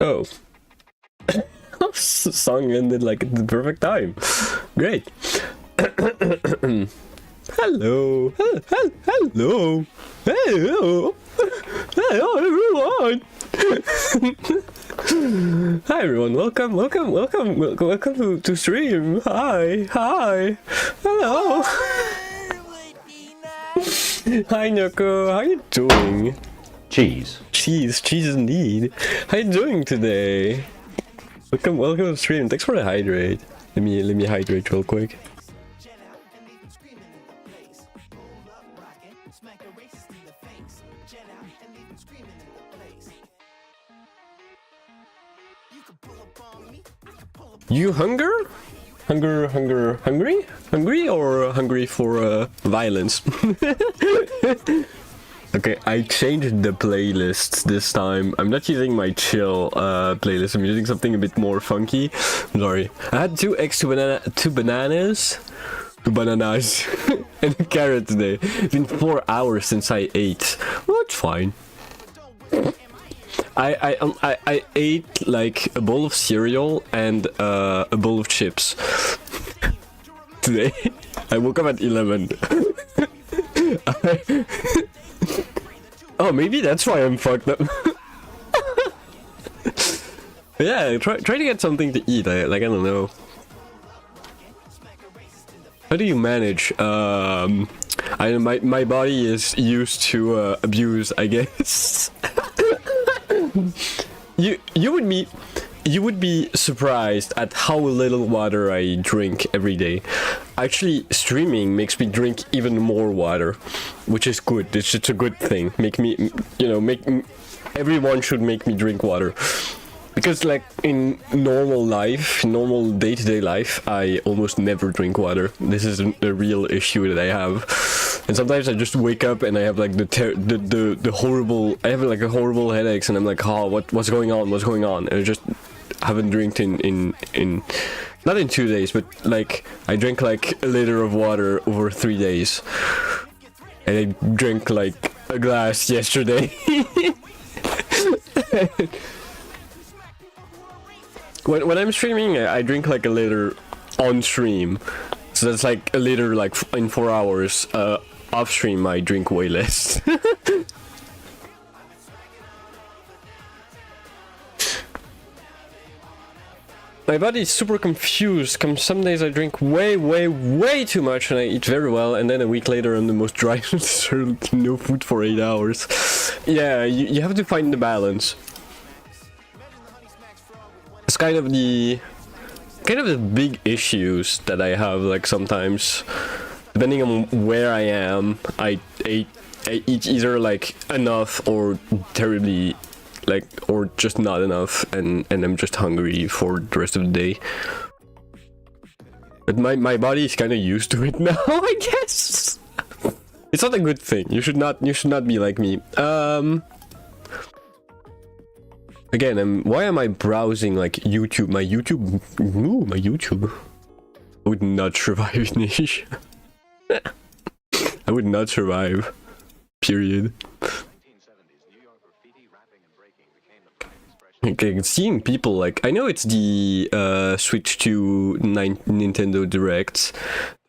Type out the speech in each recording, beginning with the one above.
Oh. Song ended like at the perfect time. Great. Hello. Hello. Hello. Hello everyone. Hi everyone, welcome to stream. Hi. Hello. Hi Noko, how you doing? Cheese Indeed. How you doing today? Welcome to the stream. Thanks for the hydrate. Let me hydrate real quick. You hungry? Hungry or hungry for violence? Okay, I changed the playlist this time. I'm not using my chill playlist. I'm using something a bit more funky. I'm sorry. I had 2 eggs, 2 bananas, and a carrot today. It's been 4 hours since I ate. Well, it's fine. I ate like a bowl of cereal and a bowl of chips today. I woke up at 11. Oh, maybe that's why I'm fucked up. Yeah, try to get something to eat. I don't know. How do you manage? My body is used to abuse, I guess. You would be surprised at how little water I drink every day. Actually, streaming makes me drink even more water, which is good. It's just a good thing. Everyone should make me drink water. Because like in normal life, normal day-to-day life, I almost never drink water. This is a real issue that I have. And sometimes I just wake up and I have like the horrible, I have like a horrible headaches and I'm like, oh, what's going on? And I just haven't drank in not in 2 days, but like I drank like a liter of water over 3 days. And I drank like a glass yesterday. When I'm streaming, I drink like a liter on stream. So that's like a liter like in 4 hours. Off stream, I drink way less. My body is super confused. Some days I drink way too much and I eat very well, and then a week later I'm the most dry and no food for 8 hours. Yeah, you have to find the balance. It's kind of the big issues that I have, like sometimes, depending on where I am, I eat either like enough or terribly, like, or just not enough, and I'm just hungry for the rest of the day. But my body is kind of used to it now, I guess. It's not a good thing. You should not be like me. Again, why am I browsing like YouTube? My YouTube. I would not survive, Nish. I would not survive. Period. Okay, seeing people like, I know it's the switch to Nintendo Directs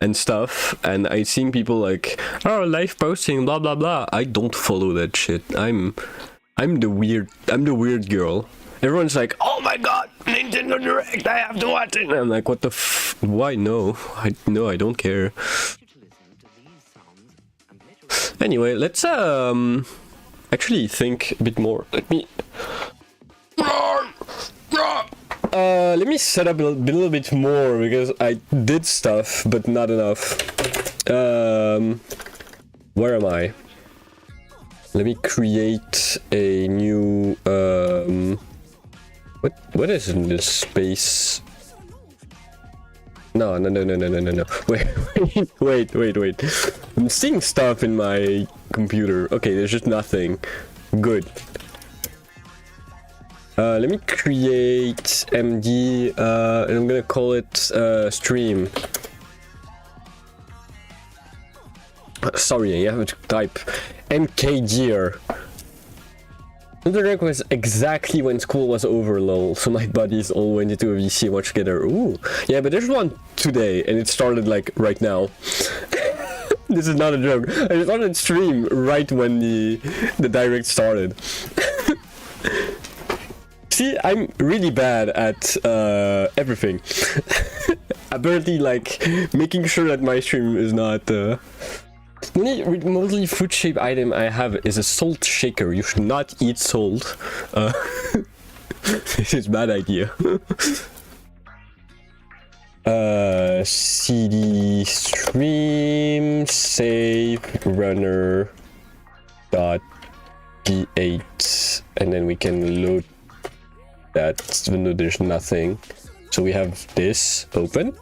and stuff, and I seeing people like, oh, live posting, blah blah blah. I don't follow that shit. I'm the weird girl. Everyone's like, oh my god, Nintendo Direct, I have to watch it. And I'm like, what the why? No, I don't care. Anyway, let's actually think a bit more. Let me set up a little bit more, because I did stuff, but not enough. Where am I? Let me create a new what is in this space? No. Wait. I'm seeing stuff in my computer. Okay, there's just nothing. Good. Let me create MD, and I'm gonna call it stream. Sorry, you have to type MK Gear. The break was exactly when school was over, lol. So my buddies all went into a VC and watched together. Ooh. Yeah, but there's one today, and it started like right now. This is not a joke. I started stream right when the direct started. See, I'm really bad at everything. Apparently, like, making sure that my stream is not... The only remotely food-shaped item I have is a salt shaker. You should not eat salt. This is a bad idea. CD stream save runner dot p8, and then we can load that even though there's nothing. So we have this open.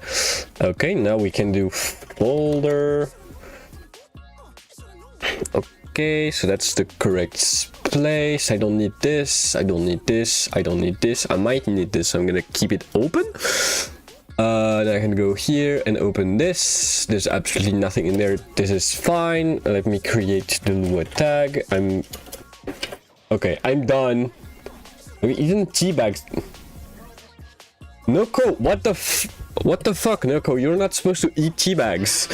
Okay, now we can do folder. Okay, so that's the correct place. I don't need this, I don't need this, I don't need this. I might need this, so I'm gonna keep it open. Then I can go here and open this. There's absolutely nothing in there. This is fine. Let me create the Lua tag. Okay, I'm done. Even tea bags. Noko, what the fuck, Noko? You're not supposed to eat tea bags.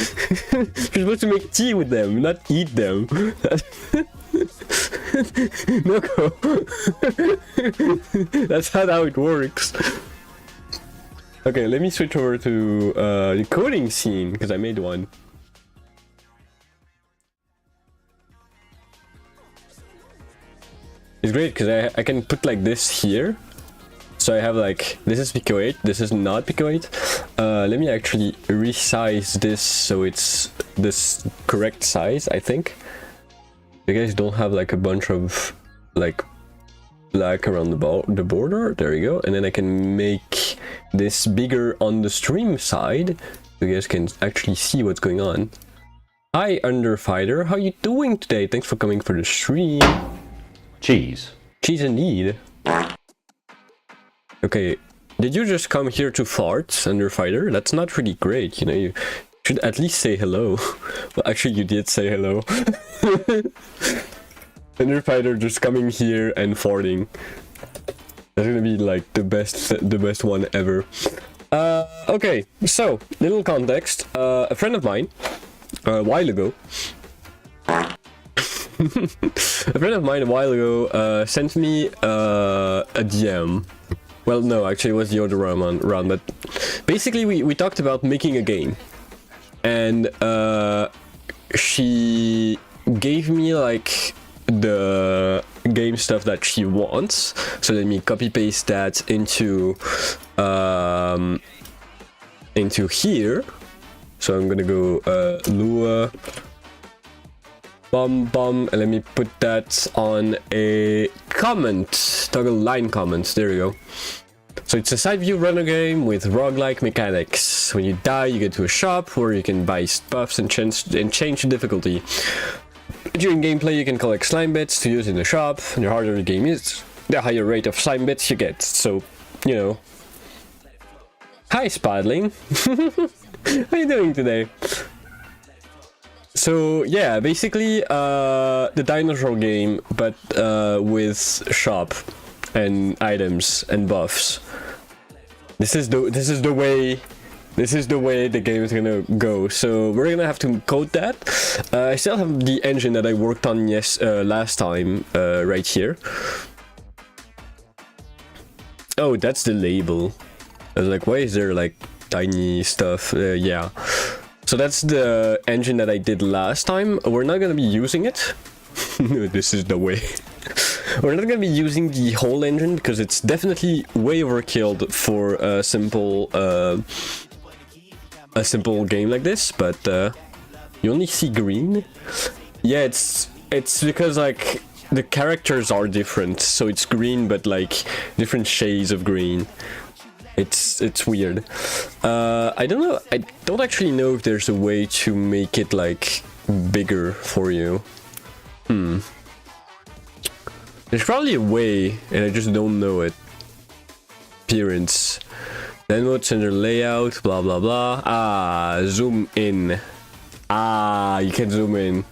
You're supposed to make tea with them, not eat them. Noko. That's not how it works. Okay, let me switch over to the coding scene, because I made one. It's great, because I can put like this here. So I have like, this is Pico 8, this is not Pico 8. Let me actually resize this so it's this correct size, I think. You guys don't have like a bunch of like black around the border. There you go. And then I can make this bigger on the stream side, so you guys can actually see what's going on. Hi Underfighter, how you doing today? Thanks for coming for the stream. Cheese. Cheese indeed. Okay, did you just come here to fart, Underfighter? That's not really great, you know, you should at least say hello. Well, actually you did say hello. Underfighter just coming here and farting. That's gonna be like the best one ever. Okay, so little context. A friend of mine, a while ago, sent me a DM. Well, no, actually it was the other round, but basically we talked about making a game, and she gave me like the game stuff that she wants. So let me copy paste that into here. So I'm gonna go Lua bum, and let me put that on a comment, toggle line comments. There you go. So it's a side view runner game with roguelike mechanics. When you die, you get to a shop where you can buy buffs and change the difficulty. During gameplay, you can collect slime bits to use in the shop. And the harder the game is, the higher rate of slime bits you get. So, you know. Hi, Spadling. How are you doing today? So yeah, basically the dinosaur game, but with shop and items and buffs. This is the way the game is gonna go. So we're gonna have to code that. I still have the engine that I worked on last time right here. Oh, that's the label. I was like, why is there like tiny stuff? Yeah. So that's the engine that I did last time. We're not gonna be using it. This is the way. We're not gonna be using the whole engine because it's definitely way overkill for a simple game like this. But you only see green. Yeah, it's because like the characters are different, so it's green, but like different shades of green. It's weird. I don't know. I don't actually know if there's a way to make it like bigger for you. There's probably a way, and I just don't know it. Appearance. Then what's under layout? Blah blah blah. Ah, zoom in. Ah, you can zoom in.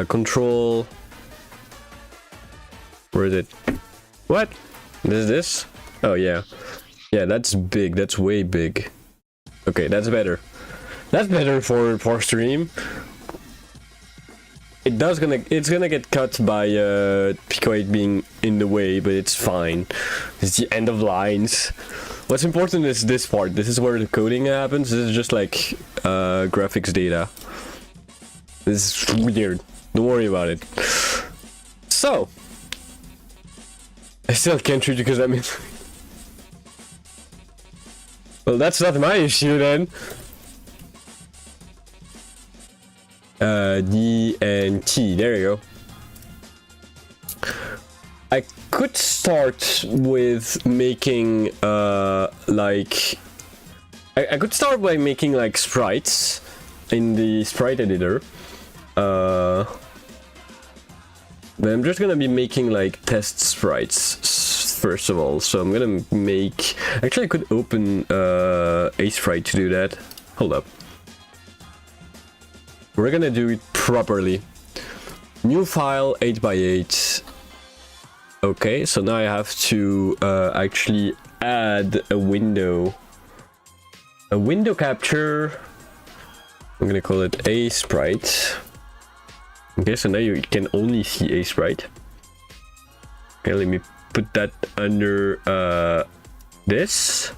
Control. Where is it? What? This? Oh yeah. Yeah, that's big. That's way big. Okay, that's better. That's better for stream. It's gonna get cut by Pico 8 being in the way, but it's fine. It's the end of lines. What's important is this part. This is where the coding happens. This is just like graphics data. This is weird. Don't worry about it. So I still can't read because I'm in. Well, that's not my issue then. D and T, there you go. I could start with making like I could start by making like sprites in the sprite editor. But I'm just gonna be making like test sprites first of all. So I'm gonna make, actually I could open a sprite to do that. Hold up. We're gonna do it properly. New file 8x8. Okay, so now I have to actually add a window capture. I'm gonna call it a sprite. Okay, so now you can only see a sprite. Okay, let me put that under this.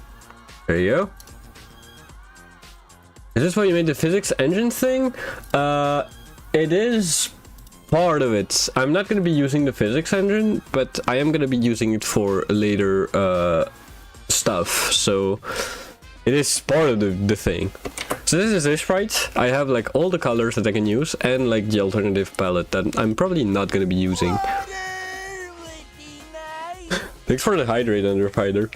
There you go. Is this why you made the physics engine thing? It is part of it. I'm not going to be using the physics engine, but I am going to be using it for later stuff. So it is part of the thing. So this is this sprite. I have like all the colors that I can use and like the alternative palette that I'm probably not going to be using. Thanks for the hydrate, Underfighter.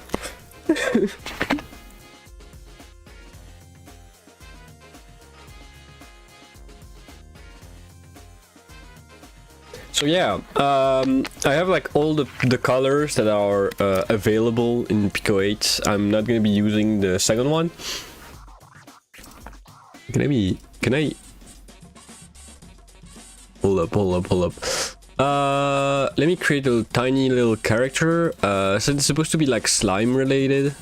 So yeah, I have like all the colors that are available in Pico 8. I'm not gonna be using the second one. Can I? Hold up. Let me create a tiny little character. So it's supposed to be like slime related,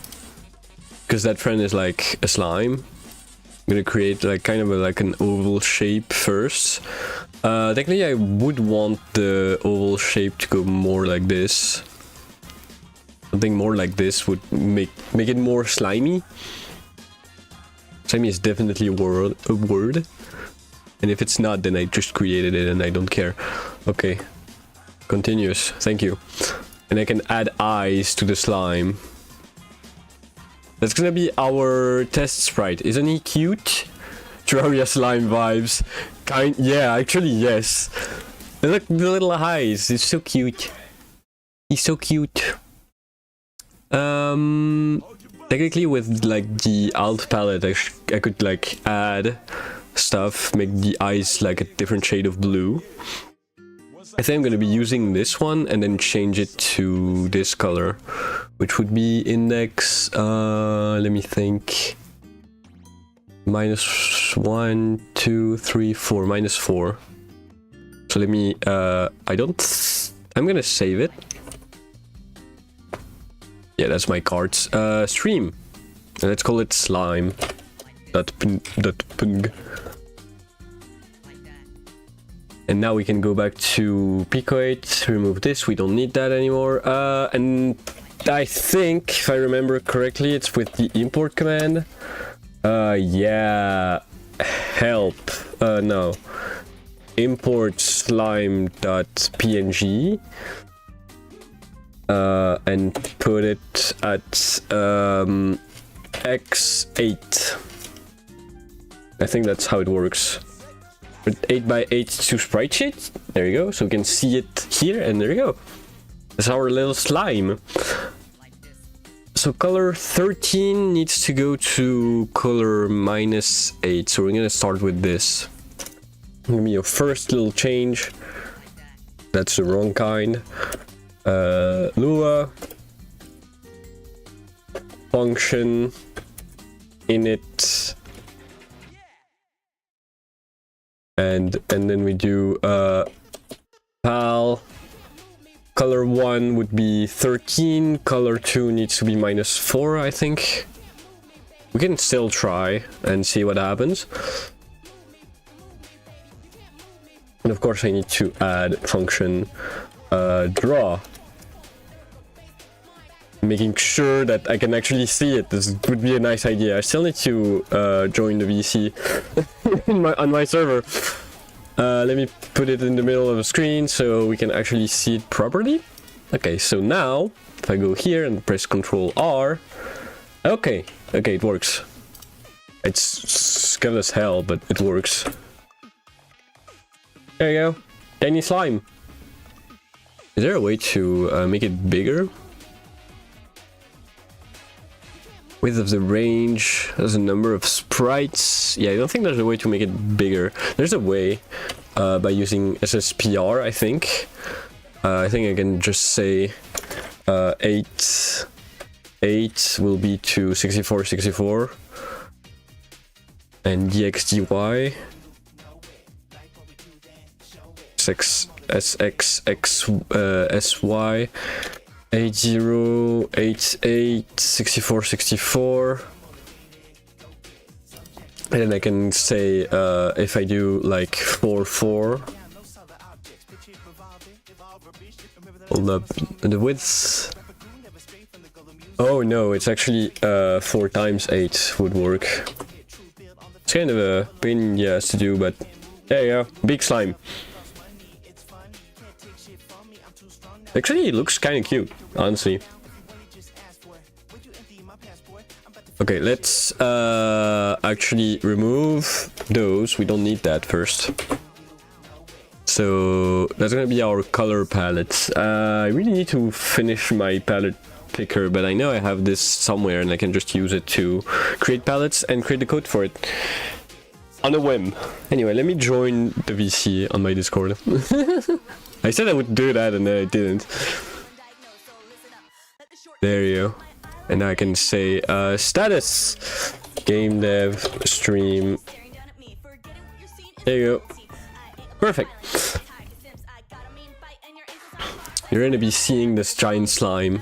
because that friend is like a slime. I'm gonna create like kind of like an oval shape first. Technically I would want the oval shape to go more like this. Something more like this would make it more slimy. Slimy is definitely a word. And if it's not, then I just created it and I don't care. Okay. Continuous. Thank you. And I can add eyes to the slime. That's gonna be our test sprite. Isn't he cute? Terraria slime vibes. Yeah, actually, yes. And look, the little eyes. It's so cute. He's so cute. Technically, with like the alt palette, I could like add stuff, make the eyes like a different shade of blue. I think I'm gonna be using this one and then change it to this color, which would be index. Let me think. -1, 2, 3, 4. -4. So let me. I'm gonna save it. Yeah, that's my cards. Stream. And let's call it slime. .png. And now we can go back to Pico 8, remove this, we don't need that anymore. And I think, if I remember correctly, it's with the import command. Yeah, help, no. Import slime.png. And put it at x8. I think that's how it works. 8x8 to sprite sheet. There you go. So we can see it here, and there you go. That's our little slime. So color 13 needs to go to color -8. So we're gonna start with this. Give me your first little change. That's the wrong kind. Lua function init. And then we do pal color 1 would be 13, color 2 needs to be -4, I think. We can still try and see what happens. And of course I need to add function draw. Making sure that I can actually see it. This would be a nice idea. I still need to join the VC on my server. Let me put it in the middle of the screen so we can actually see it properly. Okay, so now if I go here and press Ctrl R, okay, it works. It's scared as hell, but it works. There you go, tiny slime. Is there a way to make it bigger? Width of the range, there's a number of sprites. Yeah, I don't think there's a way to make it bigger. There's a way by using SSPR, I think. I think I can just say 8 will be to 64, and dxdy sy 80, 88, 64, and then I can say if I do like 4, hold up, the width. Oh no, it's actually 4 times 8 would work. It's kind of a pain in the ass to do, but there you go, big slime. Actually, it looks kind of cute, honestly. Okay, let's actually remove those. We don't need that first. So that's gonna be our color palette. I really need to finish my palette picker, but I know I have this somewhere and I can just use it to create palettes and create the code for it on a whim. Anyway, let me join the VC on my Discord. I said I would do that and then I didn't. There you go. And now I can say status Gamedev stream. There you go. Perfect. You're gonna be seeing this giant slime.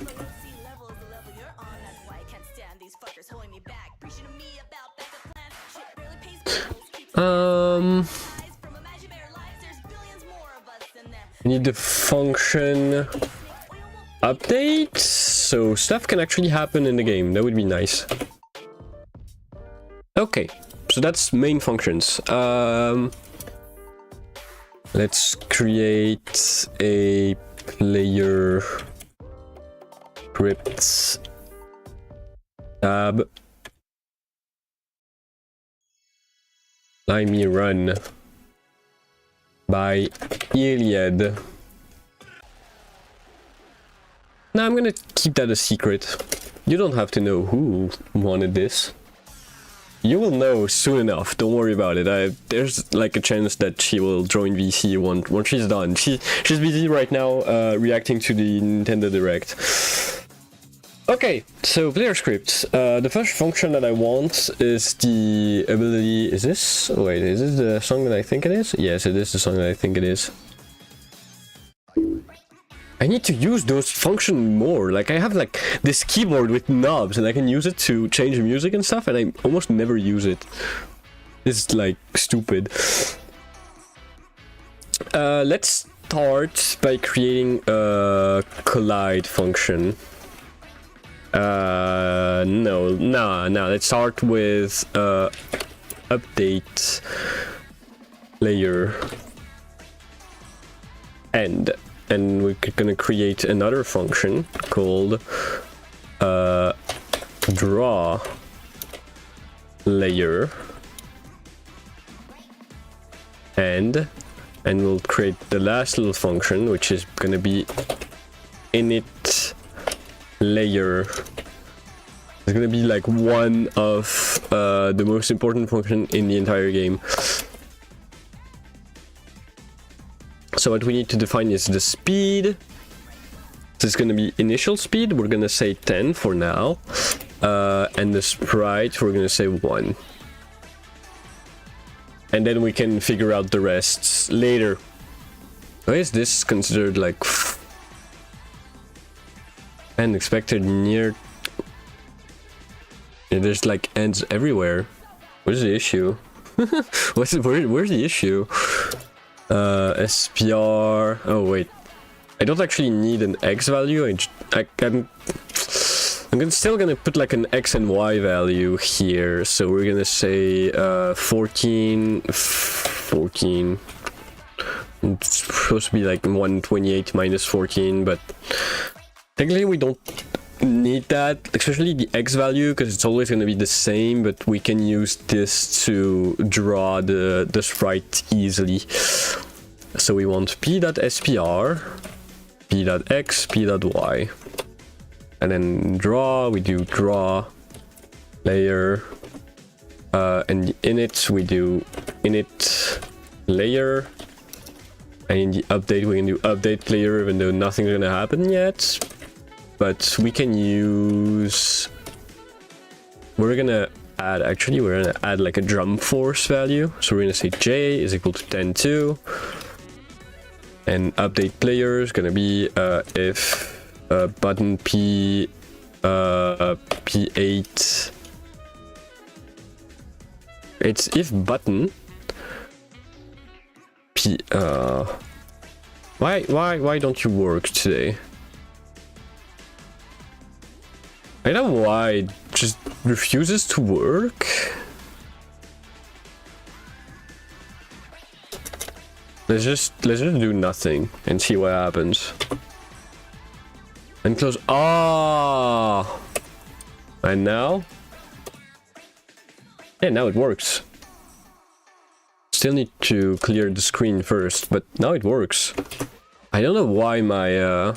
We need the function update, so stuff can actually happen in the game. That would be nice. Okay, so that's main functions. Let's create a player script tab. Let me run by Iliad. Now I'm gonna keep that a secret. You don't have to know who wanted this. You will know soon enough, don't worry about it. There's like a chance that she will join VC once she's done. She's busy right now reacting to the Nintendo Direct. Okay, so player script. The first function that I want is the ability. Is this? Oh, wait, is this the song that I think it is? Yes, it is the song that I think it is. I need to use those functions more. Like I have like this keyboard with knobs and I can use it to change the music and stuff, and I almost never use it. It's like stupid. Let's start by creating a collide function. No, let's start with update layer end. And we're gonna create another function called draw layer and we'll create the last little function, which is gonna be init layer. It's gonna be like one of the most important function in the entire game. So what we need to define is the speed. This is going to be initial speed. We're going to say 10 for now. And the sprite, we're going to say 1. And then we can figure out the rest later. Why is this considered like And expected near. Yeah, there's like ends everywhere. What's the issue? Where's the issue? SPR. Oh wait, I don't actually need an X value. I'm still gonna put like an X and Y value here. So we're gonna say 14. It's supposed to be like 128 minus 14, but technically we don't need that, especially the X value, because it's always going to be the same, but we can use this to draw the sprite easily. So we want p.spr, p.x, p.y, and then draw, we do draw layer, and the init we do init layer, and in the update we can do update layer, even though nothing's going to happen yet. But we can use, we're gonna add like a drum force value. So we're gonna say j is equal to 10.2, and update player is gonna be if button p p8, it's if button p why don't you work today? I don't know why it just refuses to work. Let's just do nothing and see what happens. And close. Ah. And now? Yeah, now it works. Still need to clear the screen first, but now it works. I don't know why my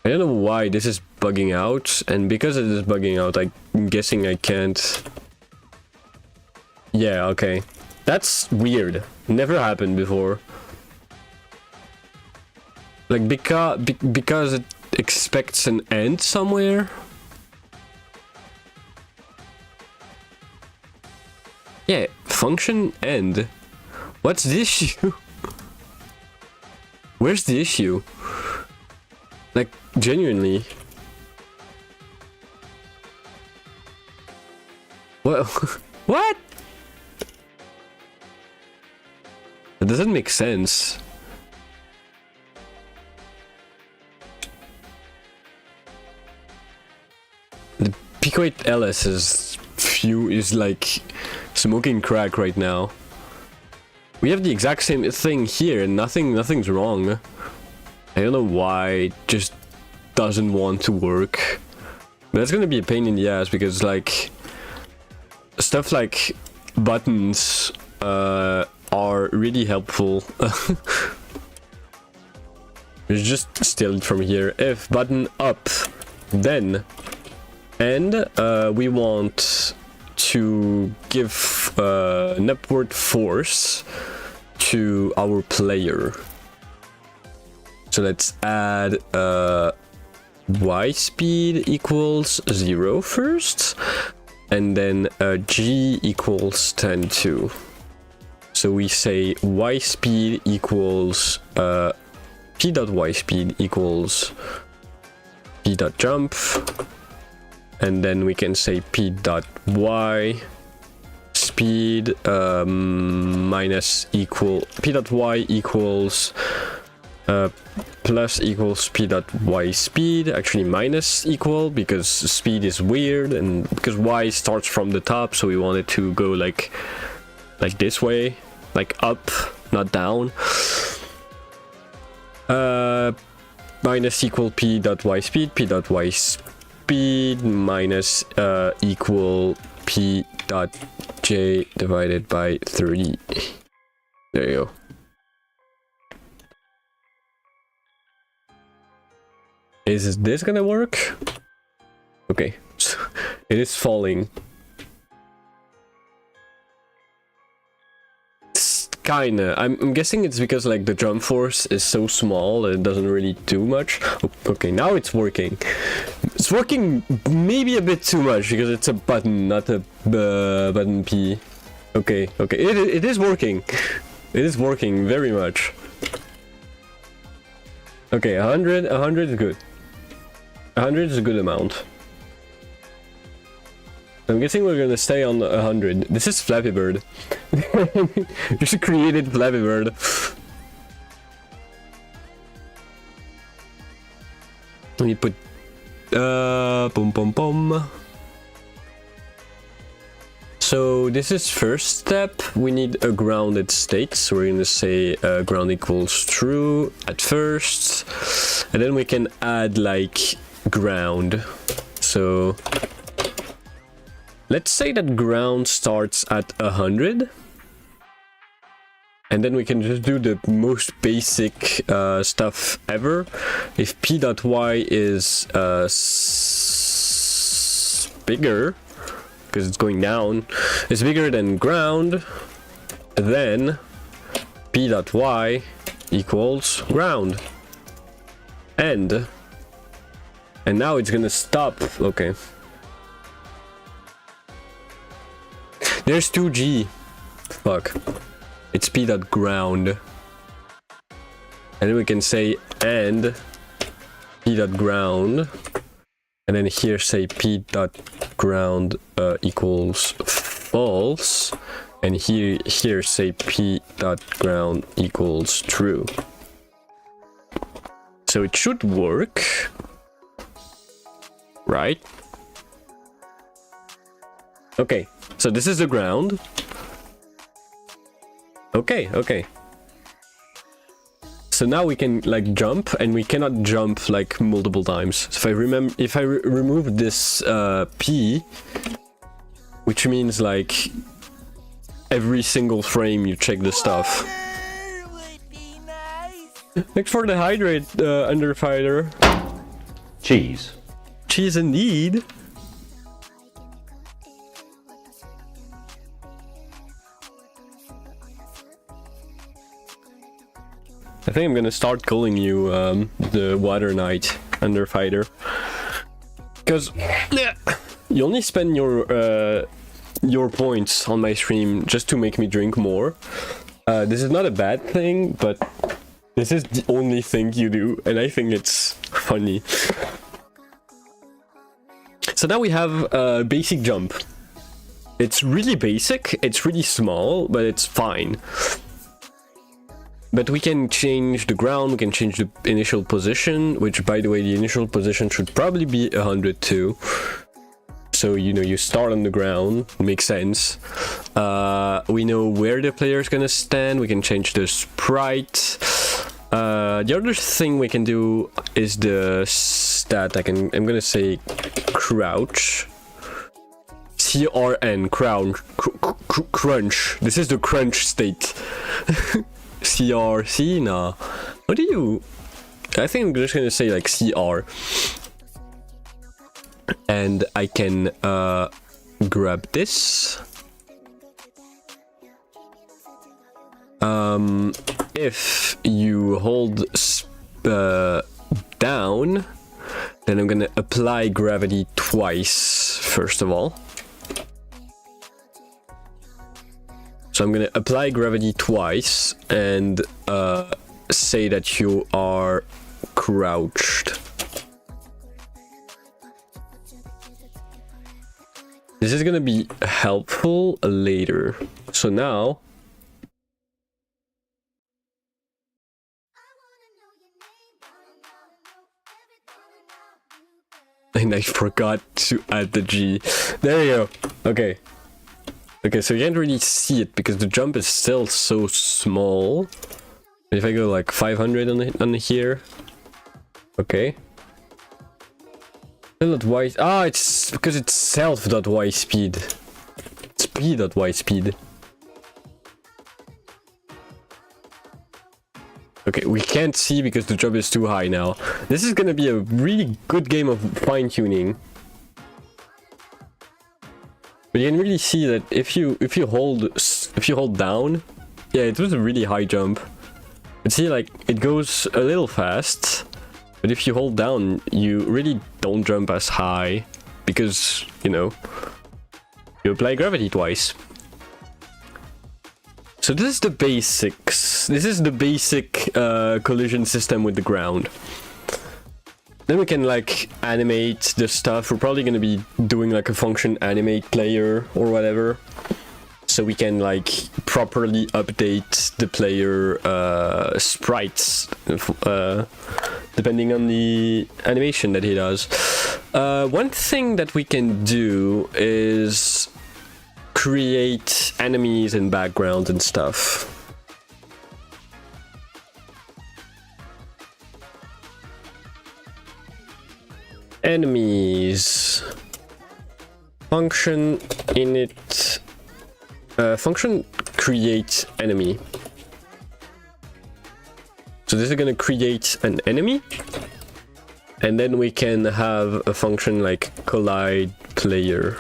I don't know why this is bugging out, and because it is bugging out, I'm guessing I can't. Yeah, okay. That's weird. Never happened before. Like, because it expects an end somewhere? Yeah, function end. What's the issue? Where's the issue? Like, genuinely. What? What? That doesn't make sense. The Pico 8 LS is like smoking crack right now. We have the exact same thing here, and nothing's wrong. I don't know why it just doesn't want to work. But that's gonna be a pain in the ass, because like stuff like buttons are really helpful. Let's just steal it from here. If button up, then and we want to give an upward force to our player. So let's add y speed equals 0 first, and then g equals 10.2. So we say y speed equals p.y speed equals p.jump, and then we can say p.y speed minus equal p.y equals plus equals p.y speed, actually minus equal, because speed is weird, and because y starts from the top, so we want it to go like this way, like up, not down. Minus equal p.y speed minus equal p.j divided by 30. There you go. Is this gonna work? Okay, so it is falling. It's kinda. I'm guessing it's because like the jump force is so small that it doesn't really do much. Okay, now it's working. It's working maybe a bit too much because it's a button, not a button P. Okay, okay, it is working. It is working very much. Okay, 100 is good. 100 is a good amount. I'm guessing we're gonna stay on 100. This is Flappy Bird. Just created Flappy Bird. Let me put boom boom boom. So this is first step. We need a grounded state, so we're gonna say ground equals true at first, and then we can add like ground. So let's say that ground starts at 100, and then we can just do the most basic stuff ever. If p.y is bigger, because it's going down, is bigger than ground, then p.y equals ground. And now it's gonna stop. Okay. There's 2g. Fuck. It's p.ground. And then we can say and p.ground. And then here say p.ground equals false. And here say p.ground equals true. So it should work. Right? Okay, so this is the ground. Okay. So now we can like jump, and we cannot jump like multiple times. So if I remove this p, which means like every single frame you check the stuff. Thanks for the hydrate, Underfighter. Cheese. Cheese indeed. I think I'm gonna start calling you the Water Knight, Underfighter, because you only spend your points on my stream just to make me drink more. This is not a bad thing, but this is the only thing you do, and I think it's funny. So now we have a basic jump. It's really basic, it's really small, but it's fine. But we can change the ground, we can change the initial position, which, by the way, the initial position should probably be 100 too. So, you know, you start on the ground, makes sense. We know where the player is gonna stand, we can change the sprite. The other thing we can do is the stat. I'm gonna say crouch. CRN, crunch. This is the crunch state. CRC, nah. What do you... I think I'm just gonna say like CR. And I can grab this. If you hold down, then I'm gonna apply gravity twice, first of all. So I'm gonna apply gravity twice and say that you are crouched. This is gonna be helpful later. So now... And I forgot to add the G. There you go. Okay. Okay, so you can't really see it because the jump is still so small. If I go like 500 on here. Okay. Still.y. Ah, it's because it's self.y speed. It's p.y speed. Okay, we can't see because the jump is too high now. This is gonna be a really good game of fine-tuning. But you can really see that if you hold down, yeah, it was a really high jump. But see, like, it goes a little fast. But if you hold down, you really don't jump as high because, you know, you apply gravity twice. So this is the basics. This is the basic collision system with the ground. Then we can like animate the stuff. We're probably gonna be doing like a function animate player or whatever. So we can like properly update the player sprites depending on the animation that he does. One thing that we can do is create enemies and backgrounds and stuff. Enemies. Function init. Function create enemy. So this is gonna create an enemy. And then we can have a function like collide player,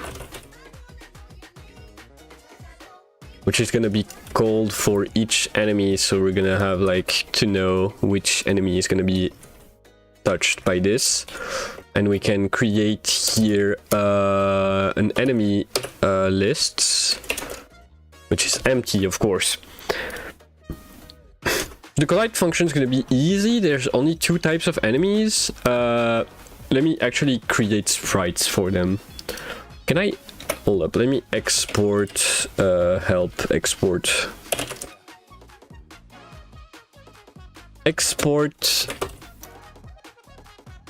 which is gonna be called for each enemy. So we're gonna have like to know which enemy is gonna be touched by this. And we can create here an enemy list, which is empty, of course. The collide function is going to be easy. There's only 2 types of enemies. Let me actually create sprites for them. Can I... Hold up, let me export, help, export. Export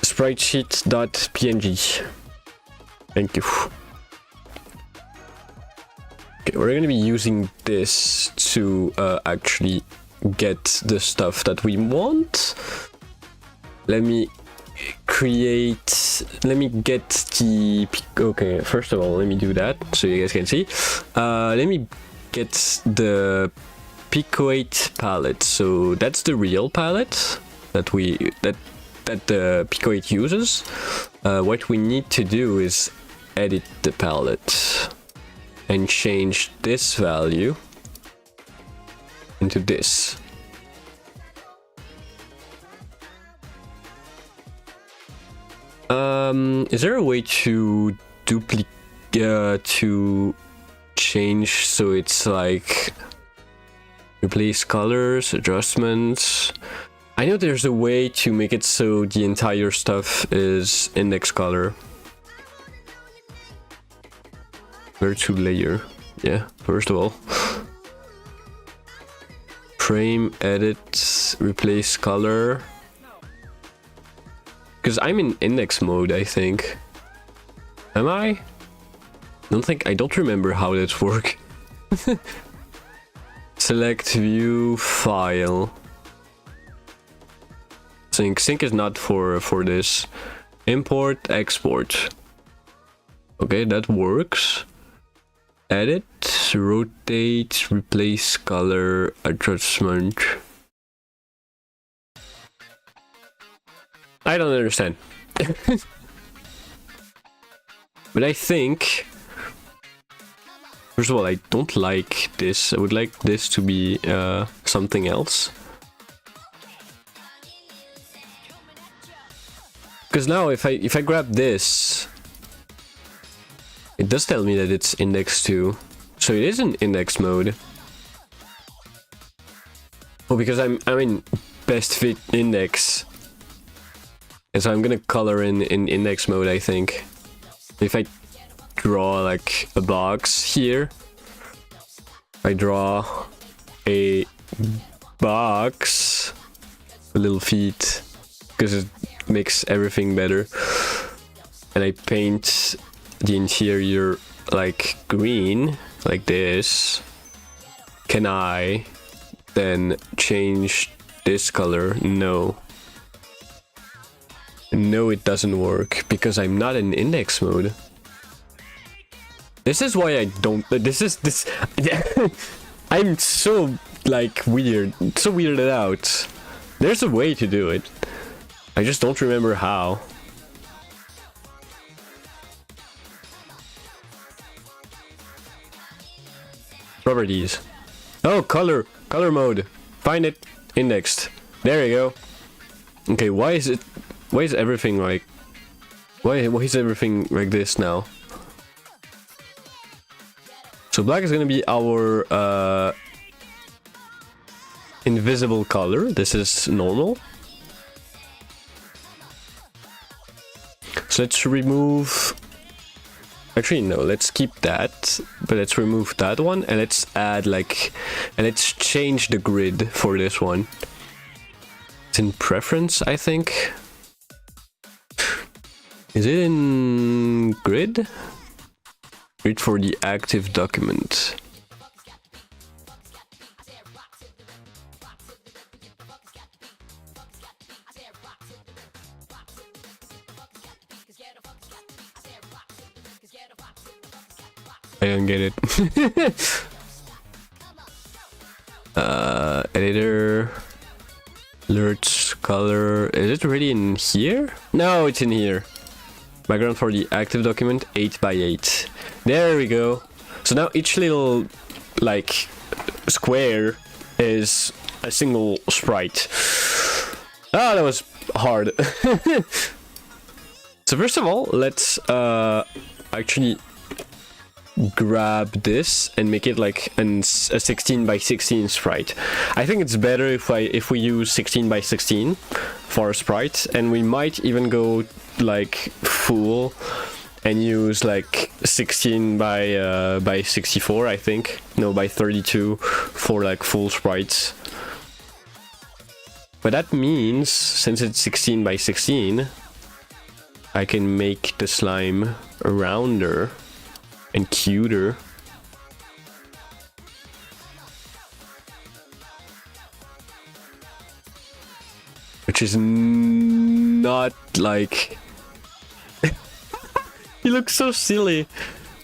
spritesheet.png. Thank you. Okay, we're gonna be using this to actually get the stuff that we want. Let me create, let me get the, okay, first of all, let me do that so you guys can see. Let me get the Pico8 palette. So that's the real palette that we, that the Pico8 uses. What we need to do is edit the palette and change this value into this. Is there a way to duplicate, to change so it's like replace colors, adjustments? I know there's a way to make it so the entire stuff is index color. Where to layer? Yeah, first of all. Frame, edit, replace color. Because I'm in index mode, I think. Am I? I don't remember how that works. Select view file. Sync is not for this. Import, export. Okay, that works. Edit, rotate, replace color, adjustment. I don't understand. But I think, first of all, I don't like this. I would like this to be something else. Because now if I grab this, it does tell me that it's index 2. So it is in index mode. Oh, because I'm in best fit index. And so I'm gonna color in index mode, I think. If I draw like a box here, I draw a box with little feet, because it makes everything better. And I paint the interior like green, like this. Can I then change this color? No. No, it doesn't work because I'm not in index mode. This is why I don't. This. I'm so like weird, so weirded out. There's a way to do it. I just don't remember how. Properties. Oh, color mode. Find it. Indexed. There you go. Okay, why is everything like... Why is everything like this now? So black is gonna be our invisible color. This is normal. So let's remove... Actually, no, let's keep that. But let's remove that one and let's add like... And let's change the grid for this one. It's in preference, I think. Is it in grid? Grid for the active document. I don't get it. Editor. Alerts, color. Is it already in here? No, it's in here. Background for the active document, 8x8. There we go. So now each little, like, square is a single sprite. Ah, that was hard. So first of all, let's actually grab this and make it like a 16 by 16 sprite. I think it's better if we use 16 by 16 for a sprite, and we might even go like full and use like 16 by 64, I think. No, by 32 for like full sprites. But that means, since it's 16 by 16, I can make the slime rounder and cuter. Which is not like... He looks so silly.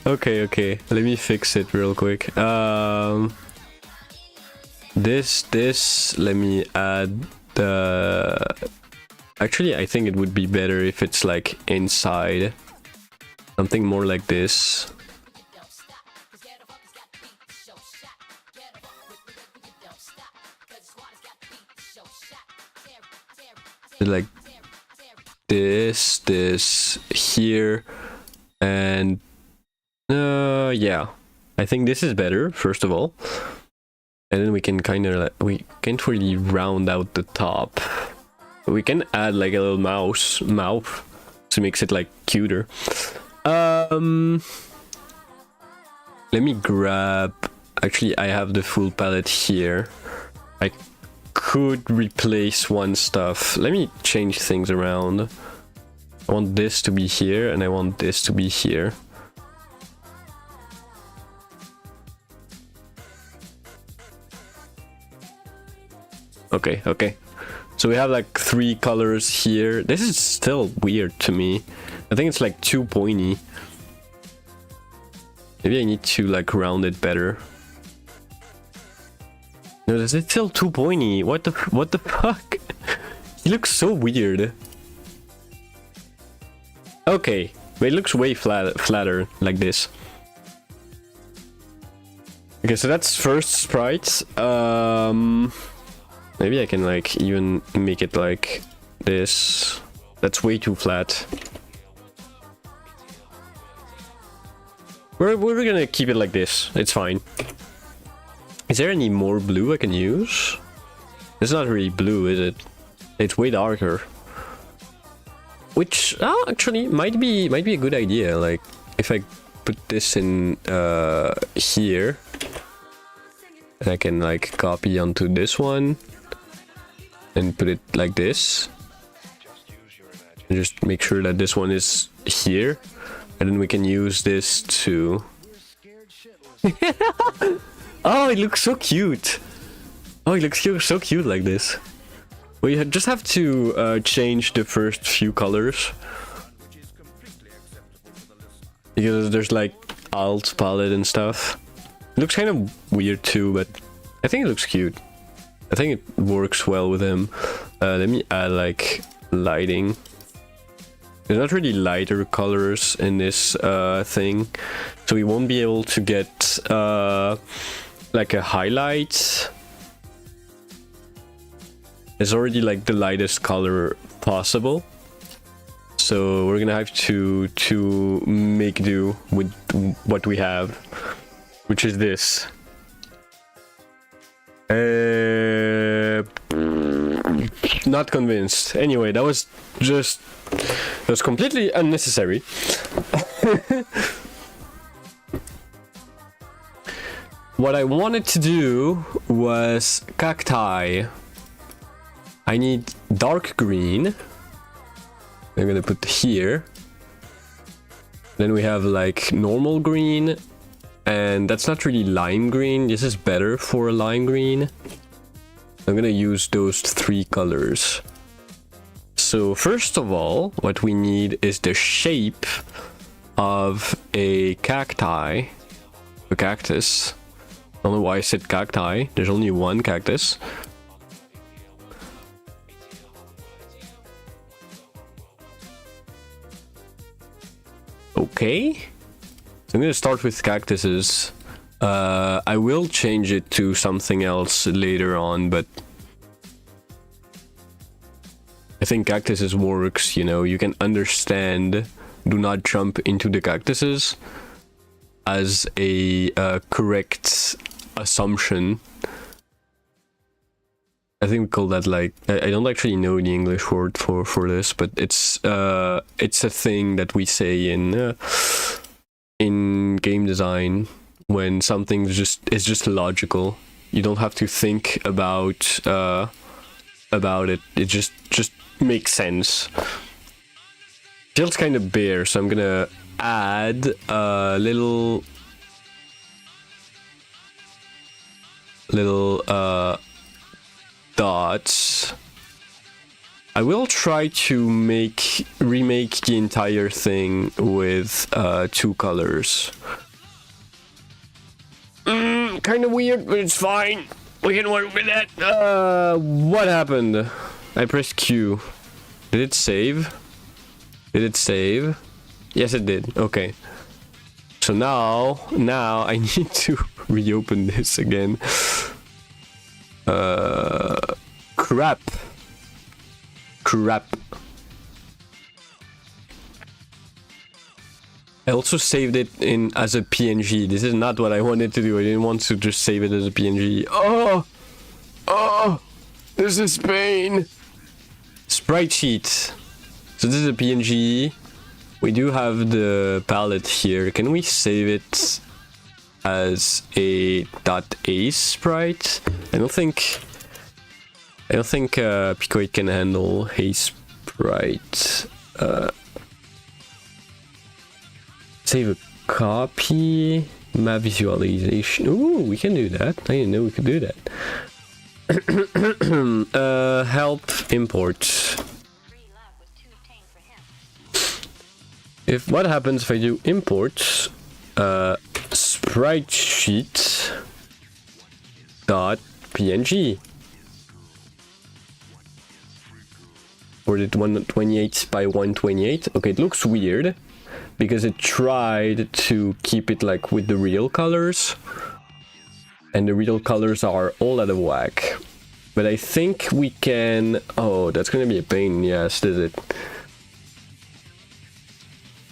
Okay, let me fix it real quick. This, let me add the... Actually, I think it would be better if it's like inside. Something more like this. Like this here, and yeah, I think this is better first of all, and then we can kind of like, we can't really round out the top. We can add like a little mouth to makes it like cuter. Let me grab, actually I have the full palette here. I could replace one stuff. Let me change things around. I want this to be here and I want this to be here. Okay. So we have like 3 colors here. This is still weird to me. I think it's like too pointy. Maybe I need to like round it better. No, is it still too pointy? What the fuck? He looks so weird. Okay, but it looks way flatter like this. Okay, so that's first sprite. Maybe I can like even make it like this. That's way too flat. We're gonna keep it like this. It's fine. Is there any more blue I can use? It's not really blue, is it? It's way darker. Which actually might be a good idea. Like if I put this in here, and I can like copy onto this one and put it like this, and just make sure that this one is here, and then we can use this to. Oh, it looks so cute. Oh, it looks so cute like this. We just have to change the first few colors. Because there's like alt palette and stuff. It looks kind of weird too, but I think it looks cute. I think it works well with him. Let me add like lighting. There's not really lighter colors in this thing. So we won't be able to get like a highlight. It's already like the lightest color possible. So we're gonna have to make do with what we have, which is this. not convinced. Anyway, that was completely unnecessary. What I wanted to do was cacti. I need dark green. I'm gonna put here. Then we have like normal green, and that's not really lime green. This is better for a lime green. I'm gonna use those 3 colors. So first of all, what we need is the shape of a cacti, a cactus. I don't know why I said cacti. There's only one cactus. Okay. So I'm gonna start with cactuses. I will change it to something else later on, but I think cactuses works, you know, you can understand do not jump into the cactuses as a correct assumption. I think we call that like, I don't actually know the English word for this, but it's a thing that we say in game design when something is just logical. You don't have to think about it. It just makes sense. Feels kind of bare, so I'm gonna add a little dots. I will try to remake the entire thing with 2 colors. Kind of weird, but it's fine. We can work with that. What happened? I pressed Q. Did it save? Did it save? Yes, it did. Okay. So now I need to reopen this again. Crap. I also saved it as a PNG. This is not what I wanted to do. I didn't want to just save it as a PNG. Oh, this is pain. Sprite sheet. So this is a PNG. We do have the palette here. Can we save it as a .a sprite? I don't think Picoid can handle a sprite. Save a copy. Map visualization. Ooh, we can do that. I didn't know we could do that. Help import. What happens if I do import sprite sheet dot png? Or did 128 by 128? Okay, it looks weird because it tried to keep it like with the real colors, and the real colors are all out of whack. But I think we can. Oh, that's gonna be a pain. Yes, is it?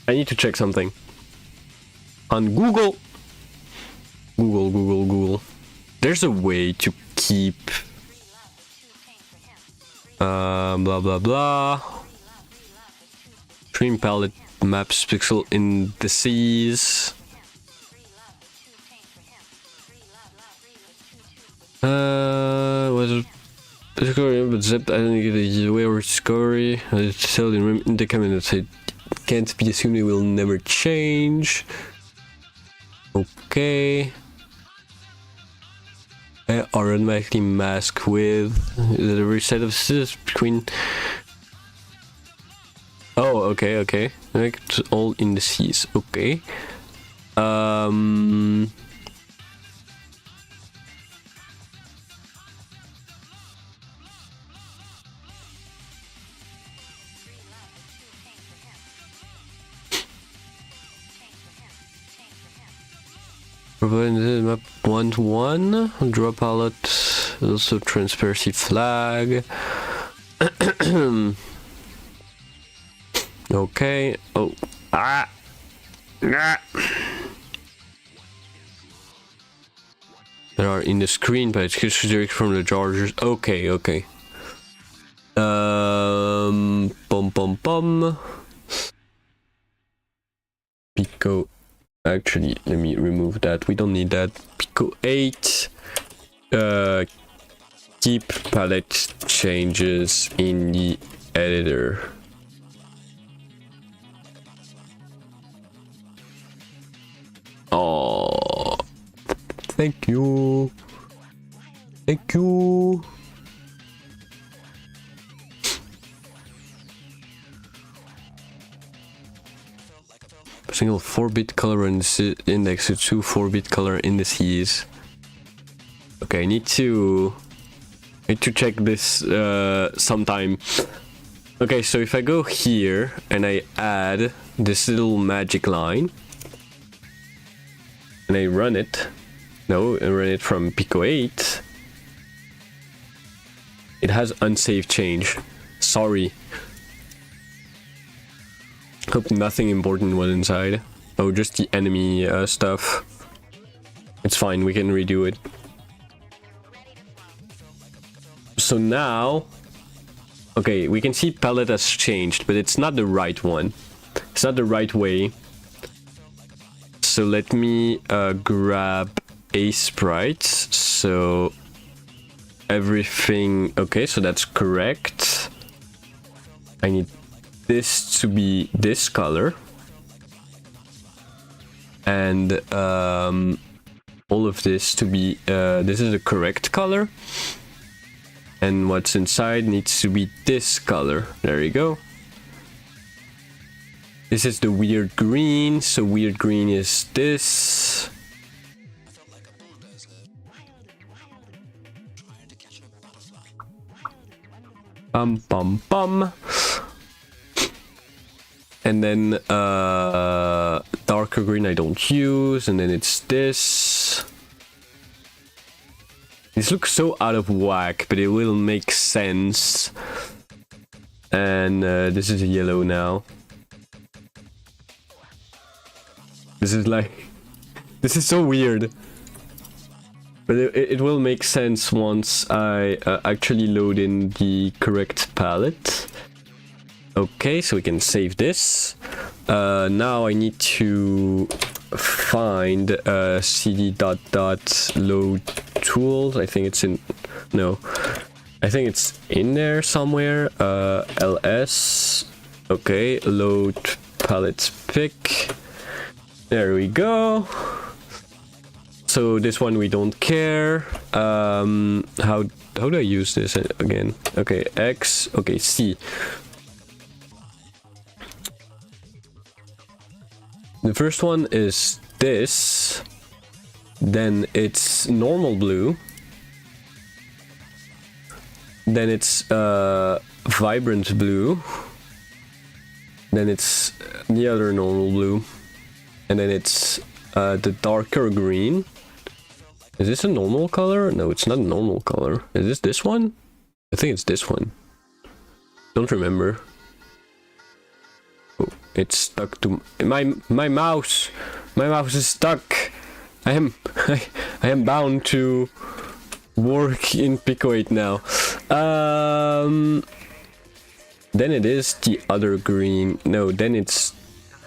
I need to check something on Google. Google. There's a way to keep blah blah blah. Stream palette maps pixel indices. Was it but zipped? I don't get the way or scory. It's held in the cabinet. It can't be assumed it will never change. Okay. Are automatically masked with the reset of scissors between. Oh, okay. Like it's all indices. Okay. Providing map 1-to-1, draw palette, also transparency flag. Okay. Oh. There are in the screen, but it's direct from the chargers. Okay. Pom pom pom. Pico. Actually, let me remove that. We don't need that. Pico 8. Keep palette changes in the editor. Oh, thank you. Thank you. Single 4-bit color index to 2 4-bit color indices. Okay, I need to check this sometime. Okay, so if I go here and I add this little magic line and I run it, I run it from Pico 8, it has unsaved change. Sorry. Hope nothing important was inside. Oh, just the enemy stuff. It's fine, we can redo it. So now, okay, we can see palette has changed, but it's not the right one. It's not the right way. So let me grab a sprite. So everything, okay, so that's correct. I need this to be this color. And all of this to be, this is the correct color. And what's inside needs to be this color. There you go. This is the weird green, so weird green is this. Bum bum bum. And then darker green I don't use, and then it's this. This looks so out of whack, but it will make sense. And this is a yellow now. This is like... This is so weird. But it will make sense once I actually load in the correct palette. Okay, so we can save this. Now I need to find cd.load tools. I think it's in... No. I think it's in there somewhere. ls. Okay, load palette pick. There we go. So this one we don't care. How do I use this again? Okay, X. Okay, C. The first one is this. Then it's normal blue. Then it's vibrant blue. Then it's the other normal blue. And then it's the darker green. Is this a normal color? No, it's not a normal color. Is this one? I think it's this one. Don't remember. Oh, it's stuck to my mouse. My mouse is stuck. I am bound to work in Pico 8 now. Then it is the other green. No, then it's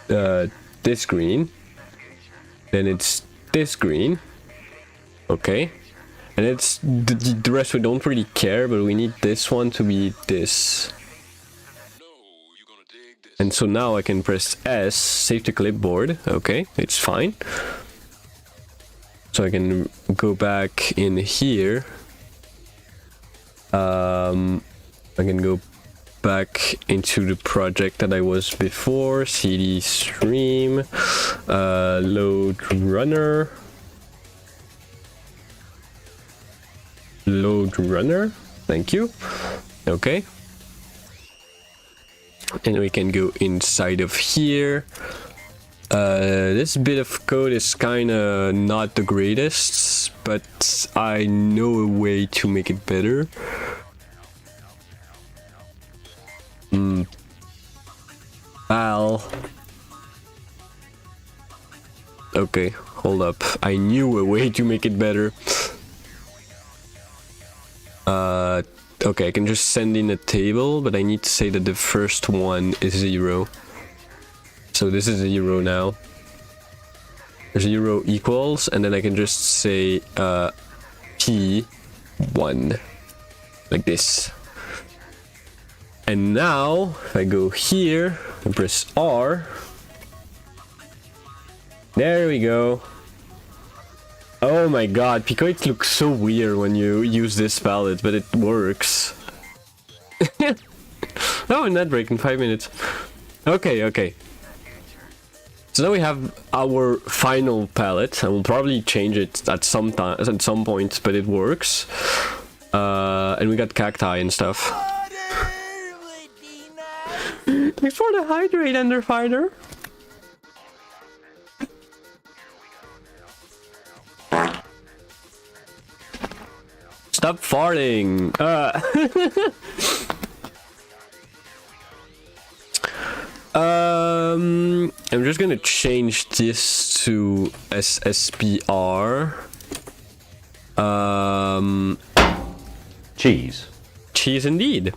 this green. Then it's this green. Okay. And it's the rest we don't really care, but we need this one to be this. And so now I can press S, save to clipboard. Okay, it's fine. So I can go back in here. I can go back into the project that I was before. CD stream, load runner. Load runner. Thank you. Okay. And we can go inside of here. This bit of code is kind of not the greatest, but I know a way to make it better. Al. Okay, hold up. I knew a way to make it better. Okay, I can just send in a table, but I need to say that the first one is 0. So this is 0 now. 0 equals, and then I can just say P1 like this. And now if I go here and press R, there we go. Oh my god, Picoit looks so weird when you use this palette, but it works. Oh, net break in 5 minutes. Okay. So now we have our final palette. I will probably change it at some point, but it works. And we got cacti and stuff. Before the hydrate, Enderfighter. Stop farting! I'm just gonna change this to SSBR. Cheese. Cheese indeed.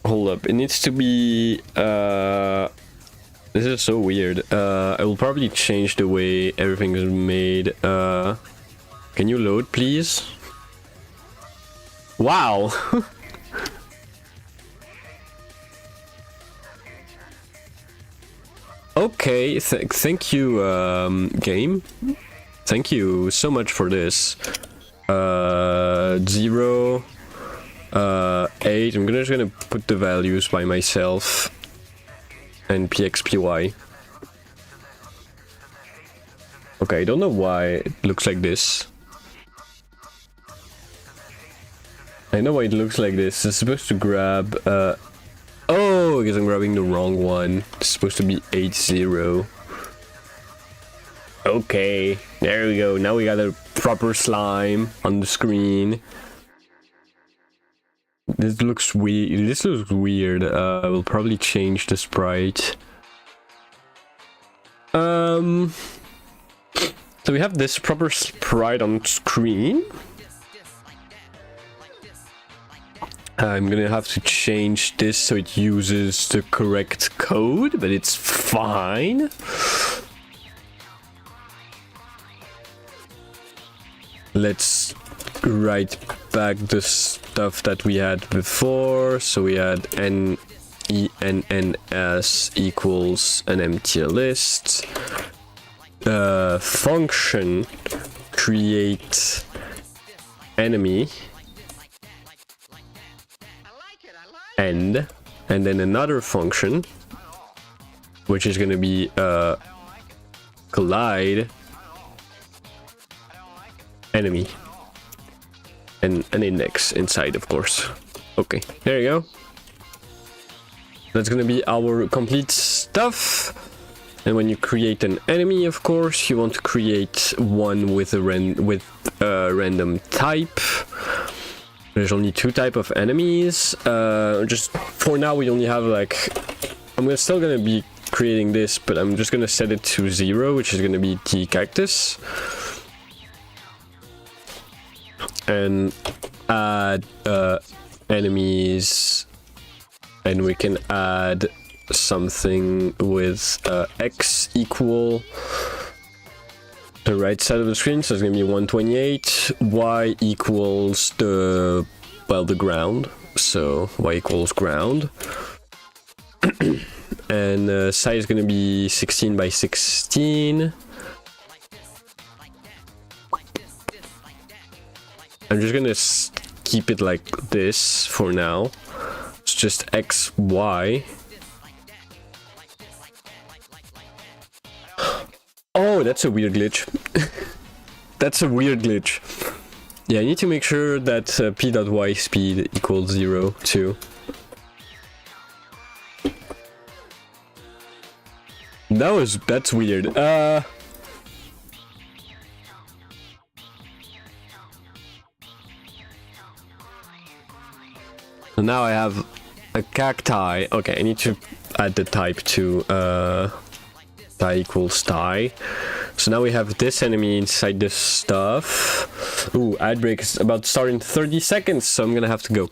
Hold up, it needs to be this is so weird. I will probably change the way everything is made. Can you load, please? Wow. Okay, thank you, game. Thank you so much for this. 0, 8. I'm just gonna put the values by myself. And PXPY. Okay, I don't know why it looks like this. I know why it looks like this. It's supposed to grab, oh, because I'm grabbing the wrong one. It's supposed to be 8-0. Okay, there we go. Now we got a proper slime on the screen. This looks weird. This looks weird. We'll probably change the sprite. So we have this proper sprite on screen. I'm gonna have to change this so it uses the correct code, but it's fine. Let's write back the stuff that we had before. So we had NENNS equals an empty list. Function create enemy and then another function which is going to be collide enemy and an index inside, of course. Okay, there you go. That's gonna be our complete stuff. And when you create an enemy, of course, you want to create one with a random type. There's only 2 types of enemies. Just for now, we only have like. Still gonna be creating this, but I'm just gonna set it to 0, which is gonna be the cactus. And add enemies, and we can add something with x equal the right side of the screen, so it's gonna be 128. Y equals the ground, so y equals ground. And size is gonna be 16 by 16. I'm just gonna keep it like this for now. It's just X, Y. Oh, that's a weird glitch. That's a weird glitch. Yeah, I need to make sure that p.y speed equals 0 too. That's weird. So now I have a cacti. Okay, I need to add the type to tie equals tie. So now we have this enemy inside this stuff. Ooh, ad break is about to start in 30 seconds, so I'm gonna have to go.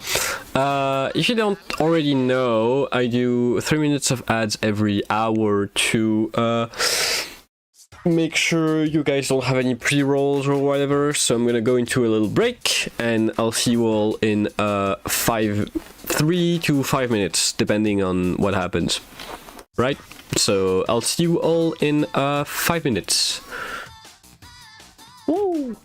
If you don't already know, I do 3 minutes of ads every hour to make sure you guys don't have any pre-rolls or whatever. So I'm gonna go into a little break, and I'll see you all in 3 to 5 minutes, depending on what happens. Right? So I'll see you all in 5 minutes. Woo!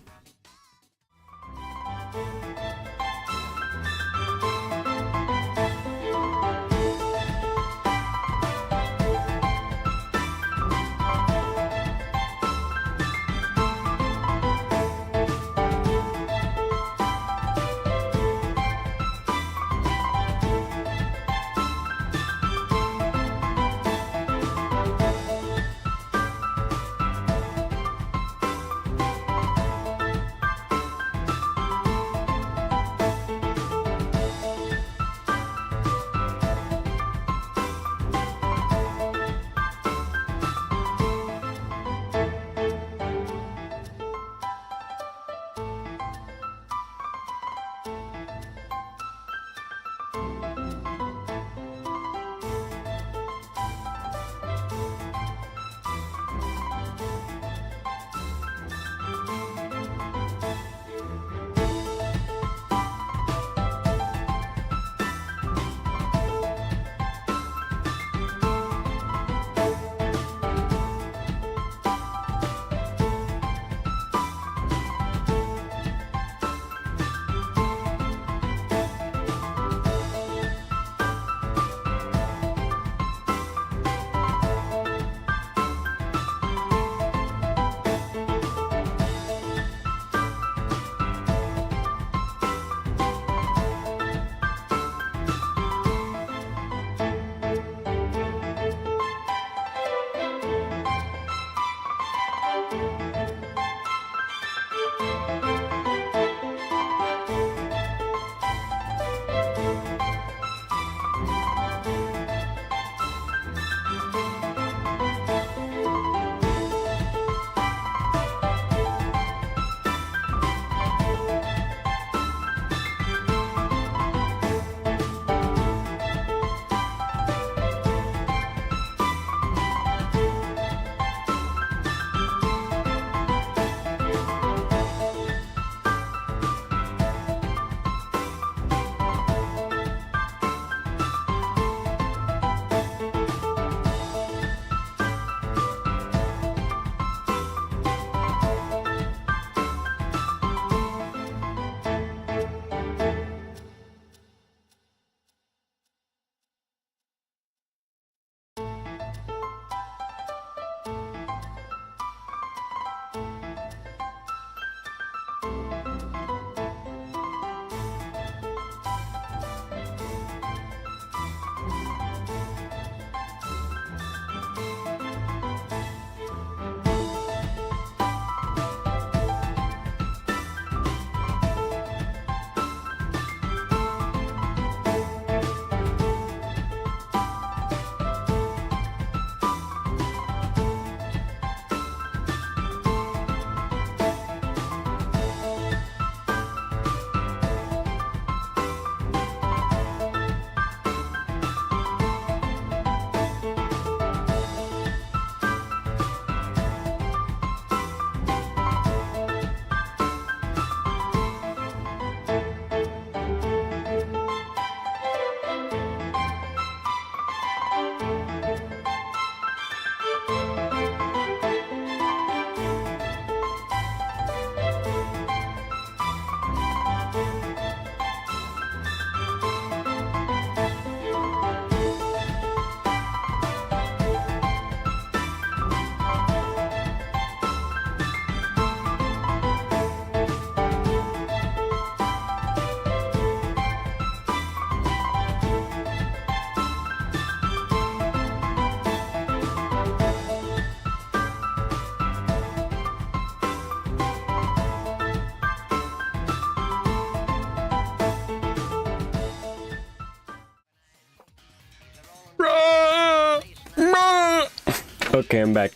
Okay, I'm back.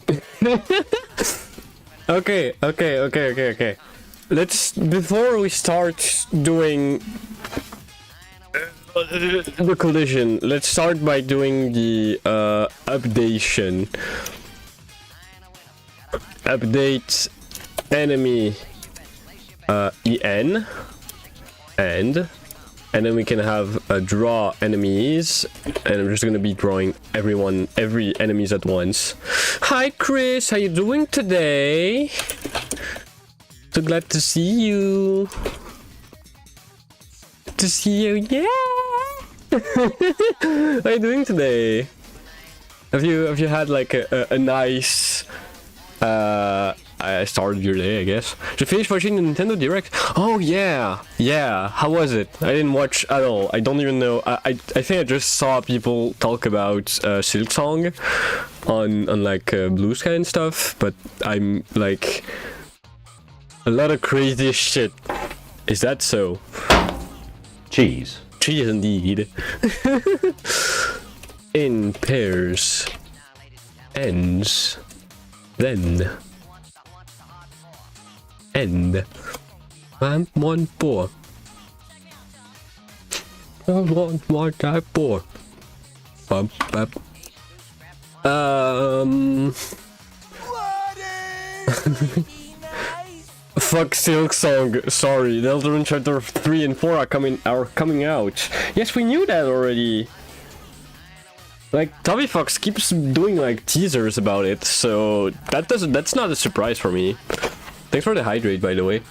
Okay. let's before we start doing the collision, let's start by doing the updation. Update enemy en and then we can have draw enemies, and I'm just gonna be drawing every enemies at once. Hi Chris, how you doing today? So glad to see you. To see you, yeah. How you doing today? Have you had like a nice start of your day, I guess? Did you finish watching the Nintendo Direct? Oh yeah, how was it? I didn't watch at all. I don't even know. I think I just saw people talk about Silk Song on like Blue Sky and stuff, but I'm like a lot of crazy shit. Is that so? Cheese. Cheese indeed. In pairs. Ends. Then. End. 114. 114. Fuck Silk Song. Sorry, the Elder Ring Chapter 3 and 4 are coming out. Yes, we knew that already. Like Toby Fox keeps doing like teasers about it, so that's not a surprise for me. Thanks for the hydrate, by the way.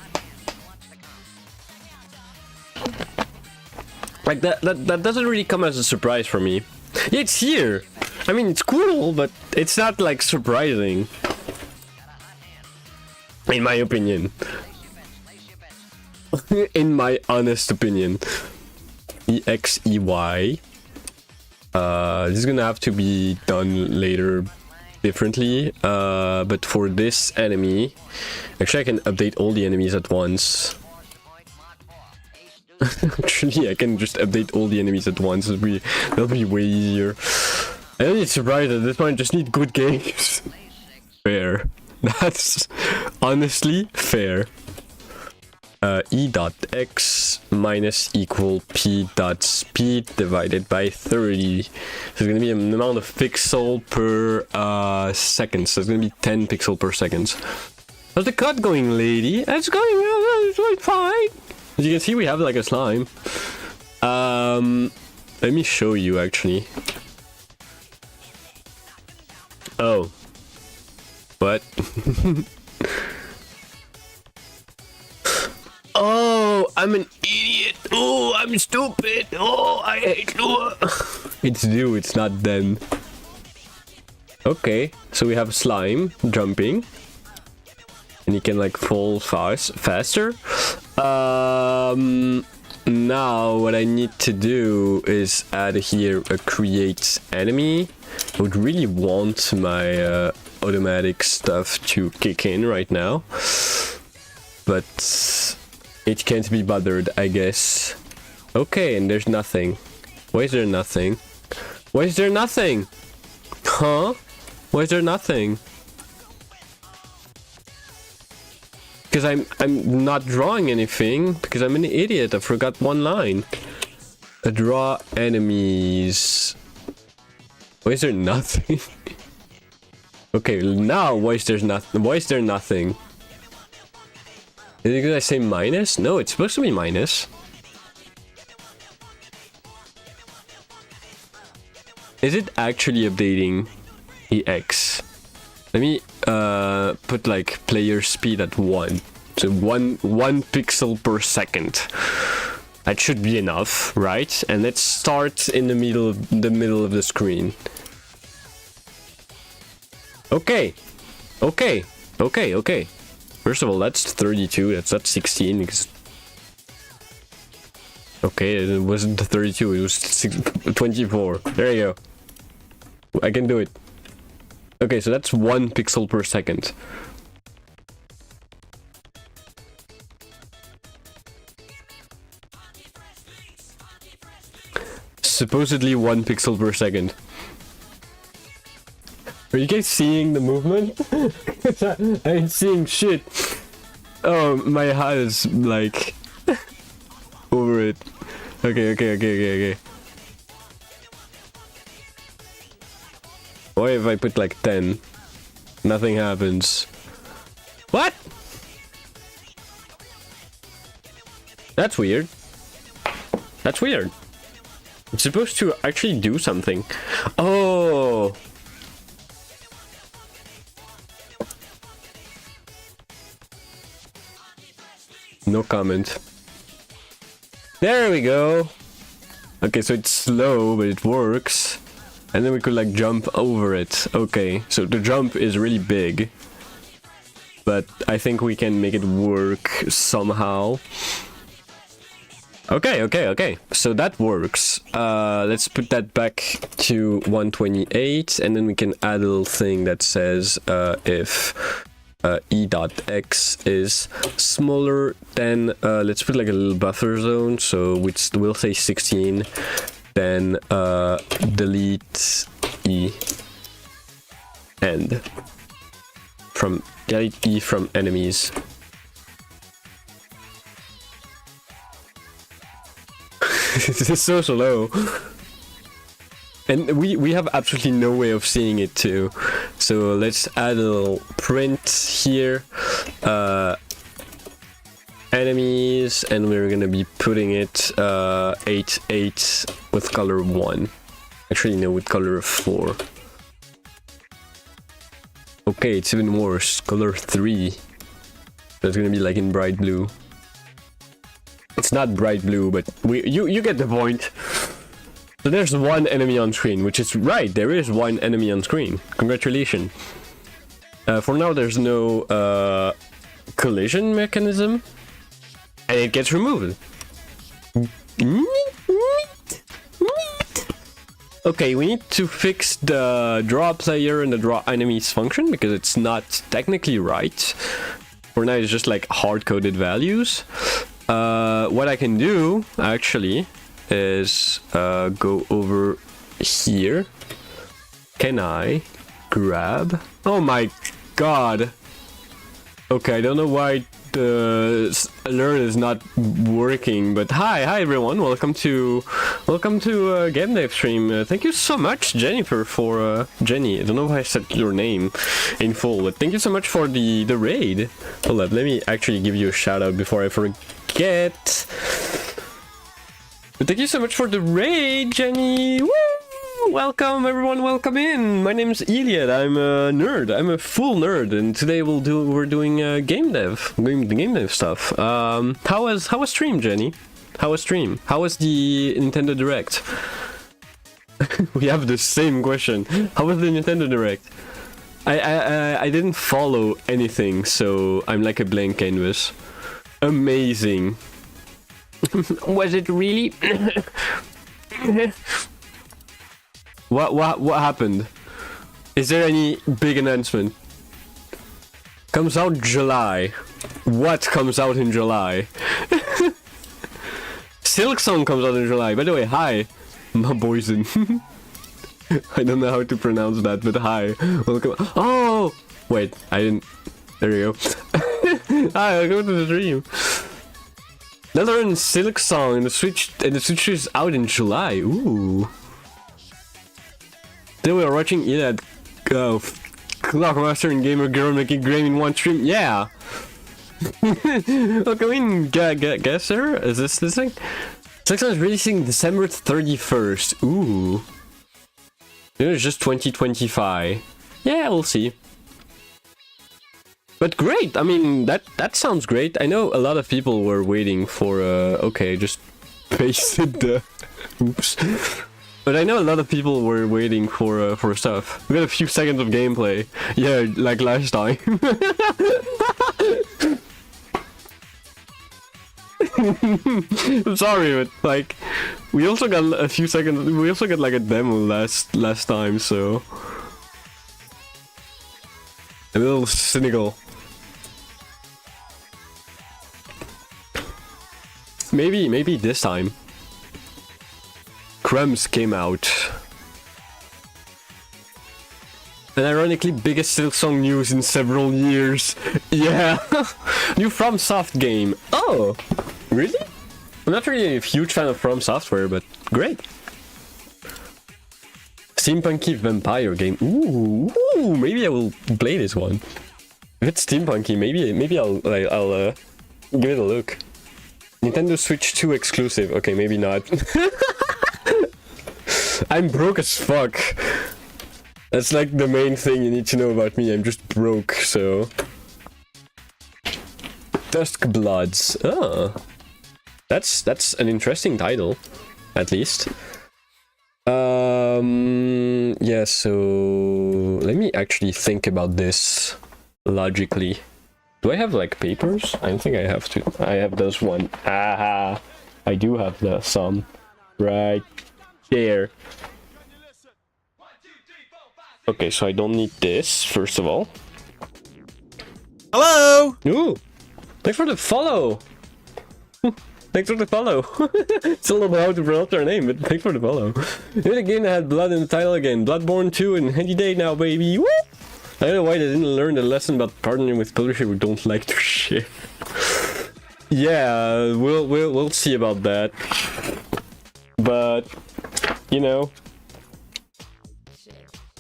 Like that doesn't really come as a surprise for me. Yeah, it's here. I mean, it's cool, but it's not like surprising. In my opinion. In my honest opinion. EXEY. This is gonna have to be done later differently. But for this enemy, actually I can update all the enemies at once. Actually, I can just update all the enemies at once. That'll be way easier. I don't need surprise at this point. Just need good games. Fair. That's honestly fair. E.x minus equal p.speed divided by 30. So it's gonna be an amount of pixel per second. So it's gonna be 10 pixel per second. How's the cut going, lady? It's going fine. As you can see, we have like a slime. Let me show you actually. Oh. What? Oh, I'm an idiot. Oh, I'm stupid. Oh, I hate Lua. It's you, it's not them. Okay, so we have slime jumping. And he can like fall faster. Now what I need to do is add here a create enemy. I would really want my automatic stuff to kick in right now, but it can't be bothered, I guess. Okay, and there's nothing. Why is there nothing? Why is there nothing? Huh? Why is there nothing? Because I'm not drawing anything, because I'm an idiot. I forgot one line. Draw enemies. Why is there nothing? Okay, now why is there nothing? Why is there nothing? Is it because I say minus? No, it's supposed to be minus. Is it actually updating EX? Let me put like player speed at 1. So one pixel per second. That should be enough, right? And let's start in the middle of the screen. Okay. First of all, that's 32. That's not 16 because. Okay, it wasn't 32. It was 24. There you go. I can do it. Okay, so that's 1 pixel per second. Supposedly 1 pixel per second. Are you guys seeing the movement? I ain't seeing shit. Oh, my hat is like over it. Okay. What if I put like 10? Nothing happens. What? That's weird. That's weird. It's supposed to actually do something. Oh. No comment. There we go. Okay, so it's slow, but it works. And then we could like jump over it. Okay, so the jump is really big. But I think we can make it work somehow. Okay. So that works. Let's put that back to 128, and then we can add a little thing that says if e.x is smaller than, let's put like a little buffer zone, so we'll say 16, then delete e end from delete e from enemies. This is so slow. And we have absolutely no way of seeing it too. So let's add a little print here. Enemies, and we're gonna be putting it 8 with color 1. Actually no, with color 4. Okay, it's even worse. Color 3. That's gonna be like in bright blue. It's not bright blue, but you get the point. So there's one enemy on screen, which is right. There is one enemy on screen. Congratulations. For now, there's no collision mechanism, and it gets removed. Okay, we need to fix the draw player and the draw enemies function because it's not technically right. For now, it's just like hard-coded values. What I can do actually is go over here. Can I grab? Oh my god. Okay, I don't know why the alert is not working, but hi everyone, welcome to Gamedev stream. Thank you so much, Jennifer, for Jenny. I don't know if I said your name in full, but thank you so much for the raid. Hold up, let me actually give you a shout out before I forget. But thank you so much for the raid, Jenny. Woo! Welcome everyone, welcome in. My name's Iliad. I'm a nerd. I'm a full nerd, and today we're doing game dev stuff. How was stream, Jenny? How was stream? How was the Nintendo Direct? We have the same question. How was the Nintendo Direct? I didn't follow anything, so I'm like a blank canvas. Amazing. Was it really? What happened? Is there any big announcement? Comes out July. What comes out in July? Silk Song comes out in July. By the way, hi, my boysen. I don't know how to pronounce that, but hi, welcome. Oh, wait, I didn't. There you go. Hi, welcome to the stream. Netherlands Silk Song and the Switch is out in July. Ooh. Then we are watching Iliad Clockmaster and Gamer Girl making game in one stream. Yeah. Welcome in, guesser. Is this thing? Silk Song is releasing December 31st. Ooh. It's just 2025. Yeah, we'll see. But great. I mean, that sounds great. I know a lot of people were waiting for. Okay, just pasted the. Oops. But I know a lot of people were waiting for stuff. We got a few seconds of gameplay. Yeah, like last time. I'm sorry, but like, we also got a few seconds. We also got like a demo last time, so I'm a little cynical. Maybe this time. Crumbs came out. And ironically, biggest Silksong news in several years. Yeah. New FromSoft game. Oh, really? I'm not really a huge fan of From Software, but great. Steampunky vampire game. Ooh, maybe I will play this one. If it's steampunky, maybe I'll give it a look. Nintendo Switch 2 exclusive. Okay, maybe not. I'm broke as fuck. That's like the main thing you need to know about me. I'm just broke, so. Dusk Bloods. Ah, that's an interesting title, at least. Yeah. So let me actually think about this logically. Do I have like papers? I don't think I have to. I have those one. Aha! I do have some right there. Okay, so I don't need this, first of all. Hello! Ooh! Thanks for the follow! Thanks for the follow! It's a little hard to pronounce our name, but thanks for the follow. Here's a game that had blood in the title again. Bloodborne 2 and handy day now, baby! Woo! I don't know why they didn't learn the lesson about partnering with publishers who don't like to ship. Yeah, we'll see about that. But, you know...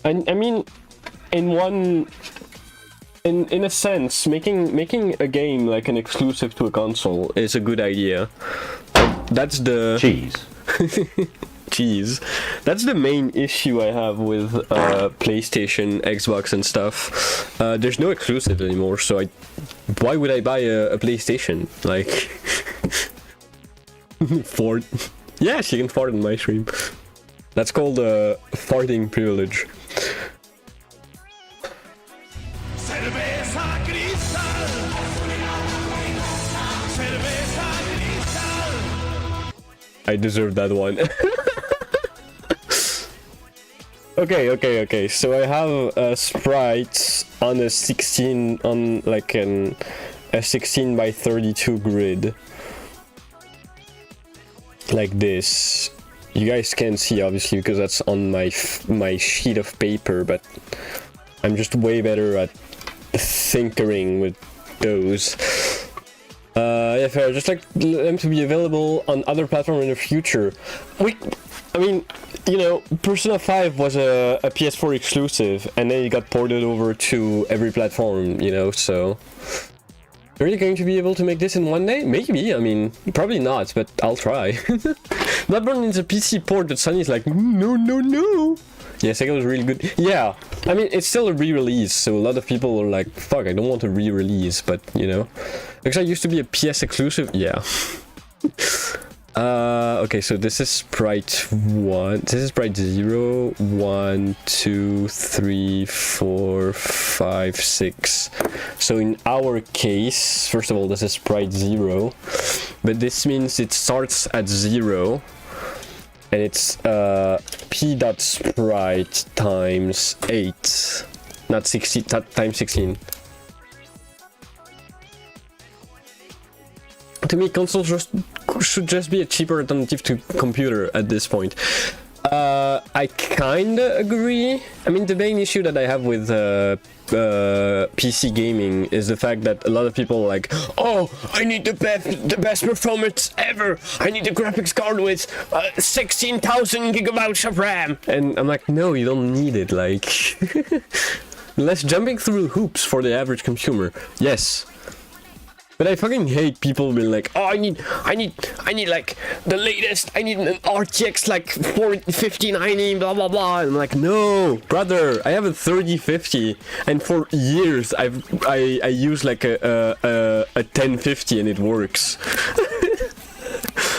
I mean, in a sense, making a game like an exclusive to a console is a good idea. That's the Cheese. Jeez. That's the main issue I have with PlayStation, Xbox and stuff. There's no exclusive anymore, so why would I buy a PlayStation? Like fart. Yes, you can fart in my stream. That's called farting privilege. I deserve that one. Okay. So I have a sprite on a 16 on like a 16 by 32 grid, like this. You guys can't see obviously because that's on my sheet of paper, but I'm just way better at tinkering with those. Yeah, fair. Just like them to be available on other platforms in the future. I mean, you know, Persona 5 was a PS4 exclusive, and then it got ported over to every platform, you know, so... Are you going to be able to make this in one day? Maybe, I mean, probably not, but I'll try. Bloodborne needs a PC port, but Sunny's like, no. Yeah, Sega was really good. Yeah, I mean, it's still a re-release, so a lot of people are like, fuck, I don't want a re-release, but, you know. Because I used to be a PS exclusive, yeah. Okay, so this is sprite 1, this is sprite 0, 1, 2, 3, 4, 5, 6. So in our case, first of all, this is sprite 0, but this means it starts at 0, and it's p.sprite times 8, not 16, times 16. To me, consoles should just be a cheaper alternative to computer at this point. I kinda agree. I mean, the main issue that I have with PC gaming is the fact that a lot of people are like, oh, I need the best performance ever. I need a graphics card with 16,000 gigabytes of RAM. And I'm like, no, you don't need it. Like, less jumping through hoops for the average consumer. Yes. But I fucking hate people being like, oh, I need like the latest, I need an RTX like 5090, blah blah blah. And I'm like, no, brother, I have a 3050, and for years I use like a 1050 and it works.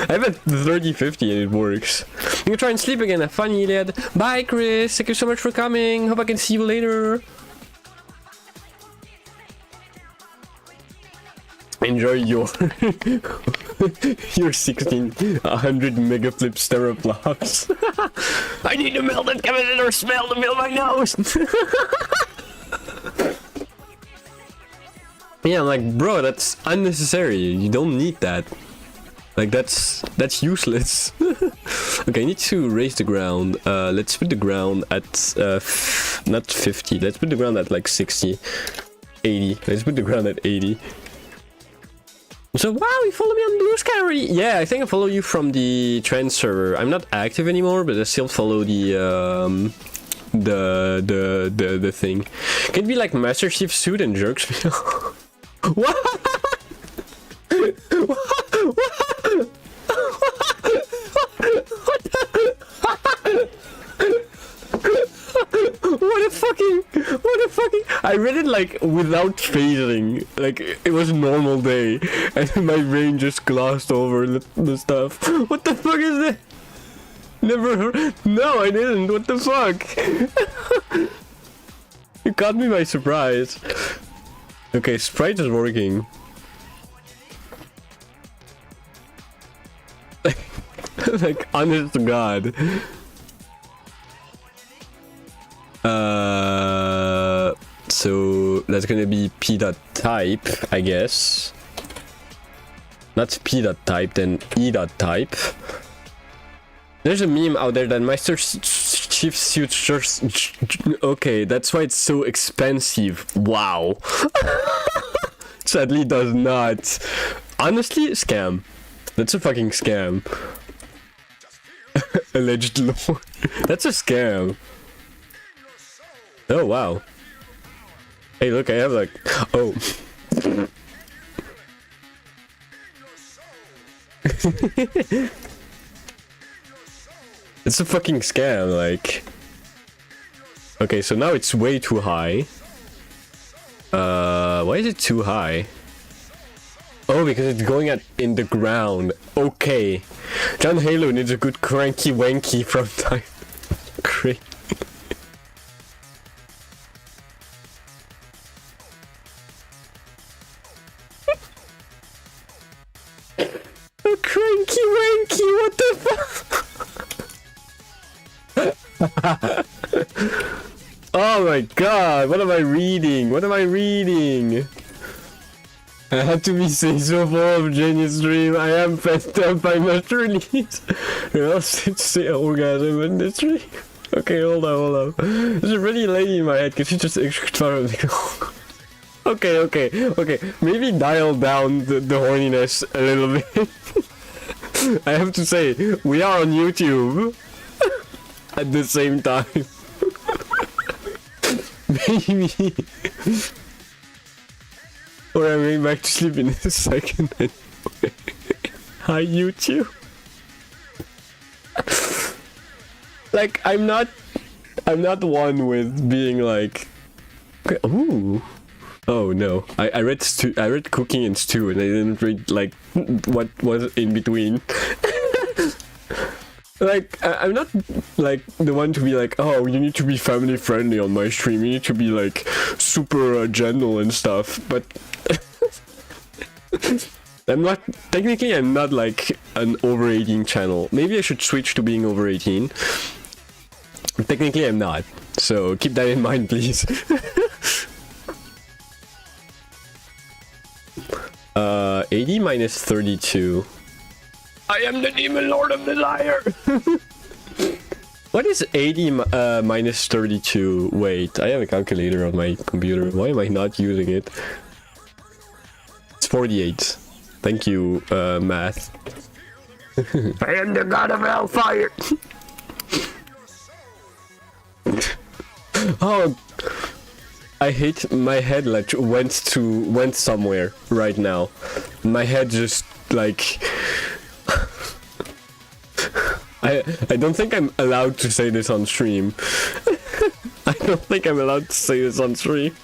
I have a 3050 and it works. I'm gonna try and sleep again. Have fun, Iliad. Bye, Chris. Thank you so much for coming. Hope I can see you later. Enjoy your 100 megaflip teraflops. I need to melt that cabinet or smell to melt my nose. Yeah, I'm like, bro, that's unnecessary. You don't need that. Like that's useless. Okay, I need to raise the ground. Let's put the ground at not 50. Let's put the ground at like 60, 80. Let's put the ground at 80. So wow, you follow me on Blue Sky. Yeah, I think I follow you from the trend server. I'm not active anymore, but I still follow the thing. Can it be like Master Chief suit and jerks me? What? What a fucking, I read it like without phasing, like it was a normal day, and my brain just glossed over the stuff. What the fuck is that? Never heard. No, I didn't. What the fuck? You caught me by surprise. Okay, Sprite is working. Like, honest to God. So that's gonna be p.type, I guess. Not p.type, then e.type. There's a meme out there that Master Chief suits just... Okay, that's why it's so expensive. Wow. Sadly does not. Honestly, scam. That's a fucking scam. Alleged lore. That's a scam. Oh, wow. Hey, look, I have like... Oh. It's a fucking scam, like... Okay, so now it's way too high. Why is it too high? Oh, because it's going at in the ground. Okay. John Halo needs a good cranky wanky from time. Great. A cranky wanky, what the fuck? Oh my god, what am I reading? What am I reading? I had to be so full of genius dream. I am fed up, I must release. Or else it's the orgasm industry. Okay, hold on. There's a really lady in my head, cause she just Okay. Maybe dial down the horniness a little bit. I have to say, we are on YouTube at the same time. Maybe. Or I'm going back to sleep in a second anyway. Hi, YouTube. Like, I'm not one with being like, okay, ooh. Oh no, I read cooking and stew, and I didn't read like what was in between. Like, I'm not like the one to be like, oh, you need to be family friendly on my stream, you need to be like super gentle and stuff, but I'm not like an over 18 channel. Maybe I should switch to being over 18. Technically I'm not, so keep that in mind, please. 80 minus 32. I am the demon lord of desire. What is 80 minus 32? Wait, I have a calculator on my computer. Why am I not using it? It's 48. Thank you, math. I am the god of hellfire. Oh, I hate my head. Like went somewhere right now. My head just like. I don't think I'm allowed to say this on stream. I don't think I'm allowed to say this on stream.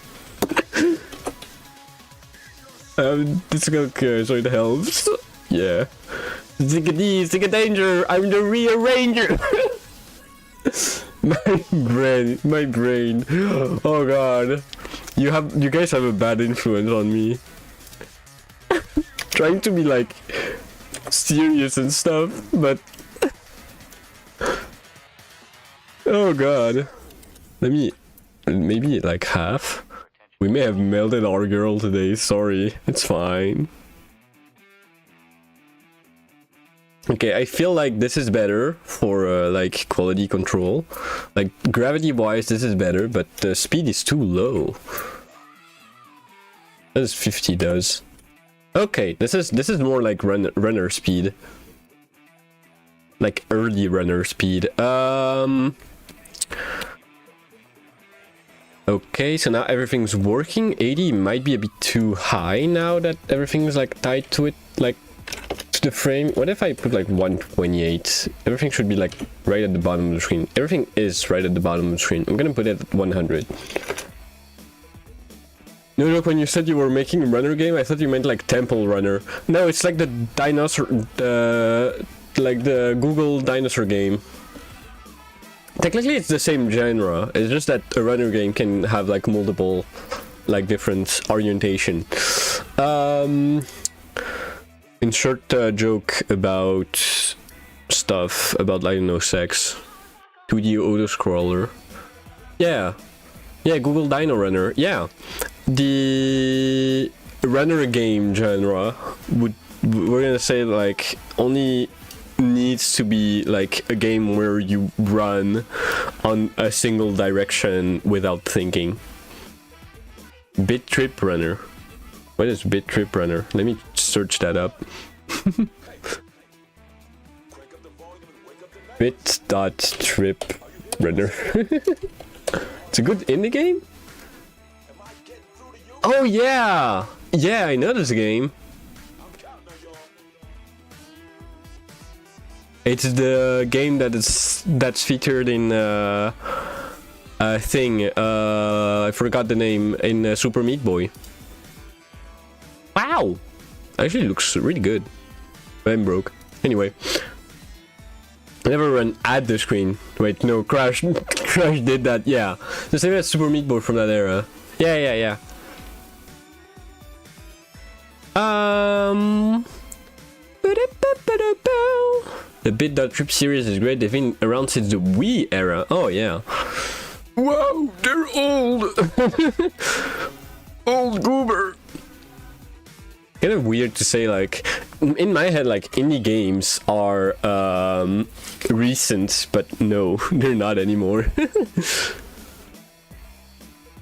This is okay, so it helps. Yeah. Zigga danger! I'm the rearranger! My brain. Oh god. You guys have a bad influence on me. Trying to be like serious and stuff, but oh god. Maybe like half. We may have melted our girl today, sorry. It's fine. Okay, I feel like this is better for like quality control. Like gravity wise, this is better, but the speed is too low. What does 50 does? Okay, this is more like runner speed. Like early runner speed. Okay, so now everything's working. 80 might be a bit too high now that everything's like tied to it, like to the frame. What if I put like 128? Everything should be like right at the bottom of the screen. Everything is right at the bottom of the screen. I'm gonna put it at 100. No, look, when you said you were making a runner game, I thought you meant like Temple Runner. No, it's like the dinosaur, like the Google dinosaur game. Technically, it's the same genre. It's just that a runner game can have like multiple, like different orientation. Insert a joke about stuff about, I don't know, sex. 2D auto scroller. Yeah, yeah, Google Dino Runner. Yeah, the runner game genre we're gonna say like only needs to be like a game where you run on a single direction without thinking. Bit Trip Runner. What is Bit Trip Runner? Let me search that up. Bit.trip runner. It's a good indie game? Oh yeah! Yeah, I know this game. It's the game that's featured in a thing. I forgot the name, in Super Meat Boy. Wow, actually looks really good. I'm broke. Anyway, never run at the screen. Wait, no, Crash did that. Yeah, the same as Super Meat Boy from that era. Yeah. The Bit.trip series is great. They've been around since the Wii era. Oh yeah. Wow, they're old. Old goober. Kind of weird to say, like, in my head, like, indie games are recent, but no, they're not anymore.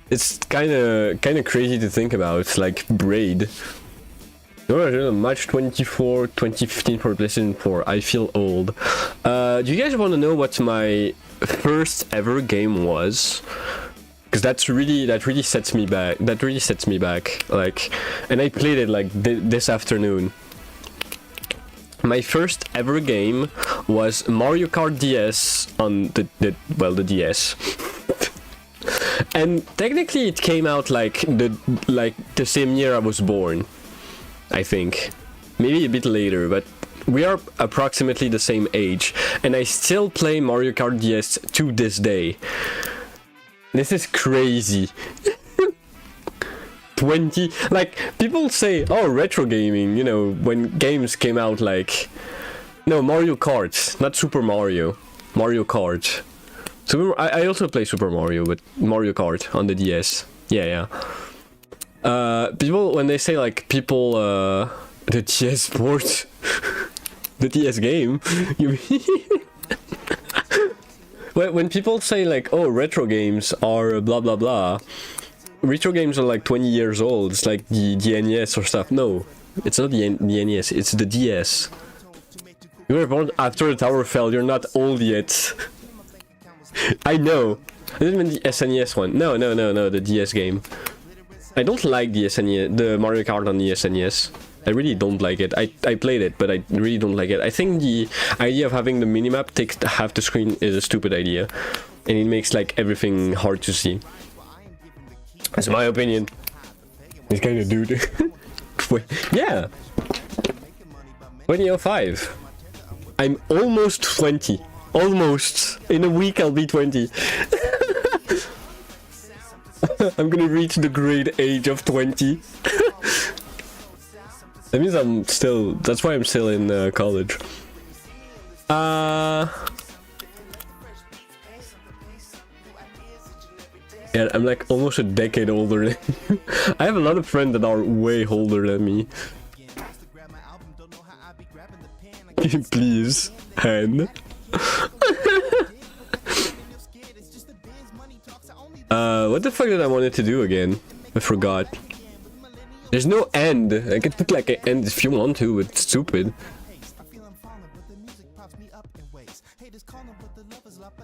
It's kind of crazy to think about, like Braid. No, March 24, 2015 for PlayStation 4. I feel old. Do you guys want to know what my first ever game was? Because that really sets me back. That really sets me back. Like, and I played it like this afternoon. My first ever game was Mario Kart DS on the DS. And technically, it came out like the same year I was born. I think, maybe a bit later, but we are approximately the same age, and I still play Mario Kart DS to this day. This is crazy. 20, like, people say, oh, retro gaming, you know, when games came out, like, no, Mario Kart, not Super Mario, Mario Kart. I also play Super Mario, but Mario Kart on the DS. Yeah. People, when they say like people, the DS sport, the DS game, you mean? When people say like, oh, retro games are blah blah blah, retro games are like 20 years old, it's like the NES or stuff. No, it's not the NES, it's the DS. You were born after the tower fell, you're not old yet. I know. I didn't mean the SNES one. No, the DS game. I don't like the SNES, the Mario Kart on the SNES. I really don't like it. I played it, but I really don't like it. I think the idea of having the minimap take half the screen is a stupid idea. And it makes like everything hard to see. That's my opinion. This kind of dude. Yeah. 2005. I'm almost 20. Almost. In a week I'll be 20. I'm gonna reach the great age of 20. That means I'm still... That's why I'm still in college. Yeah, I'm like almost a decade older than you. I have a lot of friends that are way older than me. Please, hand. What the fuck did I wanted to do again? I forgot. There's no end. I could put like an end if you want to, but it's stupid.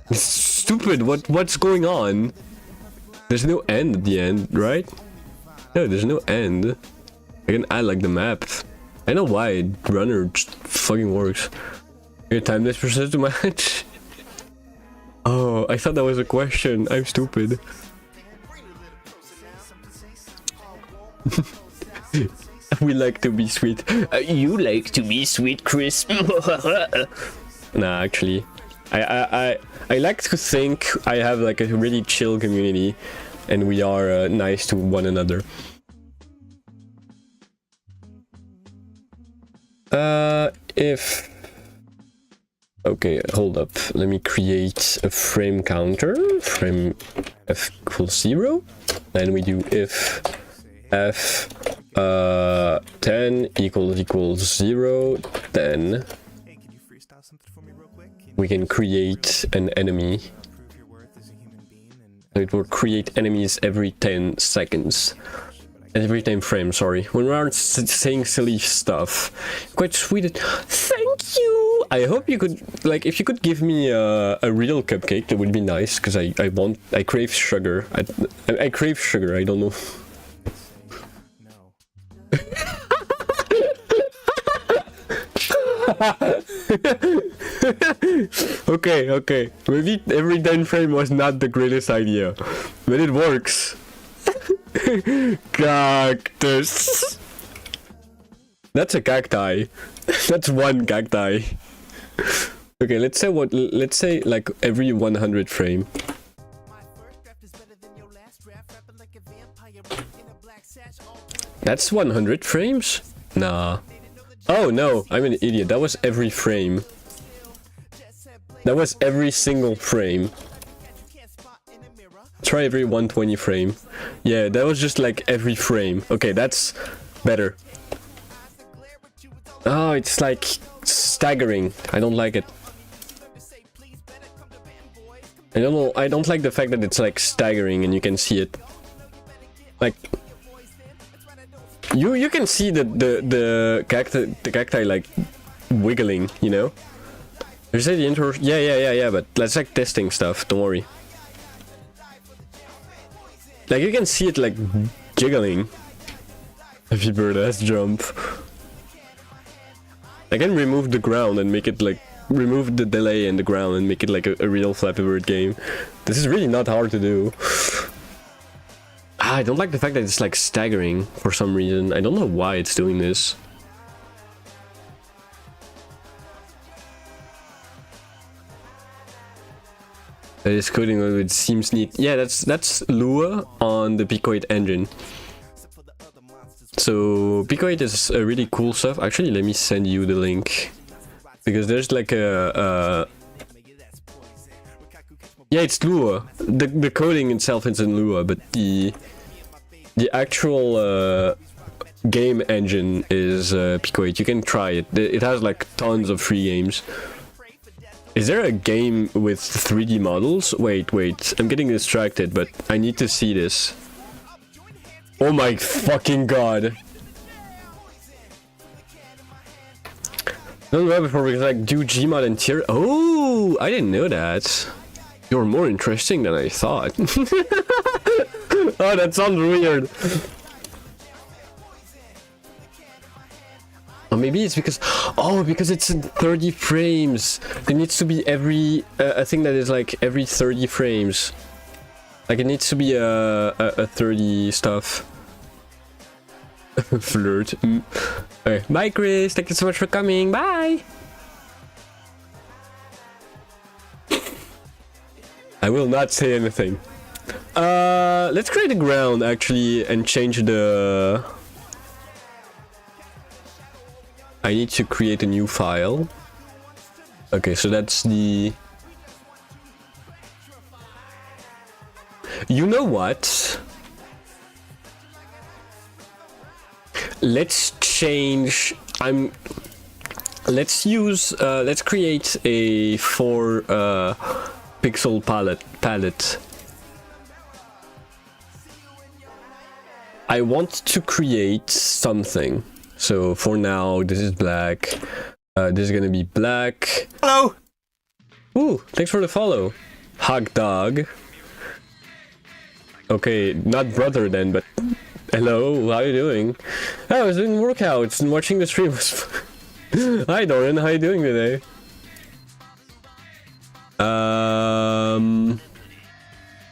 It's stupid. What's going on? There's no end at the end, right? No, there's no end. I can add like the map. I know why runner just fucking works. Your time this percent too much. Oh, I thought that was a question. I'm stupid. We like to be sweet. You like to be sweet, Chris. Nah, actually, I like to think I have like a really chill community, and we are nice to one another. If okay, hold up. Let me create a frame counter. Frame f equals 0. Then we do if f 10 equals 0, then we can create an enemy. So it will create enemies every 10 seconds. Every 10 frames, sorry. When we aren't saying silly stuff. Quite sweet. Thank you! I hope you could, like, if you could give me a real cupcake, that would be nice, because I crave sugar. I crave sugar, I don't know. Okay. Maybe every 10 frame was not the greatest idea, but it works. Cactus. That's a cacti. That's one cacti. Okay, let's say like every 100 frame. That's 100 frames? Nah. Oh no, I'm an idiot. That was every frame. That was every single frame. Try every 120 frame. Yeah, that was just like every frame. Okay, that's better. Oh, it's like staggering. I don't like it. I don't know. I don't like the fact that it's like staggering and you can see it. Like you can see the cacti like wiggling, you know. You say the intro? Yeah. But that's like testing stuff. Don't worry. Like you can see it like jiggling. Happy bird ass jump. I can remove the ground and make it like remove the delay in the ground and make it like a real Flappy Bird game. This is really not hard to do. I don't like the fact that it's like staggering for some reason. I don't know why it's doing this. This coding it seems neat. Yeah, that's Lua on the Picoid engine. So Picoid is a really cool stuff. Actually, let me send you the link because there's like a yeah, it's Lua. The coding itself is in Lua, but the actual game engine is Picoid. You can try it. It has like tons of free games. Is there a game with 3D models? Wait, I'm getting distracted, but I need to see this. Oh my fucking god. Don't know before we like do Gmod and tier. Oh, I didn't know that. You're more interesting than I thought. Oh, that sounds weird. Or maybe it's because, oh, because it's in 30 frames. It needs to be every, a thing that is like every 30 frames. Like it needs to be a 30 stuff. Flirt. Okay. Bye, Chris. Thank you so much for coming. Bye. I will not say anything. Let's create a ground actually and change the. I need to create a new file. Okay, so that's the. You know what? Let's change. let's use let's create a 4 pixel palette. I want to create something. So for now, this is black. This is gonna be black. Hello! Ooh, thanks for the follow. Hog dog. Okay, not brother then, but hello, how you doing? I was doing workouts and watching the stream. Hi Dorian, how you doing today?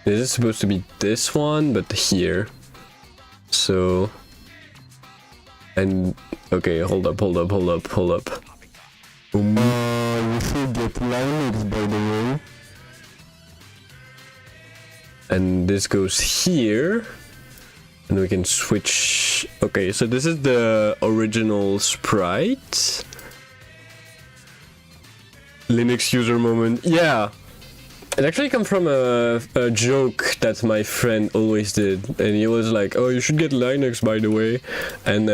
This is supposed to be this one, but here. So, and okay, hold up. You should get Linux, by the way. And this goes here, and we can switch. Okay, so this is the original sprite. Linux user moment. Yeah. It actually comes from a joke that my friend always did, and he was like, "Oh, you should get Linux, by the way." And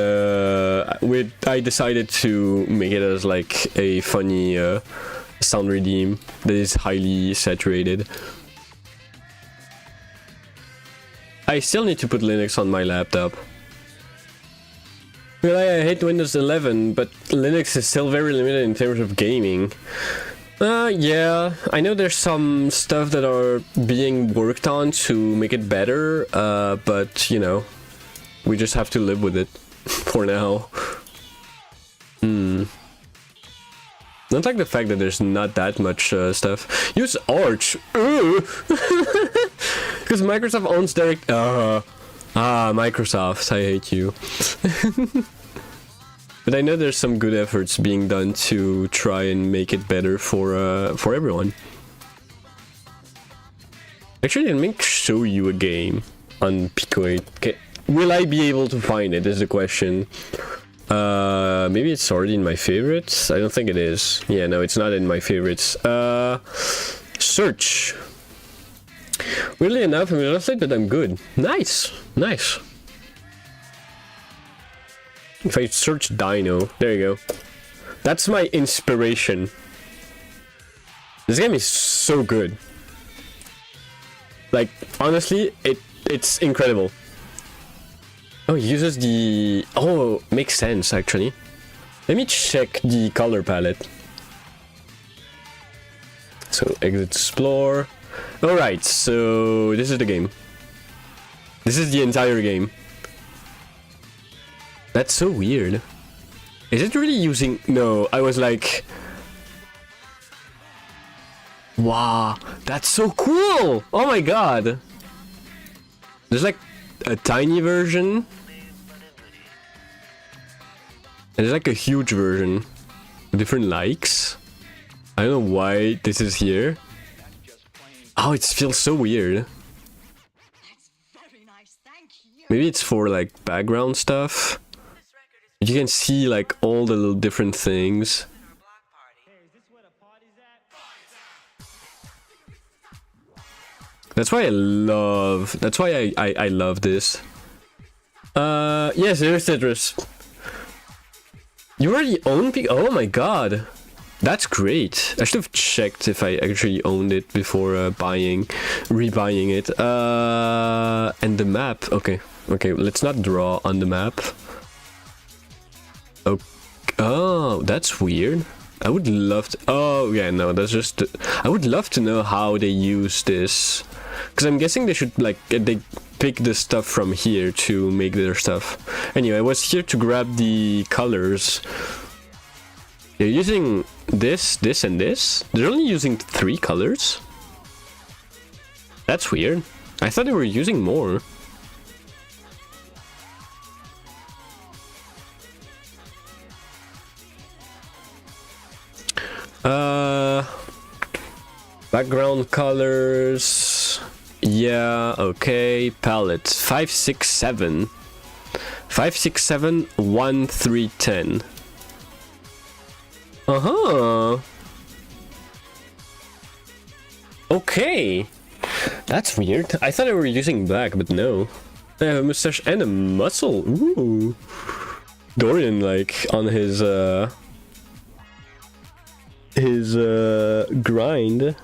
I decided to make it as like a funny sound redeem that is highly saturated. I still need to put Linux on my laptop. Well, I hate Windows 11, but Linux is still very limited in terms of gaming. Yeah, I know there's some stuff that are being worked on to make it better, but, you know, we just have to live with it for now. Not like the fact that there's not that much stuff. Use Arch! Because Microsoft owns direct... Microsoft, I hate you. But I know there's some good efforts being done to try and make it better for everyone. Actually, let me show you a game on Pico 8. Okay. Will I be able to find it is the question. Maybe it's already in my favorites? I don't think it is. Yeah, no, it's not in my favorites. Search. Weirdly enough, I mean, I think that I'm good. Nice, nice. If I search Dino, there you go. That's my inspiration. This game is so good. Like, honestly, it's incredible. Oh, it uses the... Oh, makes sense, actually. Let me check the color palette. So, exit explore. Alright, so this is the game. This is the entire game. That's so weird. Is it really using... No, I was like... Wow, that's so cool! Oh my god! There's like a tiny version. And there's like a huge version. Different likes. I don't know why this is here. Oh, it feels so weird. Maybe it's for like background stuff. You can see like all the little different things. That's why I love. That's why I love this. Yes, there's Citrus. You already own Pico? Oh my god. That's great. I should have checked if I actually owned it before rebuying it. And the map. Okay, let's not draw on the map. Oh, that's weird. I would love to... Oh, yeah, no, that's just... I would love to know how they use this. Because I'm guessing they should, like, they pick the stuff from here to make their stuff. Anyway, I was here to grab the colors. They're using this, this, and this? They're only using 3 colors? That's weird. I thought they were using more. Background colors. Yeah, okay. Palette 5, 6, 7. 5, 6, 7, 1, 3, 10. Okay. That's weird. I thought they were using black, but no. They have a mustache and a muscle. Ooh. Dorian, like, on his his grind.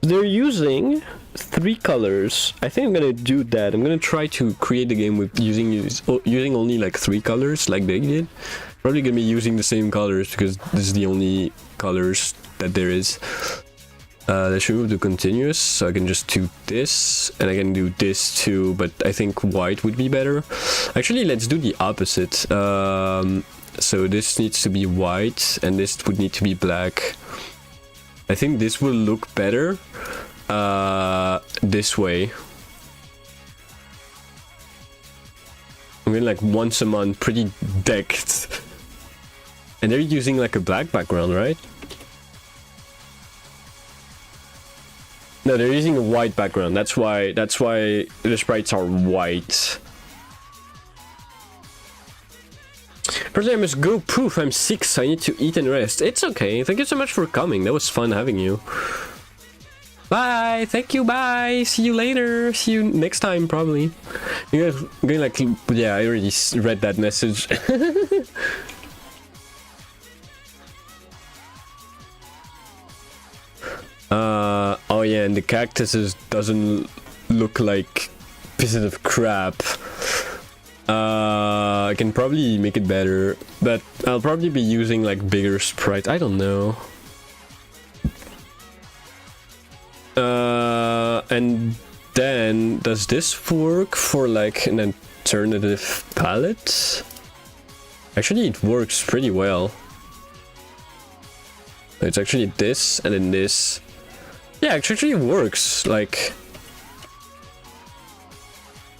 They're using 3 colors. I think I'm gonna do that. I'm gonna try to create the game with using only like 3 colors, like they did. Probably gonna be using the same colors because this is the only colors that there is. Let's remove the continuous, so I can just do this, and I can do this too, but I think white would be better. Actually, let's do the opposite. So this needs to be white, and this would need to be black. I think this will look better this way. I'm getting like once a month, pretty decked. And they're using like a black background, right? No, they're using a white background. That's why the sprites are white. Firstly, I must go. Poof, I'm sick, so I need to eat and rest. It's okay. Thank you so much for coming. That was fun having you. Bye. Thank you. Bye. See you later. See you next time, probably. You're going like, yeah, I already read that message. Oh yeah, and the cactuses doesn't look like pieces of crap. I can probably make it better, but I'll probably be using like bigger sprites. I don't know. And then does this work for like an alternative palette? Actually, it works pretty well. It's actually this and then this. Yeah, it actually works. Like,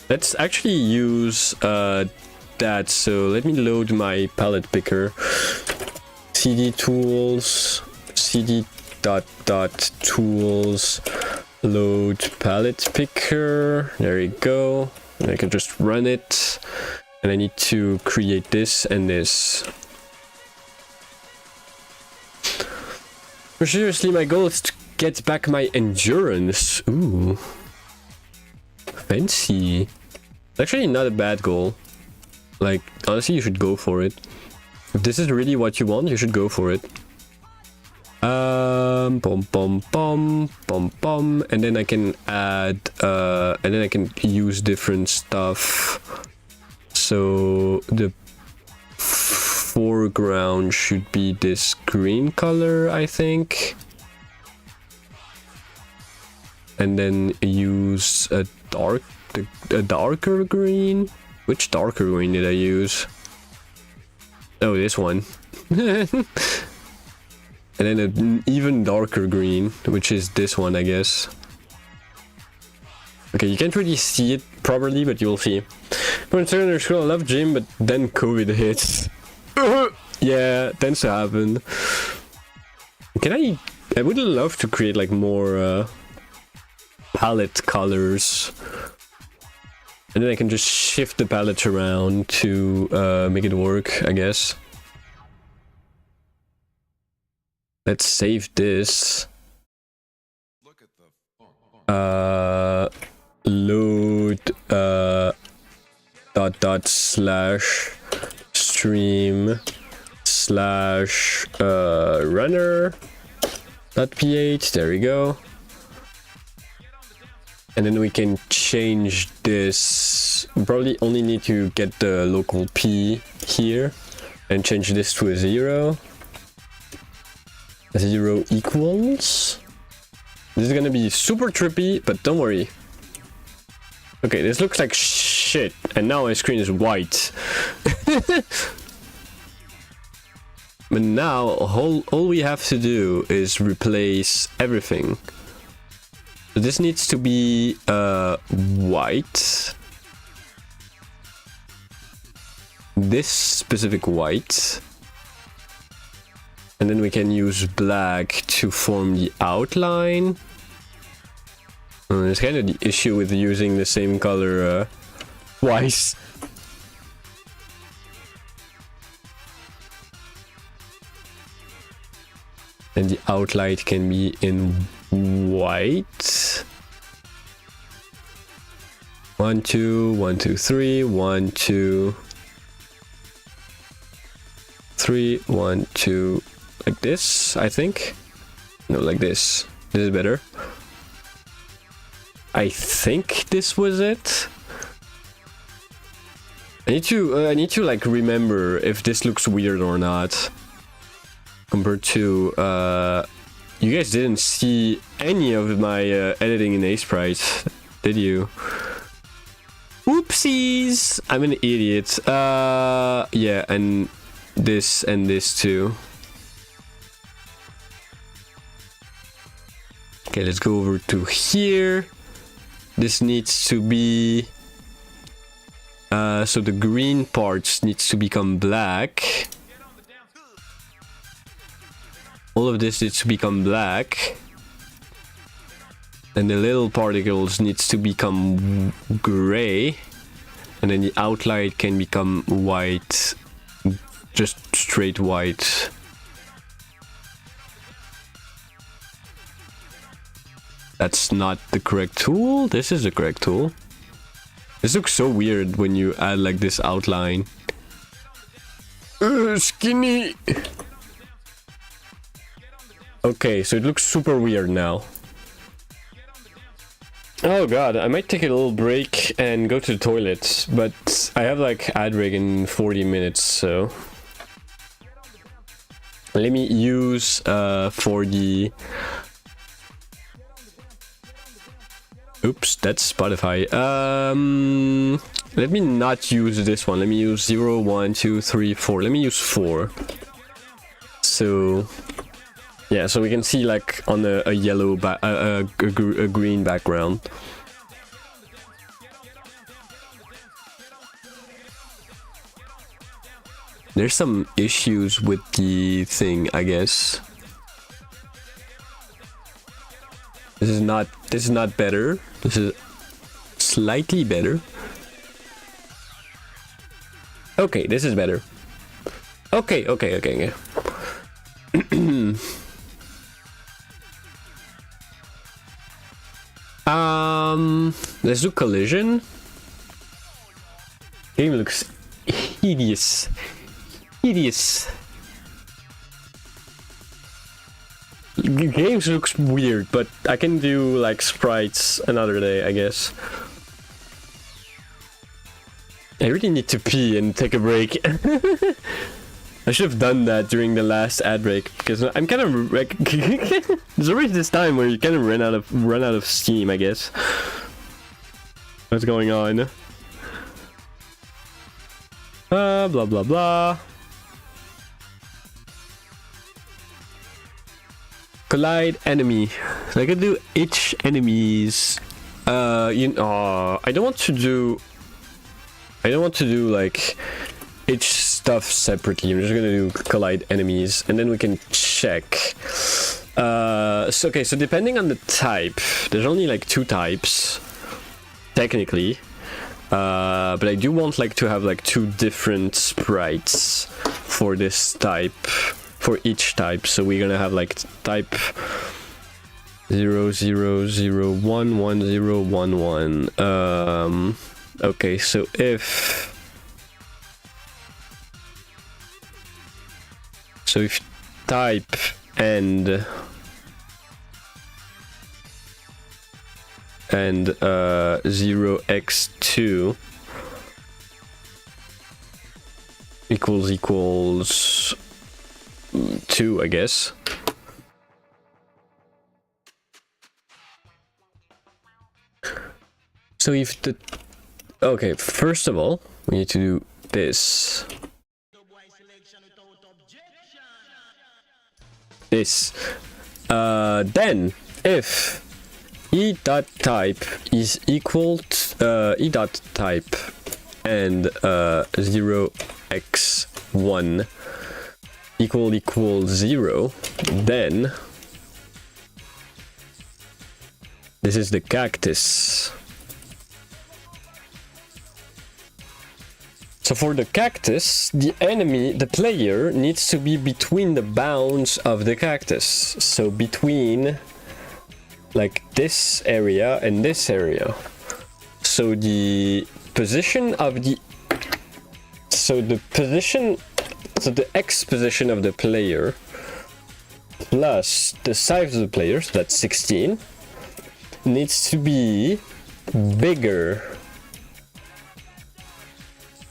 let's actually use that. So let me load my palette picker. CD tools, CD dot tools, load palette picker. There you go. And I can just run it. And I need to create this and this. But seriously, my goal is to get back my endurance. Ooh. Fancy. It's actually not a bad goal. Like, honestly, you should go for it. If this is really what you want, you should go for it. Bum bum bum bum bum, and then I can add and then I can use different stuff. So the foreground should be this green color, I think. And then use a darker green. Which darker green did I use? Oh, this one. And then an even darker green, which is this one, I guess. Okay, you can't really see it properly, but you'll see. For secondary school, I love gym, but then COVID hits. Yeah, tends to happen. Can I would love to create like more palette colors. And then I can just shift the palette around to make it work, I guess. Let's save this. Load dot slash stream slash runner dot ph. There we go. And then we can change this. We probably only need to get the local p here and change this to a 0. 0 equals. This is gonna be super trippy, but don't worry. Okay, this looks like shit, and now my screen is white. But now all we have to do is replace everything. So this needs to be white. This specific white. And then we can use black to form the outline. It's kind of the issue with using the same color twice. And the outline can be in white. 1 2 1 2 3 1 2 3, 1, 2, like this, I think. No, like this. This is better. I think this was it. I need to like remember if this looks weird or not. Compared to, you guys didn't see any of my editing in Sprite, did you? Whoopsies! I'm an idiot. Yeah, and this too. Okay, let's go over to here. This needs to be... so the green parts needs to become black. All of this needs to become black. And the little particles needs to become gray. And then the outline can become white. Just straight white. That's not the correct tool. This is the correct tool. This looks so weird when you add like this outline. Skinny! Okay, so it looks super weird now. Oh god, I might take a little break and go to the toilet, but I have like ad break in 40 minutes, so... Let me use for the... Oops, that's Spotify. Let me not use this one. Let me use 0, 1, 2, 3, 4. Let me use 4. So... Yeah, so we can see like on a yellow, a green background. There's some issues with the thing, I guess. This is not better. This is slightly better. Okay, this is better. Okay. Let's do collision. Game looks hideous. Games looks weird, but I can do like sprites another day, I guess. I really need to pee and take a break. I should have done that during the last ad break because I'm kind of like there's always this time where you kind of run out of steam, I guess. What's going on? Blah blah blah. Collide enemy. So I can do each enemies. I don't want to do like each stuff separately. I'm just gonna do collide enemies, and then we can check. So depending on the type, there's only like 2 types, technically. But I do want like to have like 2 different sprites for this type, for each type. So we're gonna have like type 0, 0, 0, 1, 1, 0, 1, 1. Okay, so if type and 0x2 equals 2, I guess. So if the... Okay, first of all, we need to do this. Then, if e.type is equal to e.type and 0x1 equals 0, then this is the cactus. So for the cactus, the player needs to be between the bounds of the cactus. So between like this area and this area. So the position of the... So the position So the X position of the player plus the size of the player, so that's 16, needs to be bigger.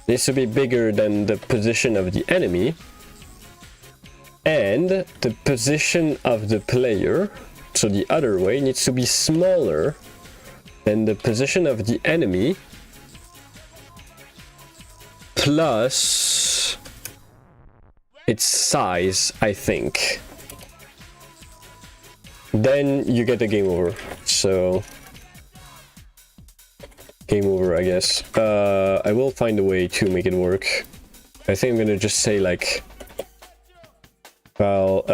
Needs to be bigger than the position of the enemy. And the position of the player, so the other way, needs to be smaller than the position of the enemy plus its size, I think. Then you get a game over. So game over, I guess. I will find a way to make it work. I think I'm gonna just say like, well,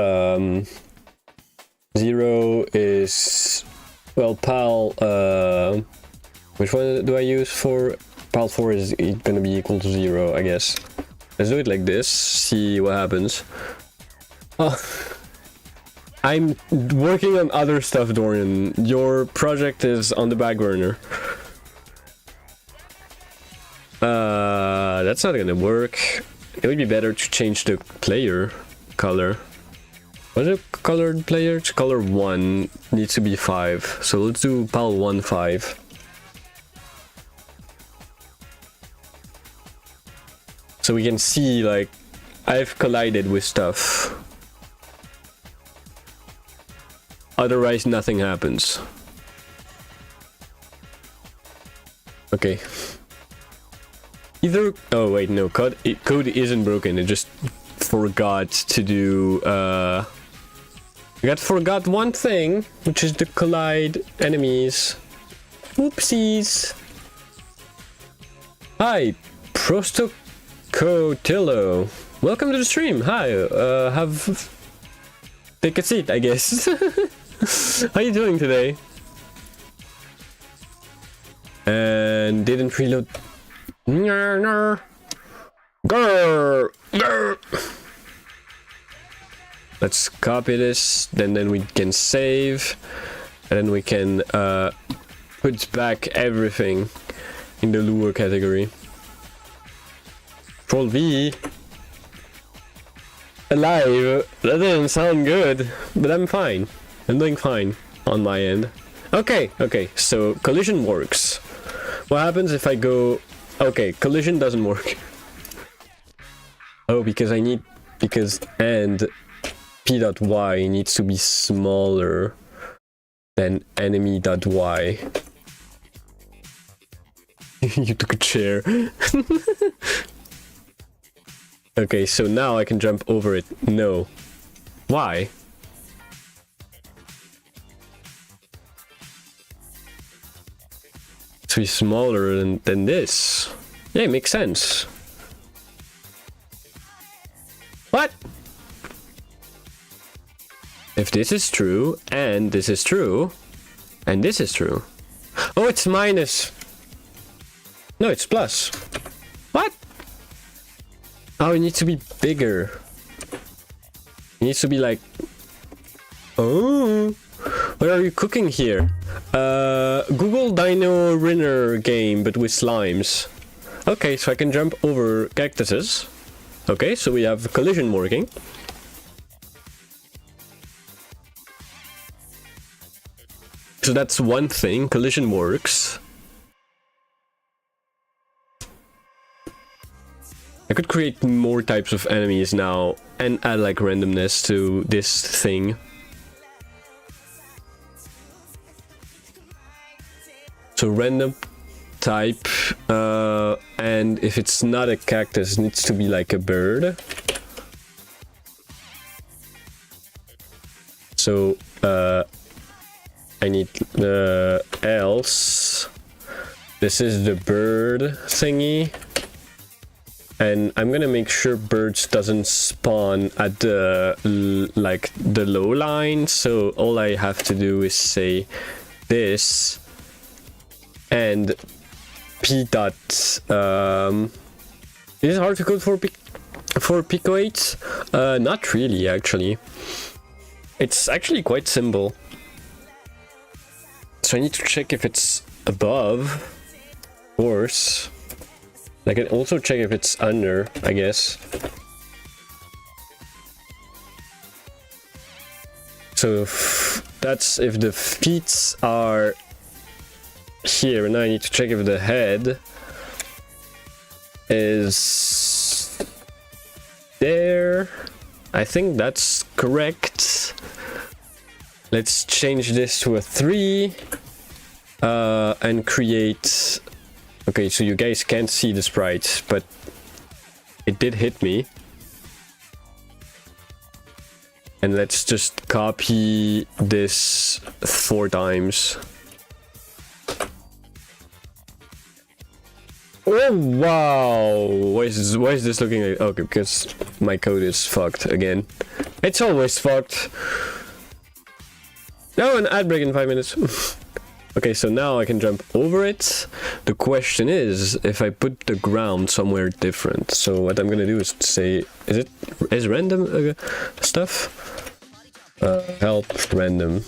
0 is, well, PAL, which one do I use for? PAL 4 is gonna be equal to 0, I guess. Let's do it like this, see what happens. Oh, I'm working on other stuff, Dorian. Your project is on the back burner. That's not gonna work. It would be better to change the player color. What's a colored player? It's color 1, needs to be 5. So let's do PAL 1 5. So we can see, like, I've collided with stuff. Otherwise, nothing happens. Okay. Either... Oh, wait, no. Code isn't broken. It just forgot to do... forgot one thing, which is to collide enemies. Oopsies. Hi, Prostocotillo. Welcome to the stream. Hi, take a seat, I guess. How you doing today? And didn't reload. Grr, grr. Let's copy this, then we can save, and then we can put back everything in the lure category. Control V. Alive. That doesn't sound good, but I'm fine. I'm doing fine on my end. Okay, so collision works. What happens if I go... Okay, collision doesn't work. Oh, because and p.y needs to be smaller than enemy.y. You took a chair. Okay, so now I can jump over it. No. Why? To be smaller than this. Yeah, it makes sense. What? If this is true, and this is true, and this is true. Oh, it's minus. No, it's plus. What? Oh, it needs to be bigger. It needs to be like... Oh, what are you cooking here? Google Dino Rinner game, but with slimes. Okay, so I can jump over cactuses. Okay, so we have collision working. So that's one thing, collision works. I could create more types of enemies now and add like randomness to this thing. So random type, and if it's not a cactus, it needs to be like a bird. So I need else. This is the bird thingy. And I'm gonna make sure birds doesn't spawn at the like the low line. So all I have to do is say this and p dot. Is it hard to code for Pico 8? Not really, actually. It's actually quite simple. So I need to check if it's above, of course. I can also check if it's under, I guess. So that's if the feet are here. Now I need to check if the head is there. I think that's correct. Let's change this to a 3 and create. Okay, so you guys can't see the sprite, but it did hit me. And let's just copy this 4 times. Oh wow! Why is this looking like? Okay, because my code is fucked again. It's always fucked. No, an ad break in 5 minutes. Okay, so now I can jump over it. The question is if I put the ground somewhere different. So what I'm gonna do is say, is random stuff? Help random.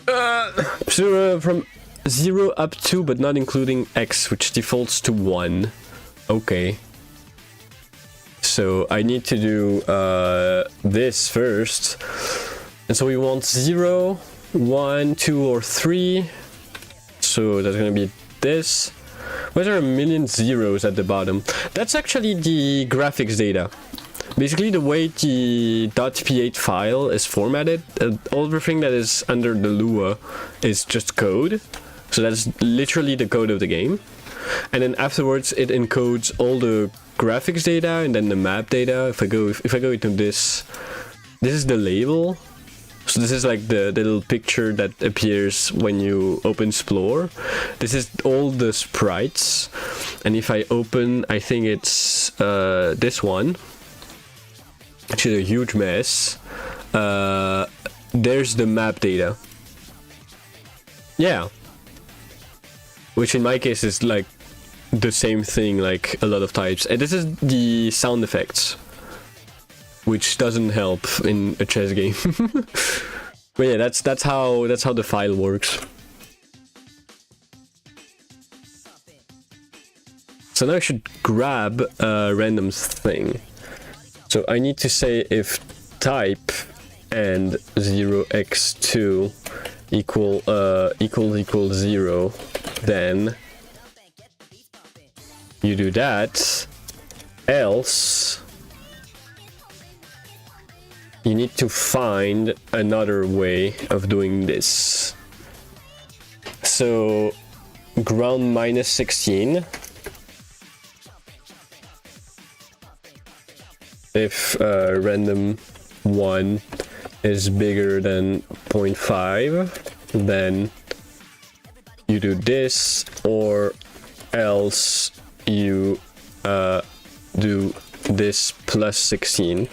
From 0 up to, but not including x, which defaults to 1. Okay. So I need to do this first. And so we want 0, 1, 2, or 3. So that's gonna be this. Why are there a million zeros at the bottom? That's actually the graphics data. Basically, the way the .p8 file is formatted, everything that is under the Lua is just code. So that's literally the code of the game. And then afterwards, it encodes all the graphics data and then the map data. If I go into this is the label. So this is like the little picture that appears when you open Explore. This is all the sprites. And if I open, I think it's this one, which is a huge mess. There's the map data. Yeah. Which in my case is like the same thing, like a lot of types. And this is the sound effects, which doesn't help in a chess game. But yeah, that's how the file works. So now I should grab a random thing. So I need to say if type and 0x2 equals 0, then you do that, else you need to find another way of doing this. So ground minus 16 if random 1 is bigger than 0.5, then you do this, or else you do this plus 16,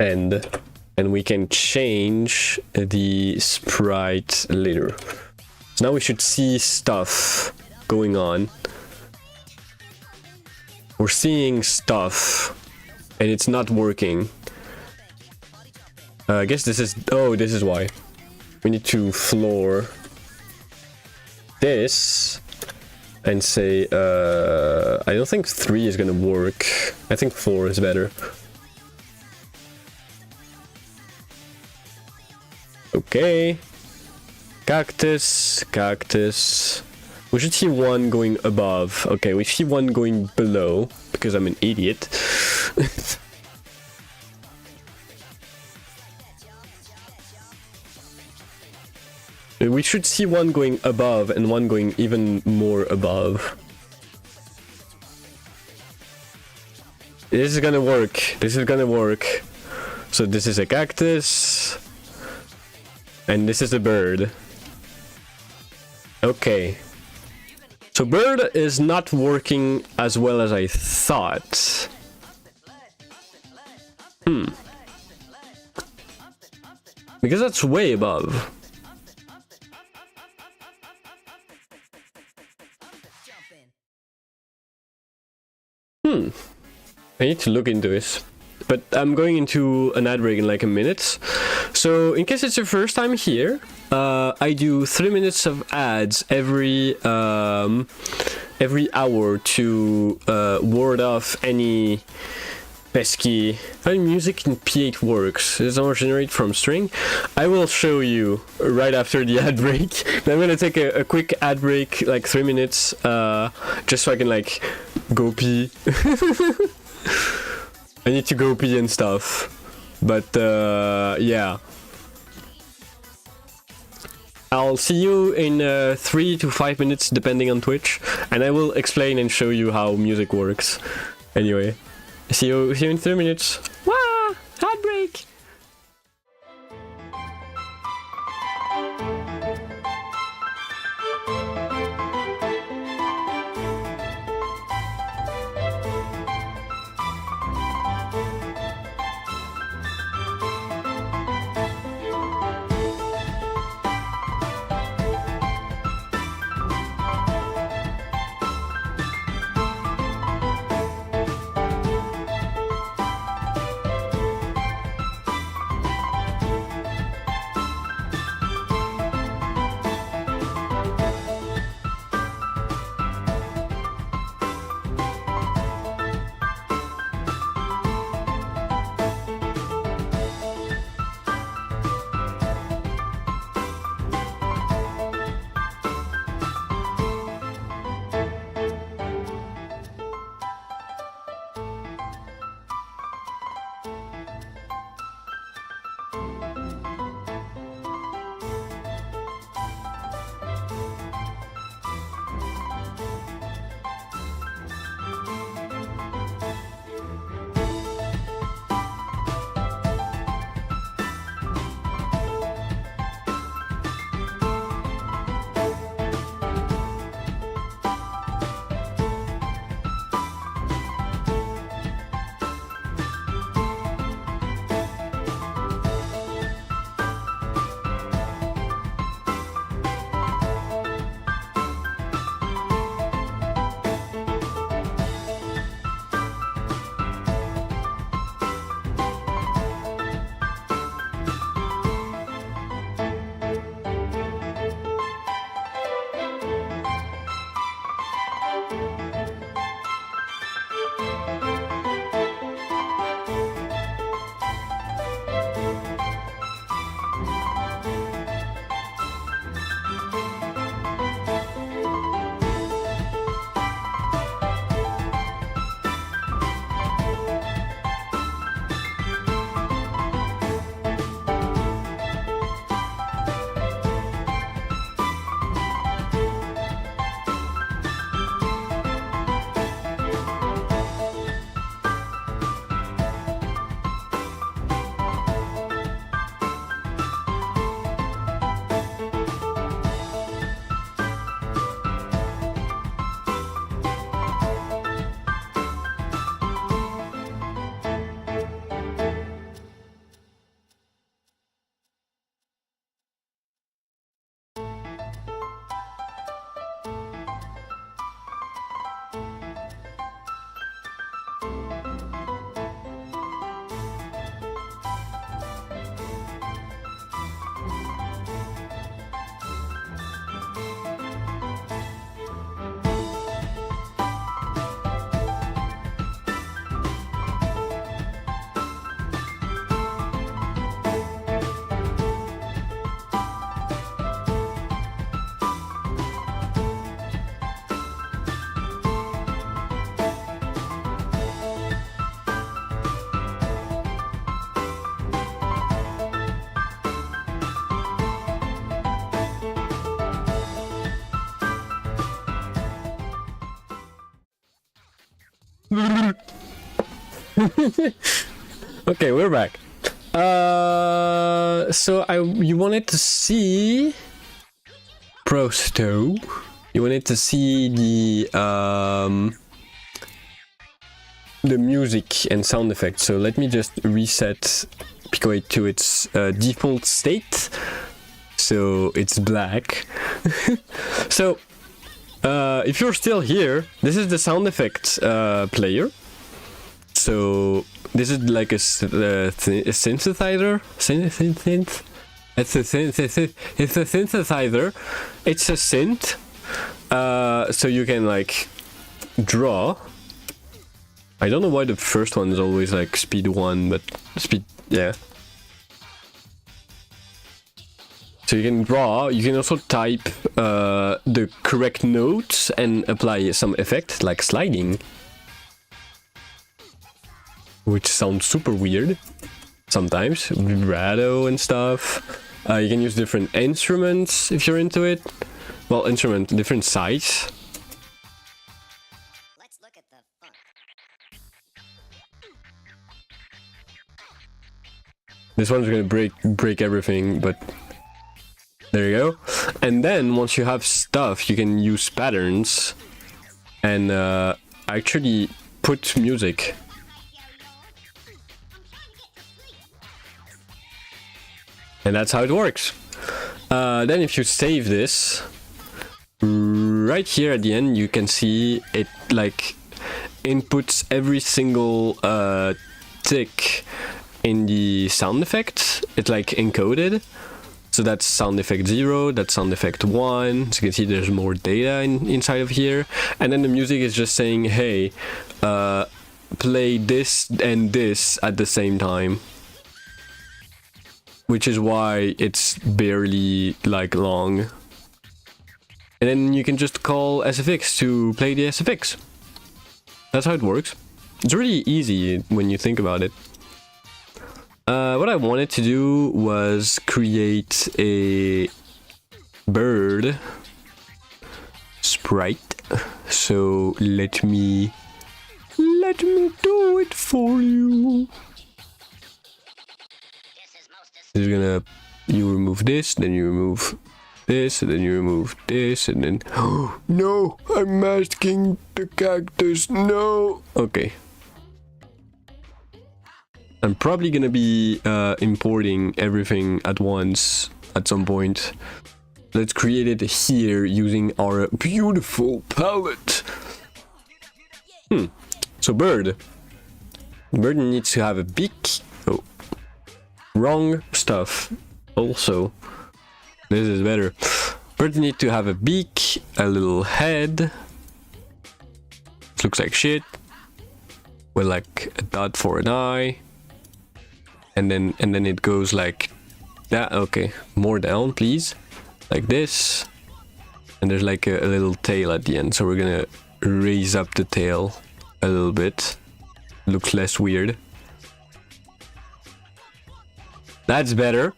and we can change the sprite later. So now we should see stuff going on. We're seeing stuff and it's not working. I guess this is, oh, this is why. We need to floor this and say, I don't think 3 is gonna work. I think 4 is better. Okay. Cactus, cactus. We should see 1 going above. Okay, we see 1 going below, because I'm an idiot. We should see 1 going above and 1 going even more above. This is gonna work. This is gonna work. So this is a cactus. And this is a bird. Okay. So bird is not working as well as I thought. Because that's way above. I need to look into this. But I'm going into an ad break in like a minute. So in case it's your first time here, I do 3 minutes of ads every hour to ward off any pesky. How music in P8 works. It's all generated from string. I will show you right after the ad break. I'm gonna take a quick ad break, like 3 minutes, just so I can like go pee. I need to go pee and stuff. But yeah. I'll see you in 3 to 5 minutes depending on Twitch, and I will explain and show you how music works. Anyway, see you in 3 minutes. Wah! Ad break! Okay, we're back. So you wanted to see Prosto. You wanted to see the music and sound effects. So let me just reset Pico 8 to its default state. So it's black. So if you're still here, this is the sound effect player. So this is like a synthesizer. It's a synthesizer. It's a synth. So you can like draw I don't know why the first one is always like speed 1, but speed, yeah. So you can draw, you can also type the correct notes and apply some effect like sliding. Which sounds super weird sometimes, vibrato and stuff. You can use different instruments if you're into it. Well, different size. Let's look at the funk. This one's gonna break everything, but there you go. And then once you have stuff, you can use patterns and actually put music. And that's how it works. Then if you save this, right here at the end, you can see it like inputs every single tick in the sound effect. It's like encoded. So that's sound effect 0, that's sound effect 1. So you can see there's more data inside of here. And then the music is just saying, hey, play this and this at the same time. Which is why it's barely like long. And then you can just call SFX to play the SFX. That's how it works. It's really easy when you think about it. What I wanted to do was create a bird sprite. So let me do it for you. You remove this, then you remove this, and then you remove this, and then oh no, I'm masking the cactus, no. Okay, I'm probably gonna be importing everything at once at some point. Let's create it here using our beautiful palette. So bird needs to have a beak. Oh, wrong stuff. Also, this is better. Bird need to have a beak, a little head. It looks like shit. With like a dot for an eye. And then it goes like that. Okay, more down, please. Like this. And there's like a little tail at the end. So we're gonna raise up the tail a little bit. Looks less weird. That's better.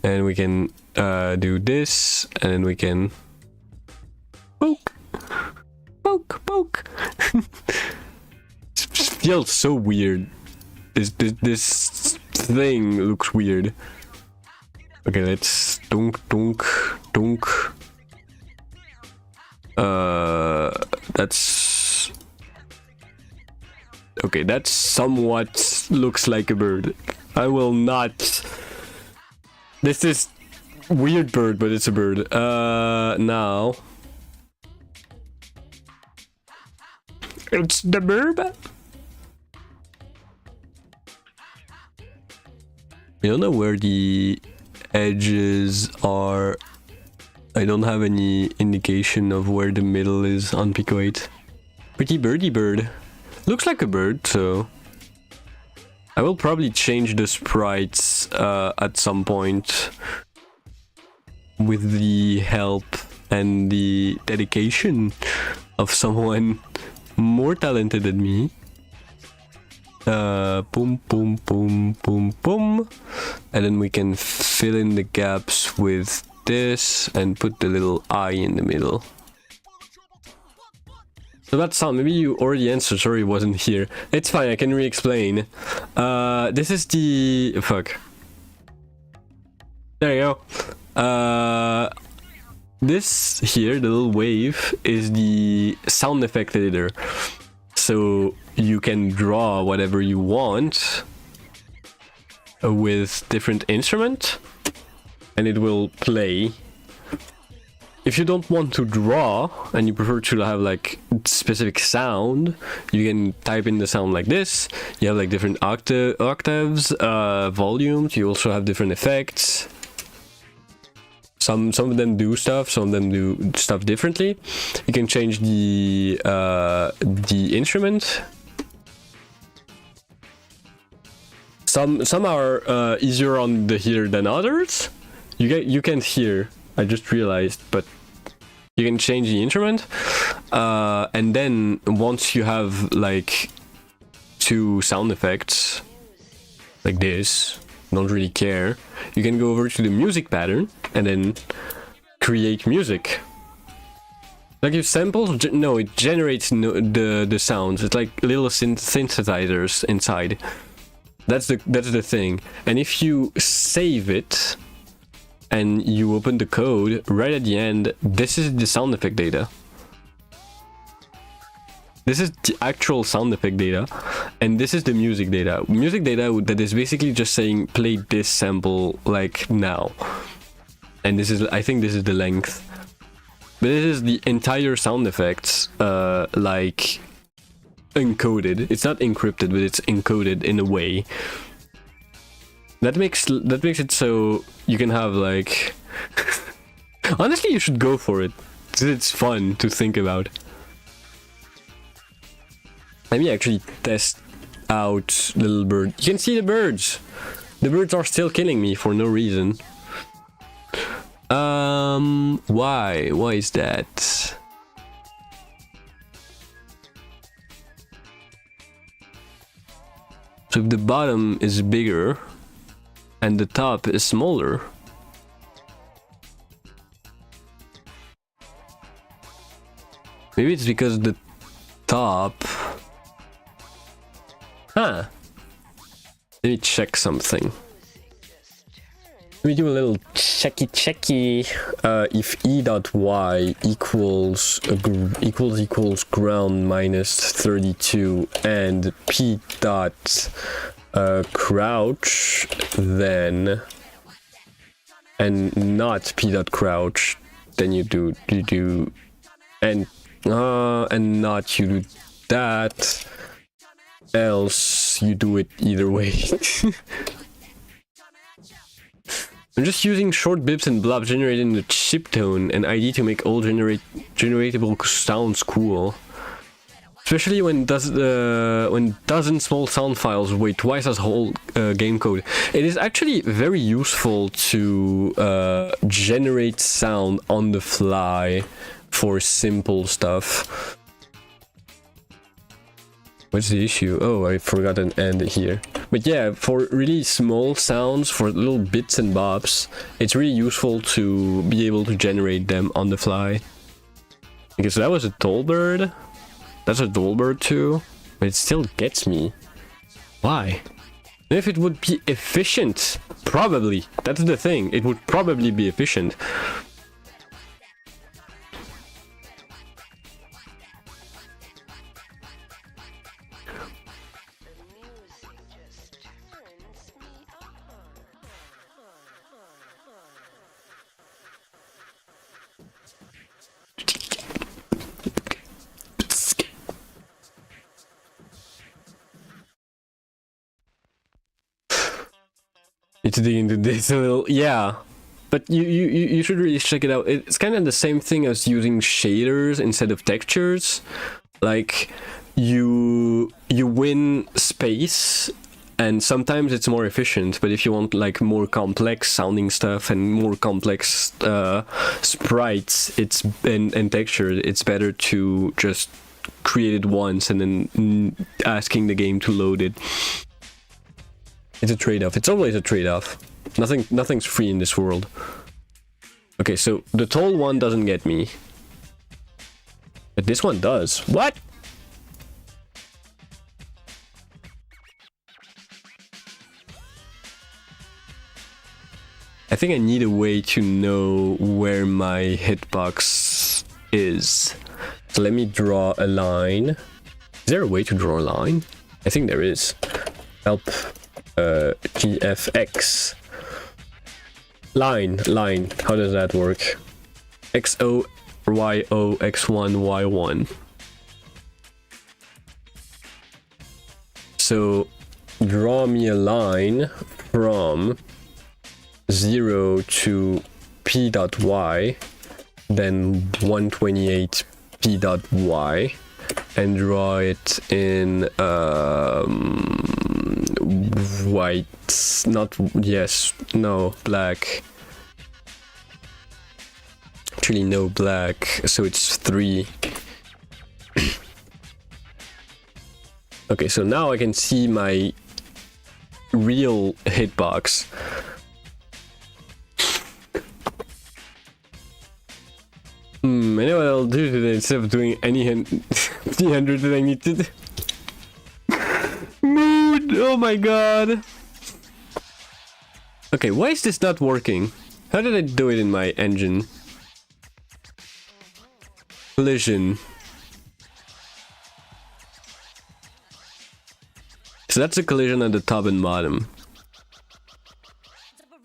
And we can do this, and then we can poke. It feels so weird. This thing looks weird. Okay, let's dunk. That's okay. That somewhat looks like a bird. I will not. This is weird bird, but it's a bird. Now it's the bird. I don't know where the edges are. I don't have any indication of where the middle is on Pico 8. Pretty birdie bird. Looks like a bird, so I will probably change the sprites at some point with the help and the dedication of someone more talented than me. Boom, boom, boom, boom, boom. And then we can fill in the gaps with this and put the little eye in the middle. So that sound, maybe you already answered, sorry it wasn't here. It's fine, I can re-explain. This is the... fuck. There you go. This here, the little wave, is the sound effect editor. So you can draw whatever you want with different instrument and it will play. If you don't want to draw and you prefer to have like specific sound, you can type in the sound like this. You have like different octaves, volumes. You also have different effects. Some of them do stuff, some of them do stuff differently. You can change the instrument Some are easier on the heater than others. You can't hear. I just realized, but you can change the instrument, and then once you have like 2 sound effects like this, don't really care, you can go over to the music pattern and then create music. Like if samples, no, it generates the sounds. It's like little synthesizers inside. That's the thing. And if you save it and you open the code right at the end, this is the sound effect data. This is the actual sound effect data, and this is the music data. Music data that is basically just saying play this sample like now. And this is, I think this is the length. But this is the entire sound effects like encoded. It's not encrypted, but it's encoded in a way. That makes it so you can have like honestly you should go for it. It's fun to think about. Let me actually test out Little Bird. You can see the birds. The birds are still killing me for no reason. Why? Why is that? So if the bottom is bigger and the top is smaller, maybe it's because the top... Huh. Let me check something. Let me do a little checky. If e.y equals ground minus 32 and p dot crouch, then and not p dot crouch, then you do and not you do that, else you do it either way. I'm just using short bips and blobs generated in the chiptone and ID to make all generatable sounds cool. Especially when dozen small sound files weigh twice as whole game code. It is actually very useful to generate sound on the fly for simple stuff. What's the issue? Oh, I forgot an end here. But yeah, for really small sounds, for little bits and bobs, it's really useful to be able to generate them on the fly. Because that was a tall bird. That's a dull bird too. But it still gets me. Why? And if it would be efficient, probably. That's the thing. It would probably be efficient. It's dig into this a little, yeah, but you should really check it out. It's kind of the same thing as using shaders instead of textures. Like you win space, and sometimes it's more efficient. But if you want like more complex sounding stuff and more complex sprites, and textures, it's better to just create it once and then asking the game to load it. It's a trade-off. It's always a trade-off. Nothing's free in this world. Okay, so the tall one doesn't get me. But this one does. What? I think I need a way to know where my hitbox is. So let me draw a line. Is there a way to draw a line? I think there is. Help. GFX line, how does that work? XO YO X1 Y1. So draw me a line from 0 to P dot Y, then 128 P dot Y, and draw it in white. Not, yes, no, black. Actually, no black, so it's 3. Okay, so now I can see my real hitbox. I know what I'll do today instead of doing any 300 that I need to do. Mood! Oh my god! Okay, why is this not working? How did I do it in my engine? Collision. So that's a collision at the top and bottom.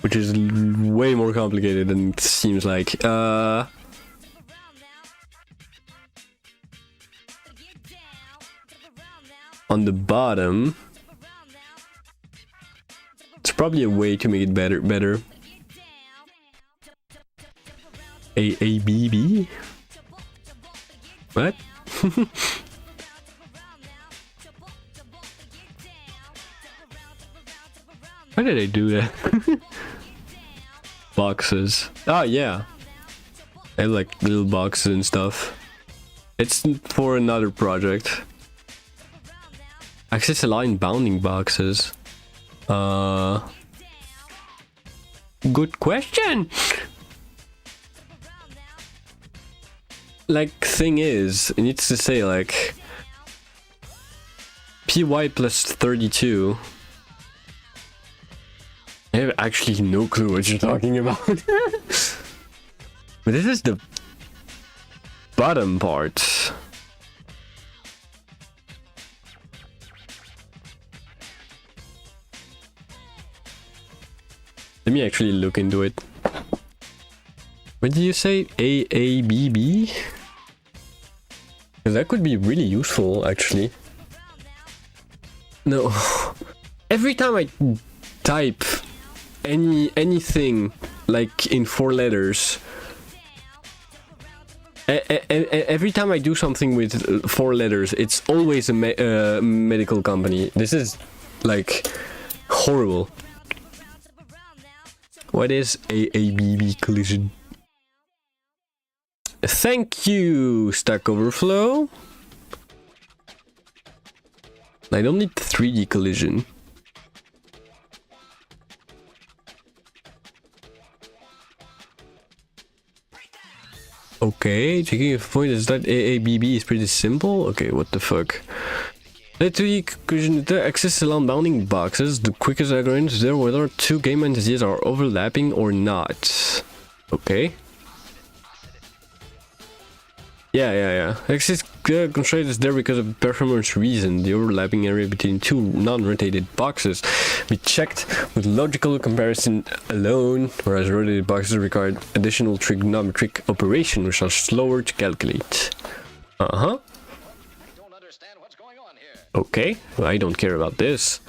Which is way more complicated than it seems like. On the bottom, it's probably a way to make it better. AABB? What? Why did I do that? Boxes. Oh yeah. I have like little boxes and stuff. It's for another project. Access align bounding boxes. Good question. Like, thing is, it needs to say like PY plus 32. I have actually no clue what you're talking about. But this is the bottom part. Let me actually look into it. What did you say? AABB? Because that could be really useful, actually. No. Every time I type anything like in 4 letters, every time I do something with 4 letters, it's always a medical company. This is like horrible. What is AABB collision? Thank you, Stack Overflow. I don't need 3D collision. Okay, taking a point is that AABB is pretty simple. Okay, what the fuck? The 2D collision access along bounding boxes. The quickest algorithm is there whether 2 game entities are overlapping or not. Okay. Yeah. Access constraint is there because of performance reason. The overlapping area between 2 non-rotated boxes be checked with logical comparison alone, whereas rotated boxes require additional trigonometric operation, which are slower to calculate. Okay, well, I don't care about this.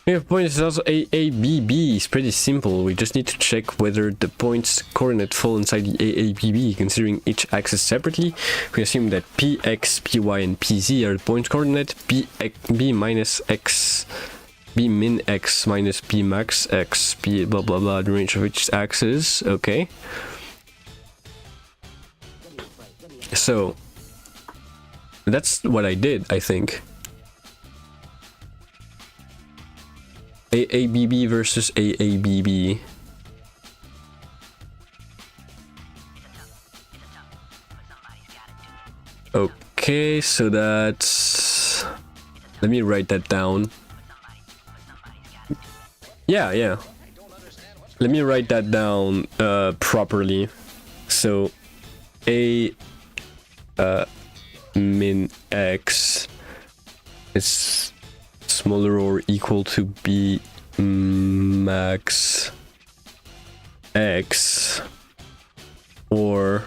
The point is also AABB is pretty simple. We just need to check whether the points coordinate fall inside the AABB, considering each axis separately. We assume that PX, PY, and PZ are the point coordinate. B minus X, B min X minus B max X, B blah blah blah, the range of each axis. Okay. So that's what I did, I think. AABB versus AABB. Okay, so that's... Let me write that down. Yeah. Let me write that down properly. So, A min X is smaller or equal to B max X, or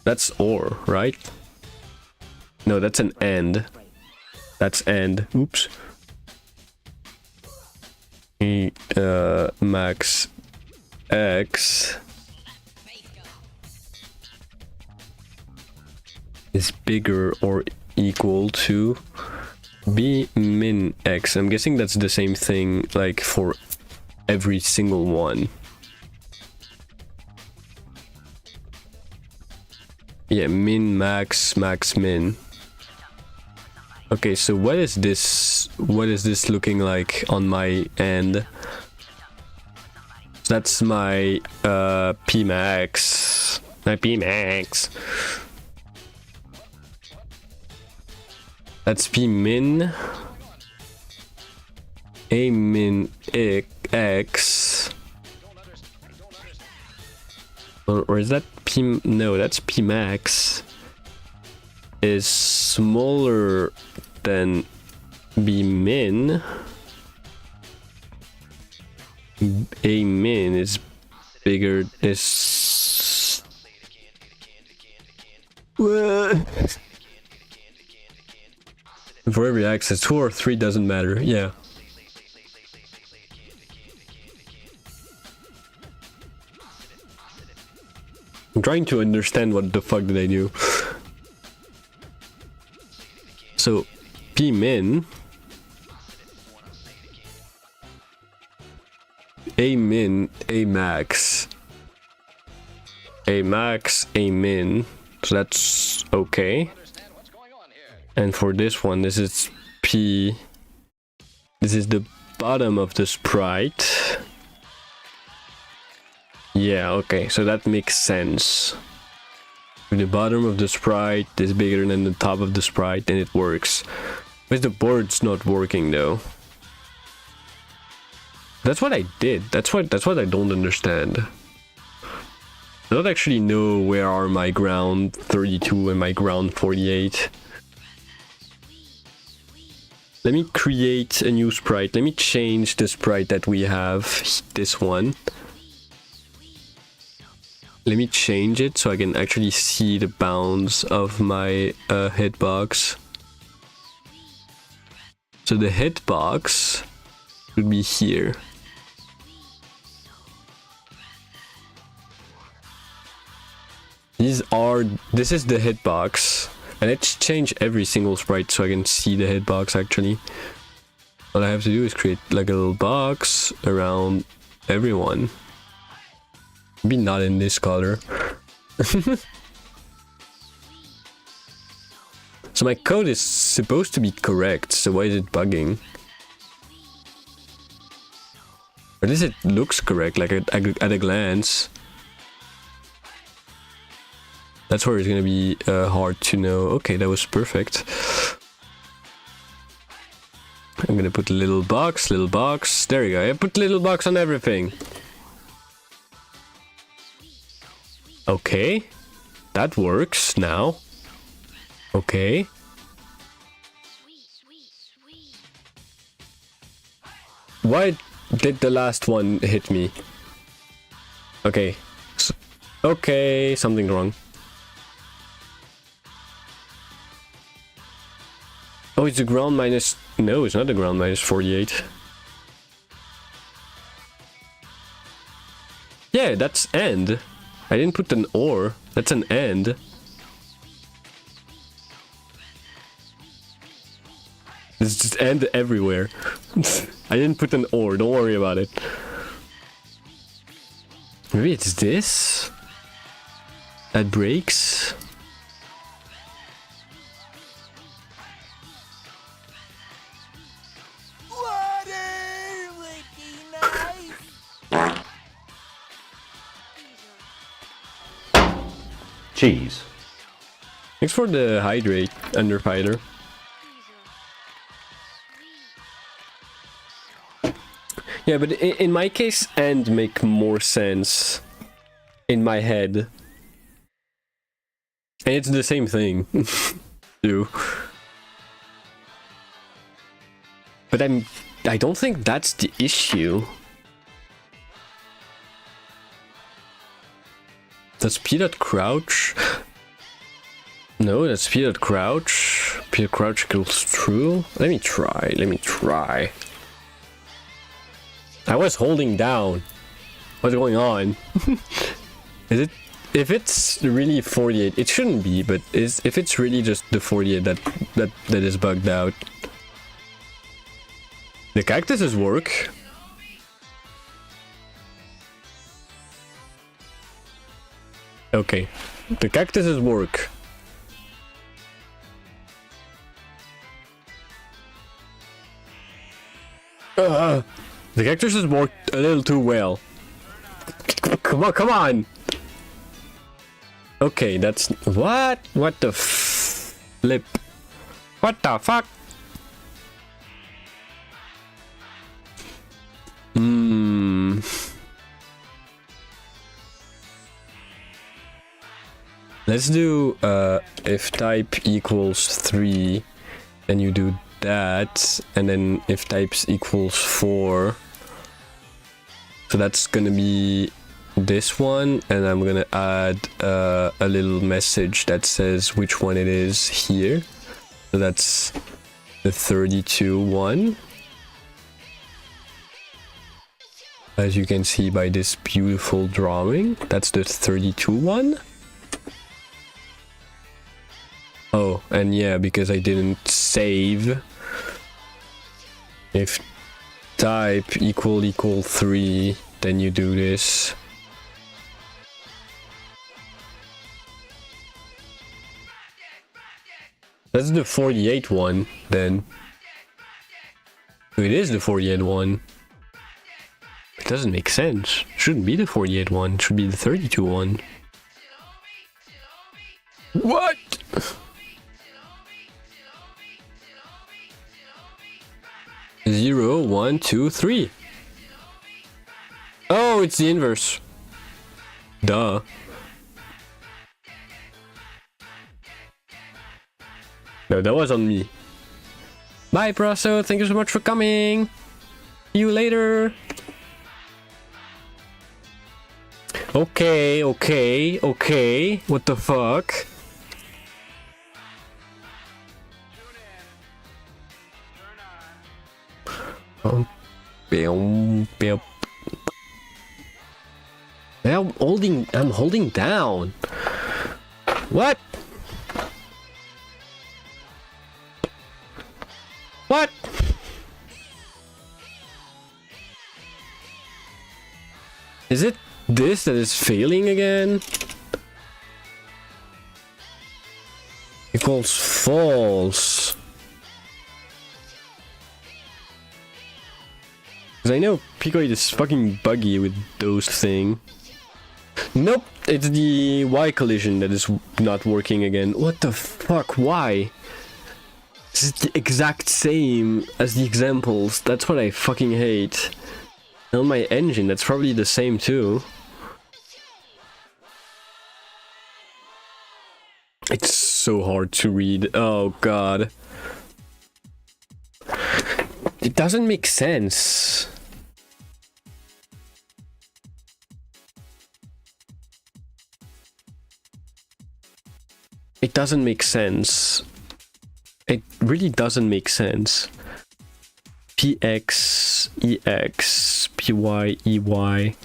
that's or, right? No, that's an and. That's and. Oops. Max X is bigger or equal to B min X. I'm guessing that's the same thing like for every single one. Yeah, min, max, max, min. Okay, so what is this? What is this looking like on my end? That's my P max. My P max. That's P min. A min X. Or is that P? No, that's P max. Is smaller than B min. A min is bigger. Is for every axis, 2 or 3 doesn't matter. Yeah. I'm trying to understand what the fuck did I do. So, P min, A min, A max, A max, A min. So that's okay. And for this one, this is P. This is the bottom of the sprite. Yeah, okay, so that makes sense. The bottom of the sprite is bigger than the top of the sprite, and it works. But the board's not working though. That's what I did. That's what I don't understand. I don't actually know where are my ground 32 and my ground 48. Let me create a new sprite. Let me change the sprite that we have. This one. Let me change it so I can actually see the bounds of my hitbox. So the hitbox would be here. This is the hitbox. And let's change every single sprite so I can see the hitbox actually. All I have to do is create like a little box around everyone. Maybe not in this color. So my code is supposed to be correct, so why is it bugging? Or at least it looks correct, like at a glance. That's where it's gonna be hard to know. Okay, that was perfect. I'm gonna put a little box. There you go. I put little box on everything. Okay, that works now. Okay. Why did the last one hit me? Okay. Okay, something's wrong. Oh, it's the ground minus... No, it's not the ground minus 48. Yeah, that's end. I didn't put an or. That's an and. It's just and everywhere. I didn't put an or. Don't worry about it. Maybe it's this? That breaks? Cheese. Thanks for the hydrate, Underfighter. Yeah, but in my case, and make more sense in my head. And it's the same thing, too. But I don't think that's the issue. That's P.crouch. No, that's P.crouch. P.crouch equals true. Let me try. I was holding down. What's going on? Is it? If it's really 48, it shouldn't be, but if it's really just the 48 that is bugged out. The cactuses work. Okay, the cactuses work. The cactuses worked a little too well. Come on, come on! Okay, that's... What? What the flip? What the fuck? Let's do if type equals 3, then you do that, and then if types equals 4. So that's gonna be this one, and I'm gonna add a little message that says which one it is here. So that's the 32 one. As you can see by this beautiful drawing, that's the 32 one. Oh, and yeah, because I didn't save, if type equal 3, then you do this. That's the 48 one, then. So it is the 48 one. It doesn't make sense. It shouldn't be the 48 one, it should be the 32 one. What? Zero, 1, 2, 3. Oh, it's the inverse. Duh. No, that was on me. Bye, Brasso. Thank you so much for coming. See you later. Okay. What the fuck? I'm holding down. What? What? Is it this that is failing again? Equals false. Because I know Picoid is fucking buggy with those thing. Nope, it's the Y collision that is not working again. What the fuck, why? This is the exact same as the examples. That's what I fucking hate. And on my engine, that's probably the same too. It's so hard to read. Oh god. It doesn't make sense. It doesn't make sense. It really doesn't make sense. PX, EX, PY, EY.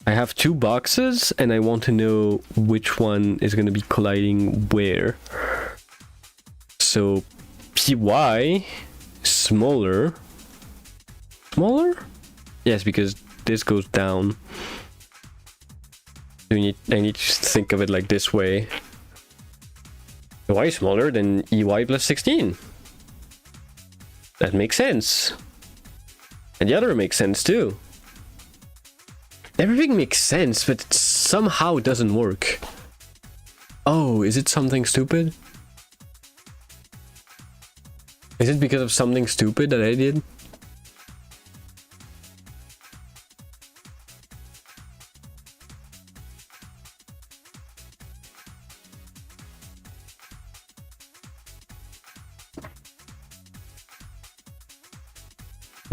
I have two boxes and I want to know which one is going to be colliding where. So PY smaller. Smaller? Yes, because this goes down. So I need to think of it like this way. Y smaller than EY plus 16. That makes sense. And the other makes sense too. Everything makes sense, but it somehow doesn't work. Oh, is it something stupid? Is it because of something stupid that I did?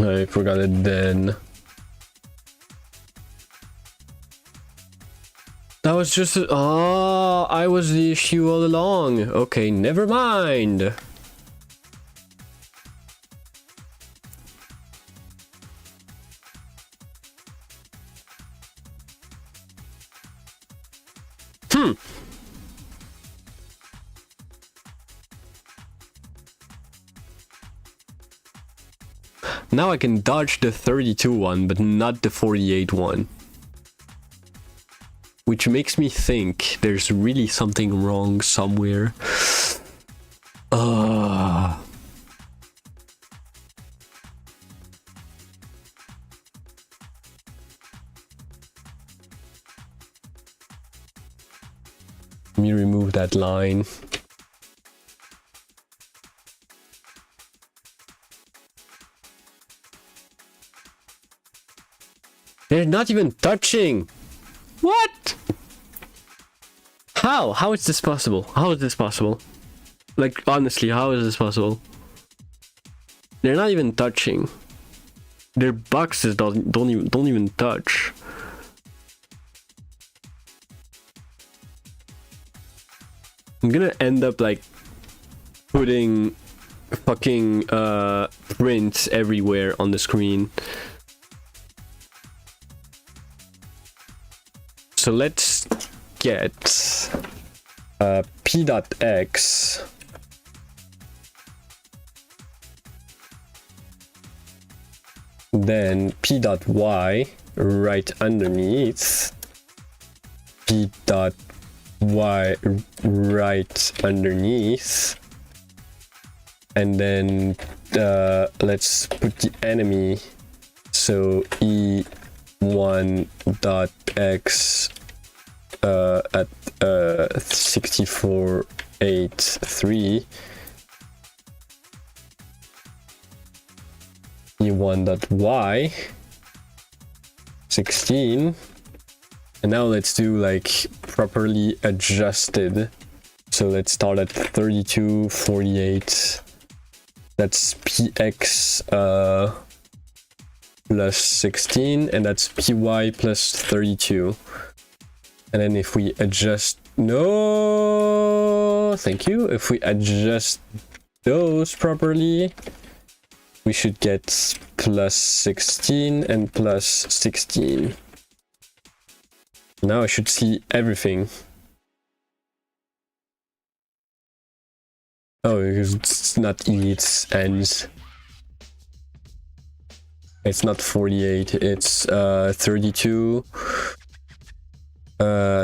I forgot it then. That was just oh, I was the issue all along. Okay, never mind. Now I can dodge the 32 one, but not the 48 one. Which makes me think there's really something wrong somewhere. Let me remove that line. They're not even touching! What? How? How is this possible? How is this possible? Like, honestly, how is this possible? They're not even touching. Their boxes don't even touch. I'm gonna end up like putting fucking prints everywhere on the screen. So let's get p.x then p.y right underneath, p.y right underneath, and then let's put the enemy, so e1.x at 6483, e1.y 16, and now let's do like properly adjusted. So let's start at 32, 48. That's px plus 16, and that's py plus 32. And then if we adjust, no, thank you. If we adjust those properly, we should get plus 16 and plus 16. Now I should see everything. Oh, because it's not E, it's ends. It's not 48, it's 32.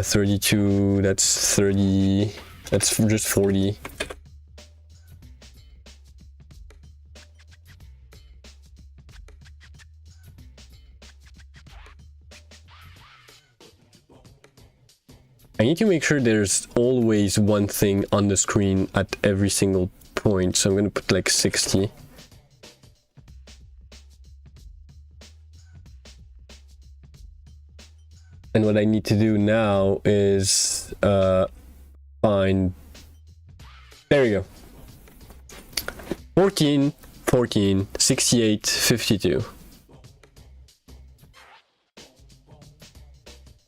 32, that's 30, that's just 40. I need to make sure there's always one thing on the screen at every single point, so I'm gonna put like 60. And what I need to do now is find, there we go, 14, 14, 68, 52.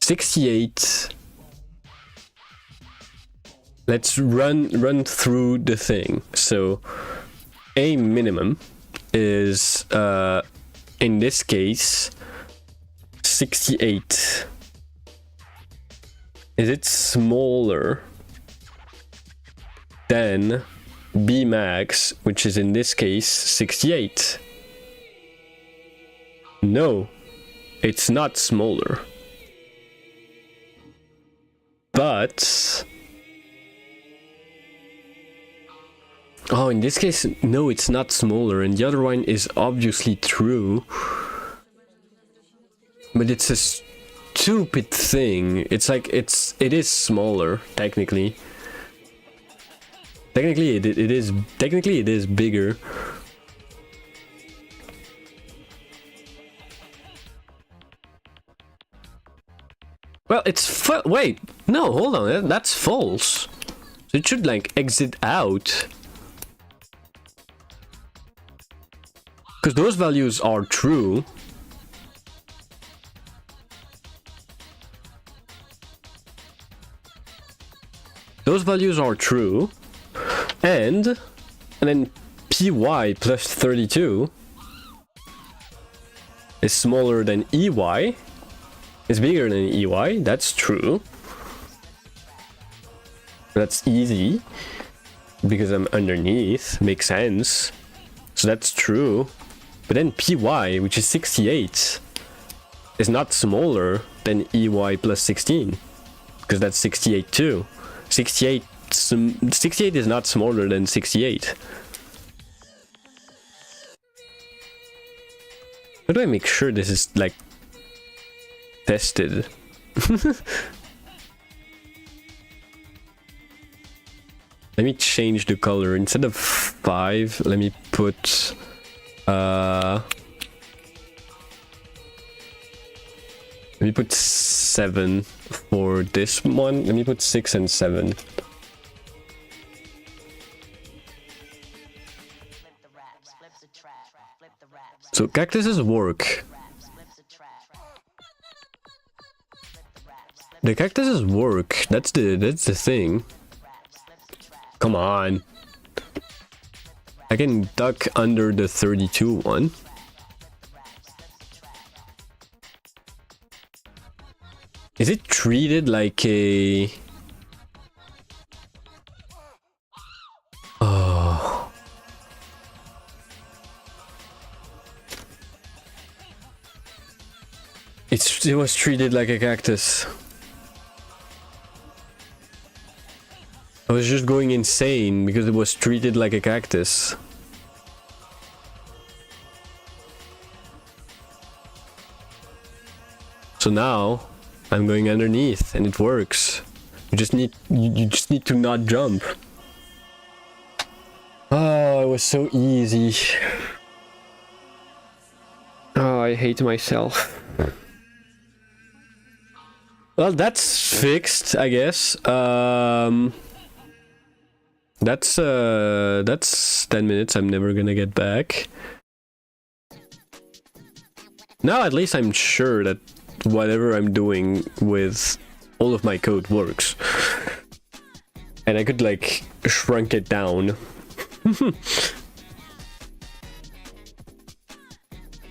68. Let's run through the thing. So a minimum is in this case 68. Is it smaller than B max, which is in this case 68? No, it's not smaller. But oh, in this case, no, it's not smaller, and the other one is obviously true. But it's a stupid thing. It's like it is smaller technically. Technically it is bigger. Well, it's wait, no, hold on, that's false. So it should like exit out. Because those values are true. Those values are true. And then py plus 32 is smaller than ey. Is bigger than ey. That's true. That's easy. Because I'm underneath. Makes sense. So that's true. But then PY, which is 68, is not smaller than EY plus 16, because that's 68 too. 68 is not smaller than 68. How do I make sure this is like tested? Let me change the color. Instead of 5, let me put let me put 7 for this one. Let me put 6 and 7. So cactuses work. The cactuses work. That's the thing. Come on. I can duck under the 32 one. Is it treated like a... Oh. It was treated like a cactus. I was just going insane because it was treated like a cactus. So now I'm going underneath and it works. You just need to not jump. Oh, it was so easy. Oh, I hate myself. Well, that's fixed, I guess. That's 10 minutes I'm never gonna get back. Now at least I'm sure that whatever I'm doing with all of my code works. And I could like shrunk it down.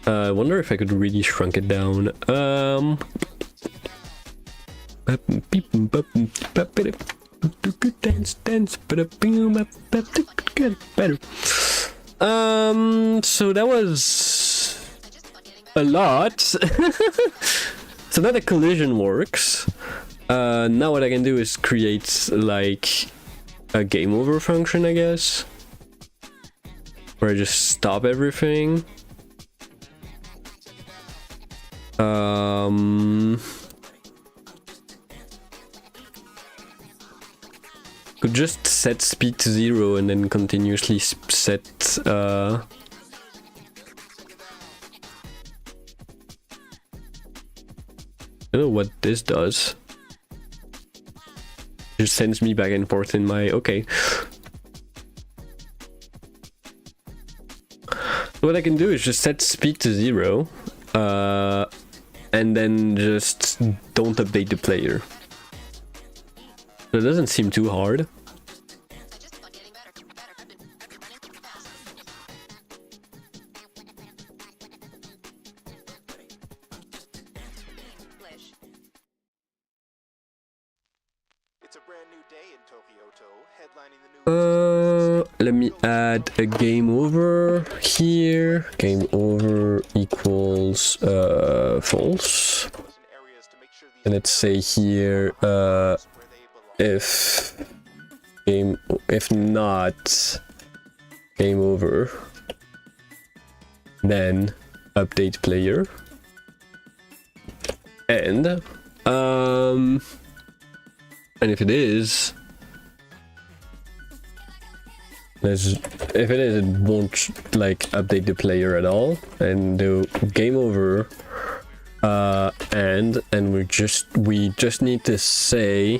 I wonder if I could really shrunk it down. Dance, better. So that was a lot. So now the collision works. Now what I can do is create like a game over function, I guess, where I just stop everything. Could just set speed to 0 and then continuously set I don't know what this does. It just sends me back and forth in my... Okay. What I can do is just set speed to 0 and then just don't update the player. So it doesn't seem too hard. Let me add a game over here. Game over equals false. And let's say here if not game over, then update player. And if it is, if it is, it won't like update the player at all, and do game over. And we just need to say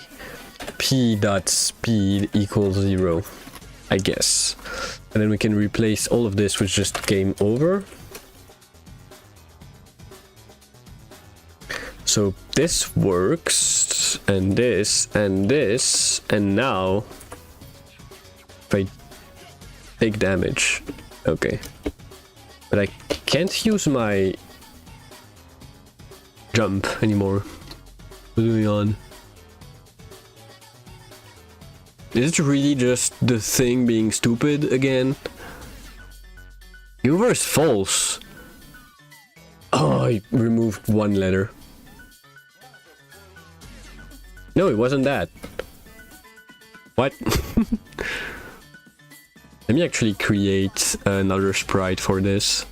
p.speed equals 0, I guess, and then we can replace all of this with just game over. So this works, and this, and this, and now if I take damage, okay, but I can't use my jump anymore. What's going on? Is it really just the thing being stupid again? Game over is false. Oh, I removed one letter. No, it wasn't that. What? Let me actually create another sprite for this.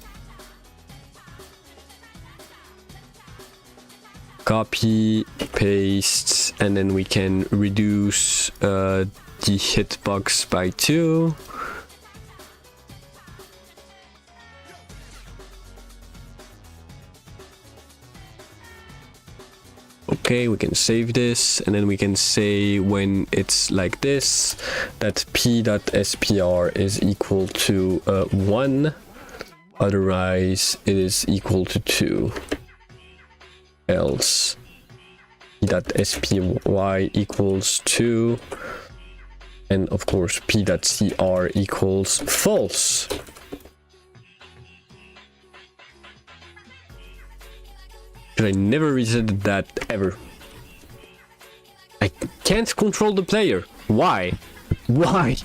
Copy, paste, and then we can reduce the hitbox by 2. Okay, we can save this, and then we can say when it's like this, that p.spr is equal to 1, otherwise it is equal to 2. Else p.spy equals 2, and of course p.cr equals false. I never resetted that ever. I can't control the player. Why? Why?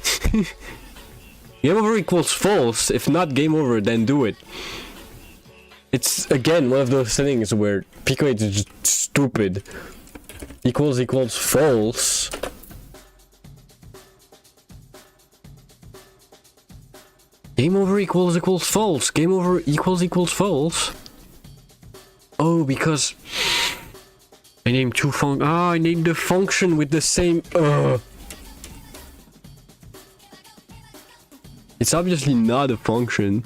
Game over equals false. If not game over, then do it. It's again one of those things where Pico 8 is just stupid. Equals false. Game over equals false. Game over equals false. Oh, because I named two I named the function with the same. It's obviously not a function.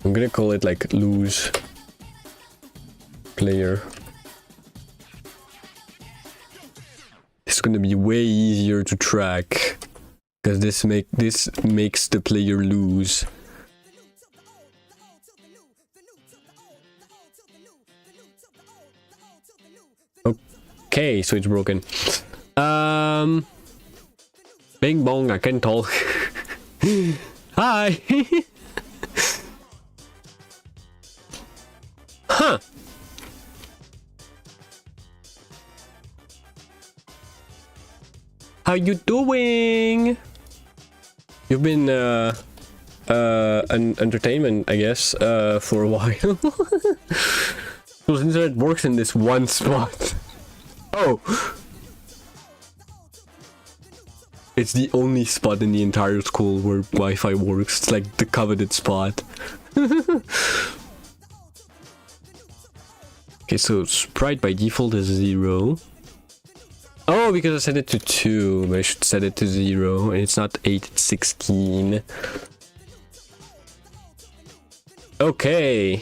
I'm gonna call it like lose player. It's gonna be way easier to track because this makes the player lose. Okay, so it's broken. Bing bong, I can talk. Hi. Huh. How you doing? You've been an entertainment, I guess, for a while. Because internet works in this one spot. Oh! It's the only spot in the entire school where Wi-Fi works. It's like the coveted spot. Okay, so sprite by default is 0. Oh, because I set it to 2, but I should set it to 0. And it's not 8, it's 16. Okay.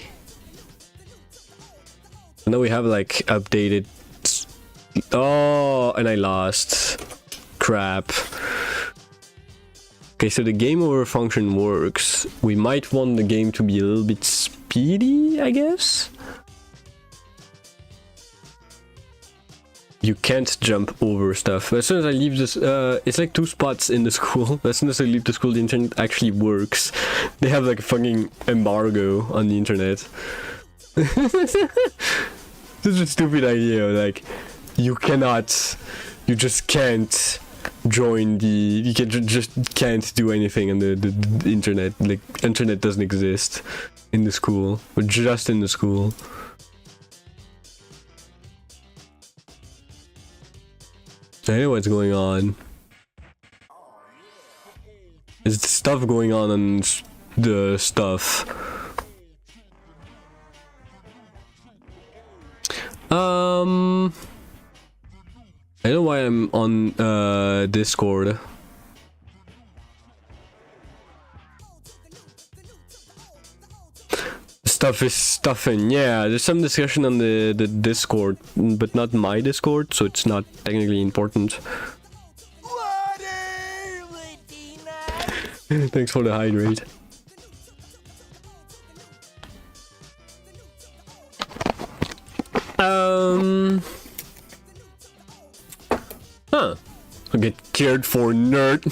So now we have like updated. Oh, and I lost. Crap. Okay, so the game over function works. We might want the game to be a little bit speedy, I guess. You can't jump over stuff. As soon as I leave this, it's like 2 spots in the school. As soon as I leave the school, the internet actually works. They have like a fucking embargo on the internet. This is a stupid idea. Like, you just can't join you just can't do anything on the internet. Like, internet doesn't exist in the school, but just in the school. I know what's going on. There's stuff going on the stuff. I don't know why I'm on Discord. Stuff is stuffing. Yeah, there's some discussion on the Discord, but not my Discord, so it's not technically important. Thanks for the hydrate. Huh. I get cared for, nerd.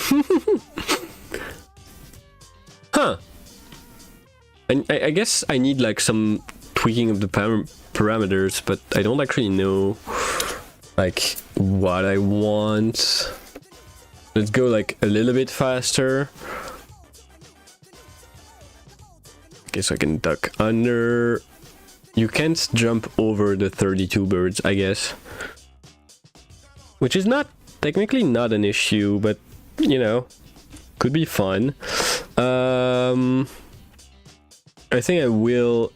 Huh. And I guess I need like some tweaking of the parameters, but I don't actually know like what I want. Let's go like a little bit faster. Okay, so I can duck under. You can't jump over the 32 birds, I guess. Which is not technically not an issue, but you know, could be fun. I think I will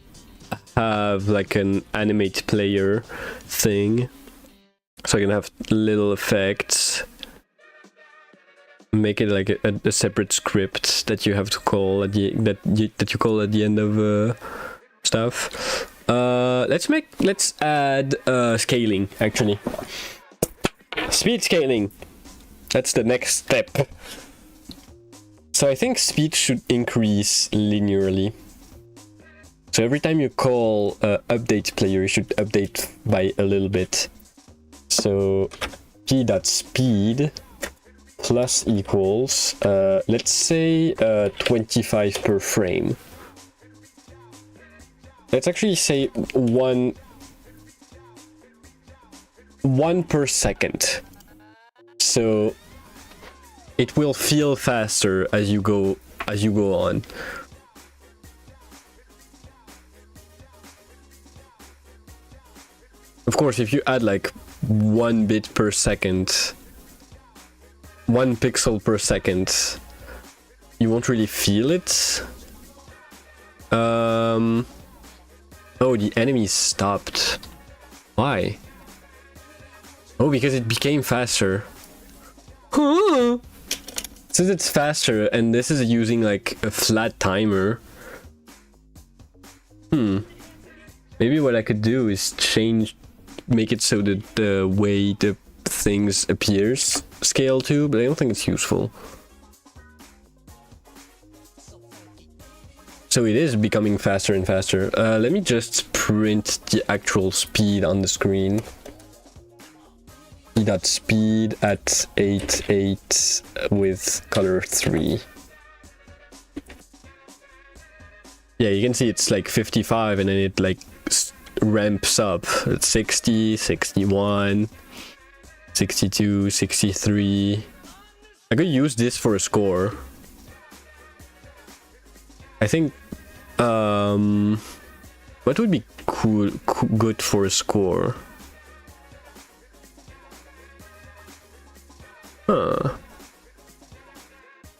have like an animate player thing, so I can have little effects. Make it like a separate script that you have to call at the that you call at the end of stuff. Let's add scaling actually. Speed scaling. That's the next step. So I think speed should increase linearly. So every time you call update player, you should update by a little bit. So p.speed plus equals, let's say 25 per frame. Let's actually say one per second. So it will feel faster as you go on. Of course, if you add like 1 bit per second, 1 pixel per second, you won't really feel it. Oh, the enemy stopped. Why? Oh, because it became faster. Since it's faster, and this is using like a flat timer. Maybe what I could do is make it so that the way the things appears scale too, but I don't think it's useful. So it is becoming faster and faster. Let me just print the actual speed on the screen. Speed at 8.8 with color 3. Yeah, you can see it's like 55 and then it like ramps up at 60, 61, 62, 63. I could use this for a score. I think what would be good for a score?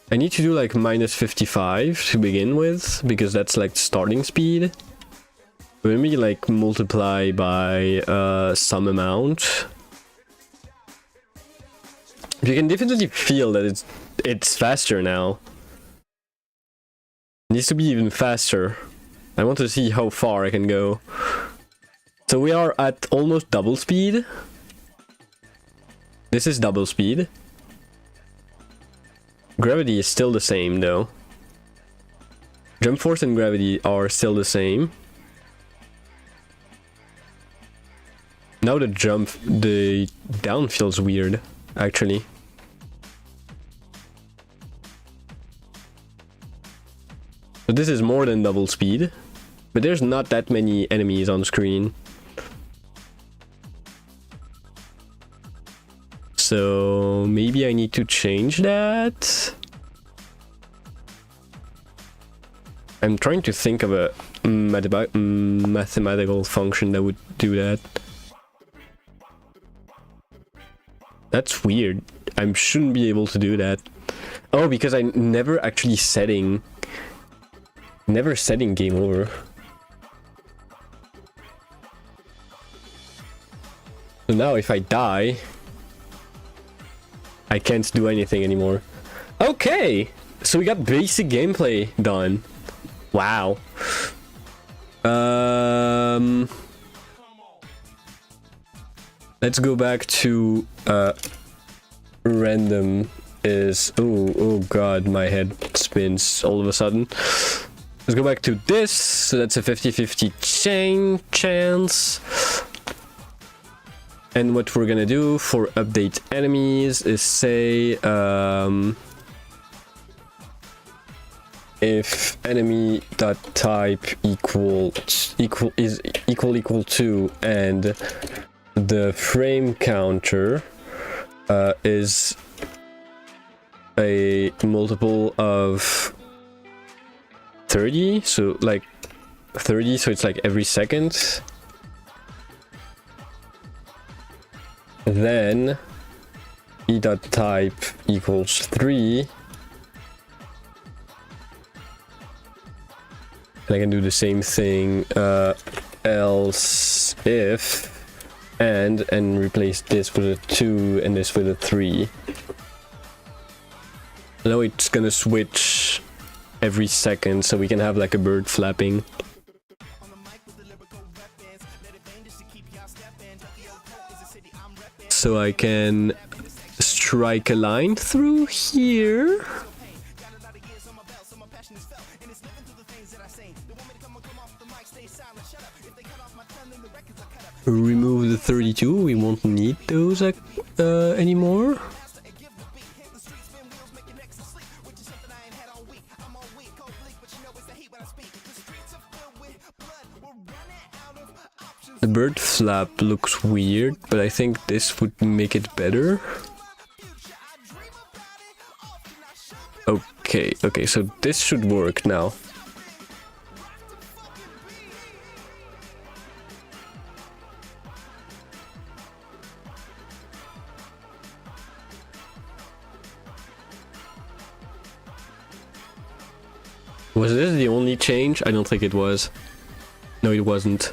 I need to do like minus 55 to begin with, because that's like starting speed. When we like multiply by some amount, you can definitely feel that it's faster now. It needs to be even faster. I want to see how far I can go. So we are at almost double speed. This is double speed. Gravity is still the same though. Jump force and gravity are still the same. Now the down feels weird, actually. So this is more than double speed, but there's not that many enemies on screen. So maybe I need to change that. I'm trying to think of a mathematical function that would do that. That's weird. I shouldn't be able to do that. Oh, because I never actually setting game over. So now if I die, I can't do anything anymore. Okay, so we got basic gameplay done. Wow. Let's go back to random is oh god, my head spins all of a sudden. Let's go back to this. So that's a 50-50 chance. And what we're gonna do for update enemies is say if enemy dot type equal to and the frame counter is a multiple of 30, so like 30, so it's like every second. Then e.type equals 3. And I can do the same thing, else if, and replace this with a 2 and this with a 3. Now it's gonna switch every second, so we can have like a bird flapping. So I can strike a line through here. Remove the 32, we won't need those anymore. The bird flap looks weird, but I think this would make it better. Okay, so this should work now. Was this the only change? I don't think it was. No, it wasn't.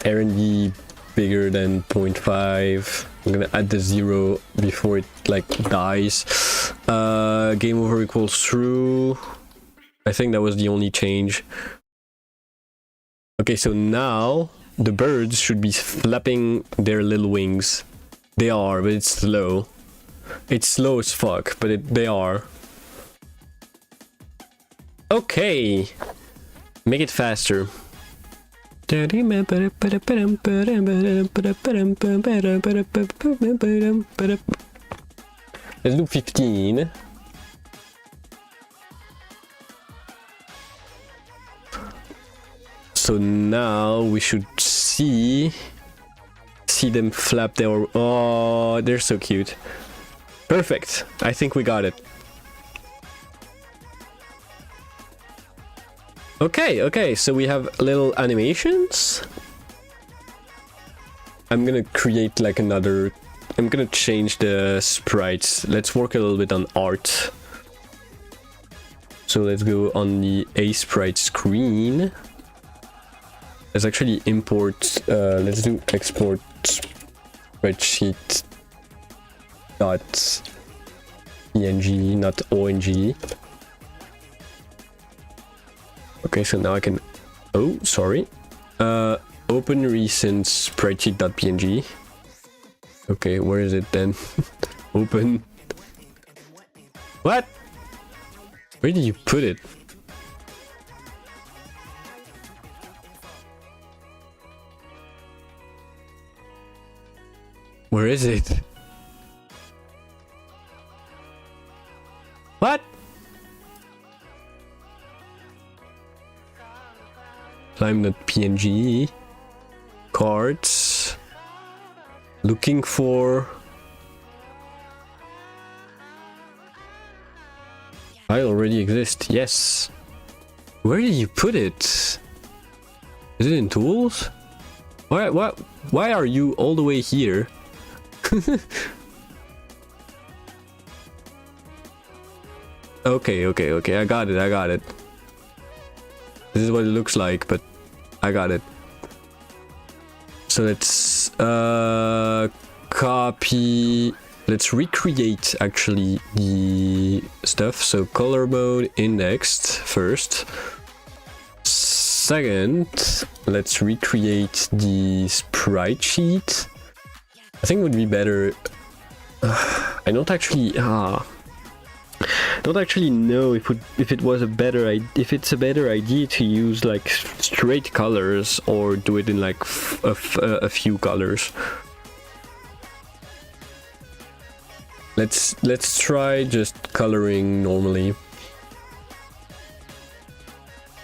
R&D bigger than 0.5. I'm gonna add the 0 before it like dies. Game over equals true. I think that was the only change. Okay, so now the birds should be flapping their little wings. They are, but it's slow. It's slow as fuck, but they are. Okay, make it faster. Let's do 15. So now we should see them flap their... Oh, they're so cute. Perfect. I think we got it. Okay, so we have little animations. I'm gonna create like another... I'm gonna change the sprites. Let's work a little bit on art. So let's go on the A sprite screen. Let's actually import... let's do export spreadsheet dot png, not ONG. Okay, so now I can... Oh, sorry. Open recent spreadsheet.png. Okay, where is it then? Open. What? Where did you put it? Where is it? What? Climb.png. Cards. Looking for... I already exist, yes. Where did you put it? Is it in tools? Why are you all the way here? Okay, I got it. This is what it looks like, but I got it. So let's copy... Let's recreate actually the stuff. So color mode indexed first. Second, let's recreate the sprite sheet. I think it would be better... I don't actually know if it was a better if it's a better idea to use like straight colors or do it in like a few colors. Let's try just coloring normally.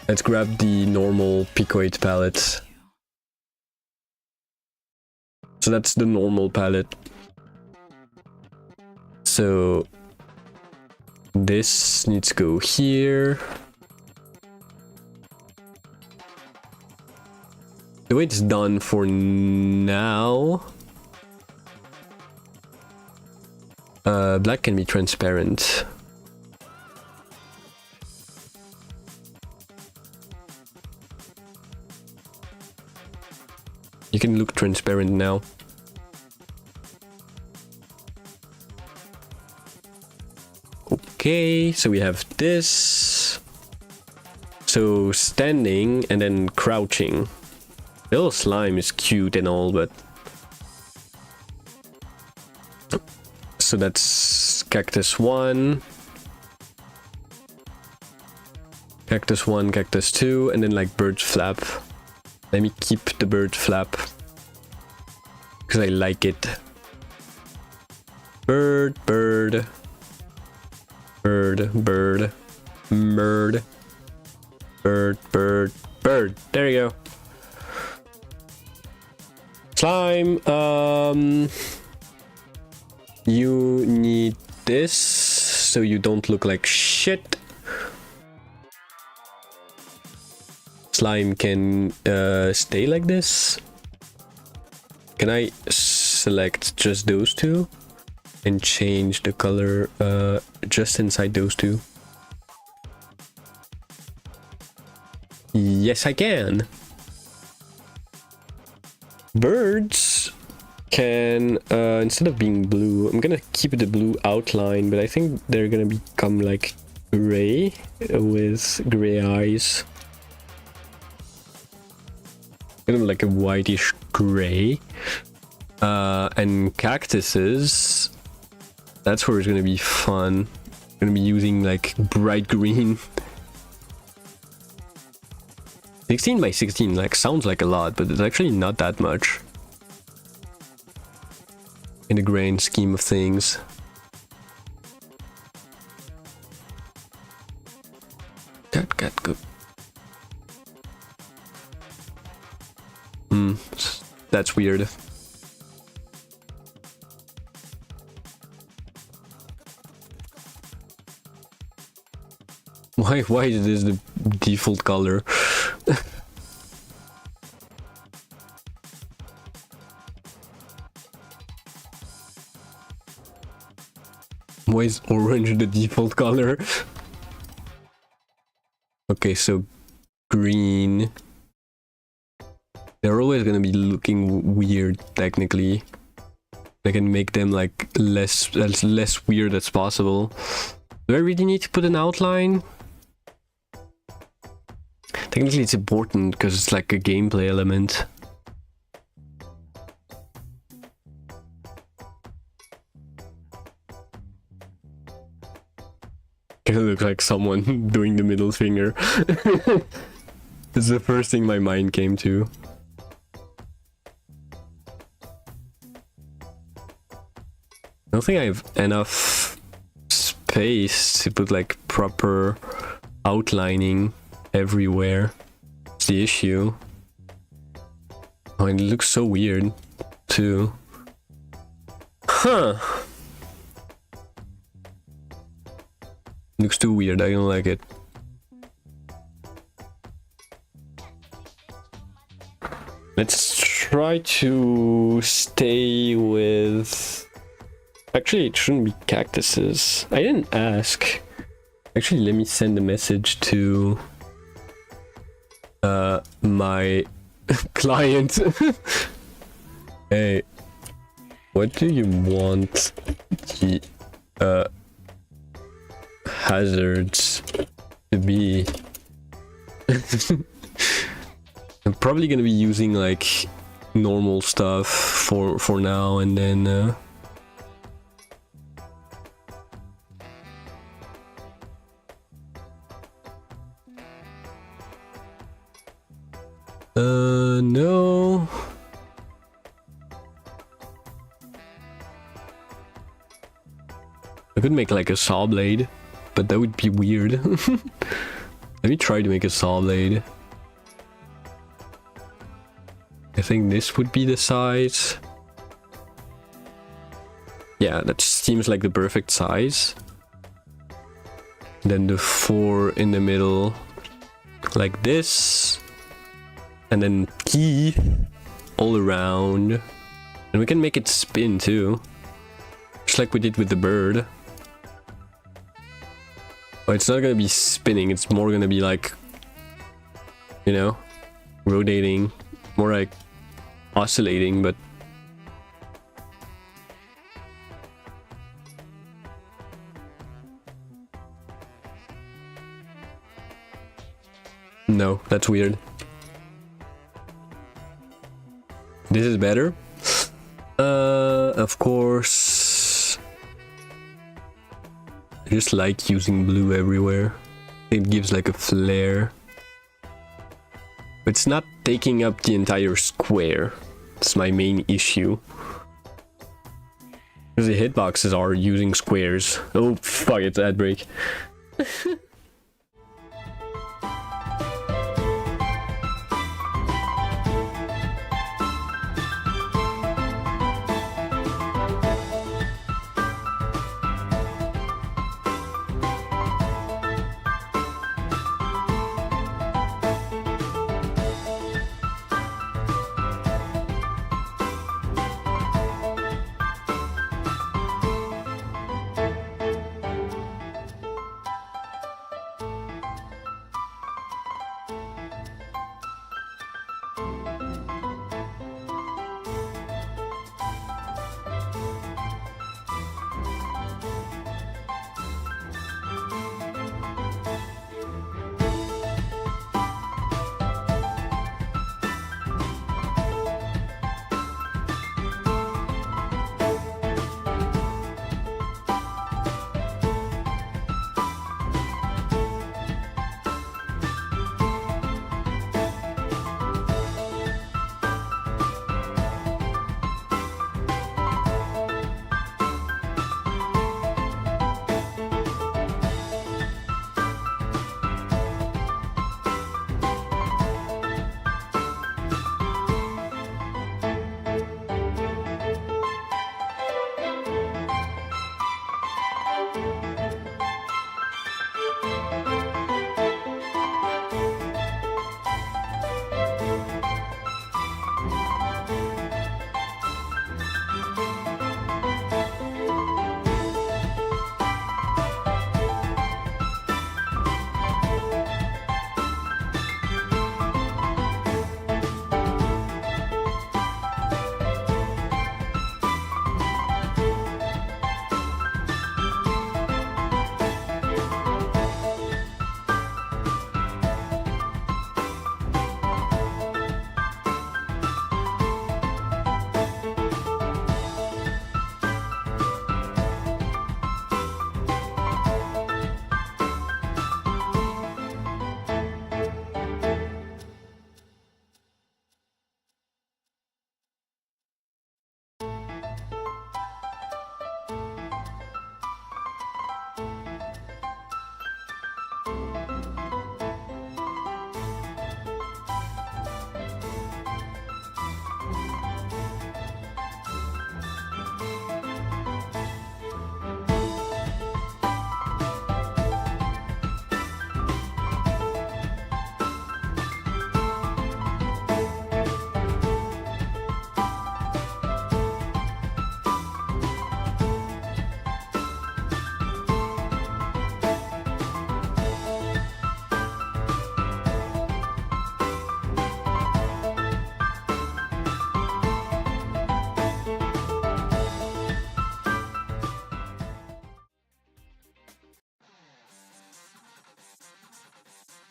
Let's grab the normal Pico 8 palette. So that's the normal palette. So This needs to go here. The way it's done for now, black can be transparent. You can look transparent now. Okay, so we have this. So standing and then crouching. Little slime is cute and all, but... So that's cactus 1. Cactus 1, cactus 2, and then like bird flap. Let me keep the bird flap. Because I like it. Bird, bird. Bird, bird. Bird. Bird, bird, bird. There you go. Slime, you need this so you don't look like shit. Slime can stay like this. Can I select just those two and change the color just inside those two? Yes, I can. Birds can, instead of being blue, I'm gonna keep the blue outline, but I think they're gonna become like gray with gray eyes. Kind of like a whitish gray. And cactuses, that's where it's gonna be fun. I'm gonna be using like bright green. 16 by 16 like sounds like a lot, but it's actually not that much in the grand scheme of things. Cat, go. That's weird. Why is this the default color? Why is orange the default color? Okay, so green. They're always gonna be looking weird, technically. I can make them like less weird as possible. Do I really need to put an outline? Technically it's important because it's like a gameplay element. It looks like someone doing the middle finger. It's the first thing my mind came to. I don't think I have enough space to put like proper outlining everywhere. It's the issue. Oh, and it looks so weird too. Huh. Looks too weird, I don't like it. Let's try to stay with... Actually, it shouldn't be cactuses. I didn't ask. Actually, let me send a message to my client. Hey, what do you want the hazards to be? I'm probably gonna be using like normal stuff for now, and then no. I could make like a saw blade, but that would be weird. Let me try to make a saw blade. I think this would be the size. Yeah, that seems like the perfect size. Then the 4 in the middle, like this. And then key all around. And we can make it spin too. Just like we did with the bird. But it's not gonna be spinning, it's more gonna be like, you know, rotating. More like oscillating, but no, that's weird. This is better. Of course. I just like using blue everywhere. It gives like a flare. But it's not taking up the entire square. It's my main issue. Because the hitboxes are using squares. Oh fuck, it's ad break.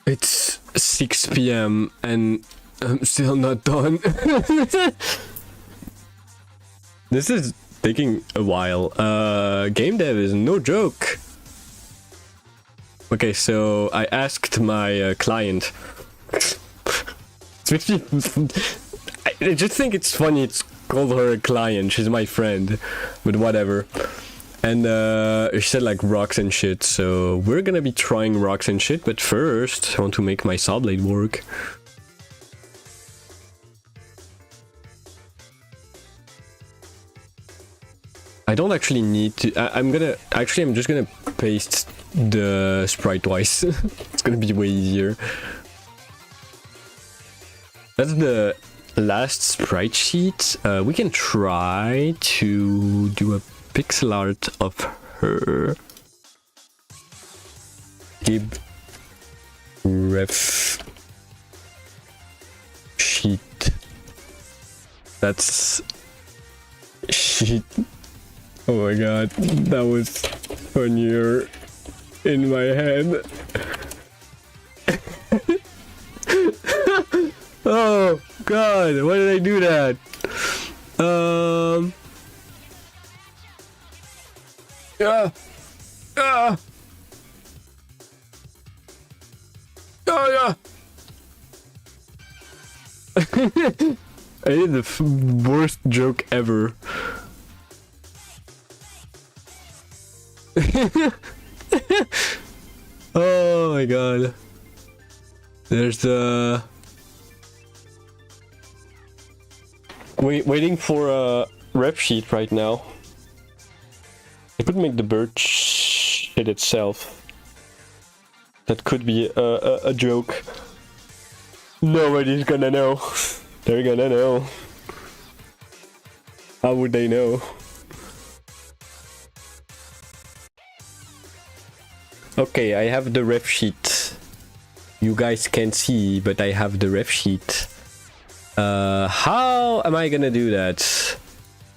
It's 6 p.m. and I'm still not done. This is taking a while. Gamedev is no joke. Okay, so I asked my client. I just think it's funny it's called her a client. She's my friend, but whatever. And she said like rocks and shit, so we're gonna be trying rocks and shit, but first I want to make my saw blade work. I don't actually need to. I'm just gonna paste the sprite twice. It's gonna be way easier. That's the last sprite sheet. We can try to do a pixel art of her. Gib ref sheet. That's sheet. Oh my god, that was funnier in my head. Oh god, why did I do that? Yeah. Oh yeah. I did the worst joke ever. Oh my god. There's the waiting for a rep sheet right now. I could make the bird shit itself. That could be a joke. Nobody's gonna know. They're gonna know. How would they know? Okay, I have the ref sheet. You guys can't see, but I have the ref sheet. How am I gonna do that?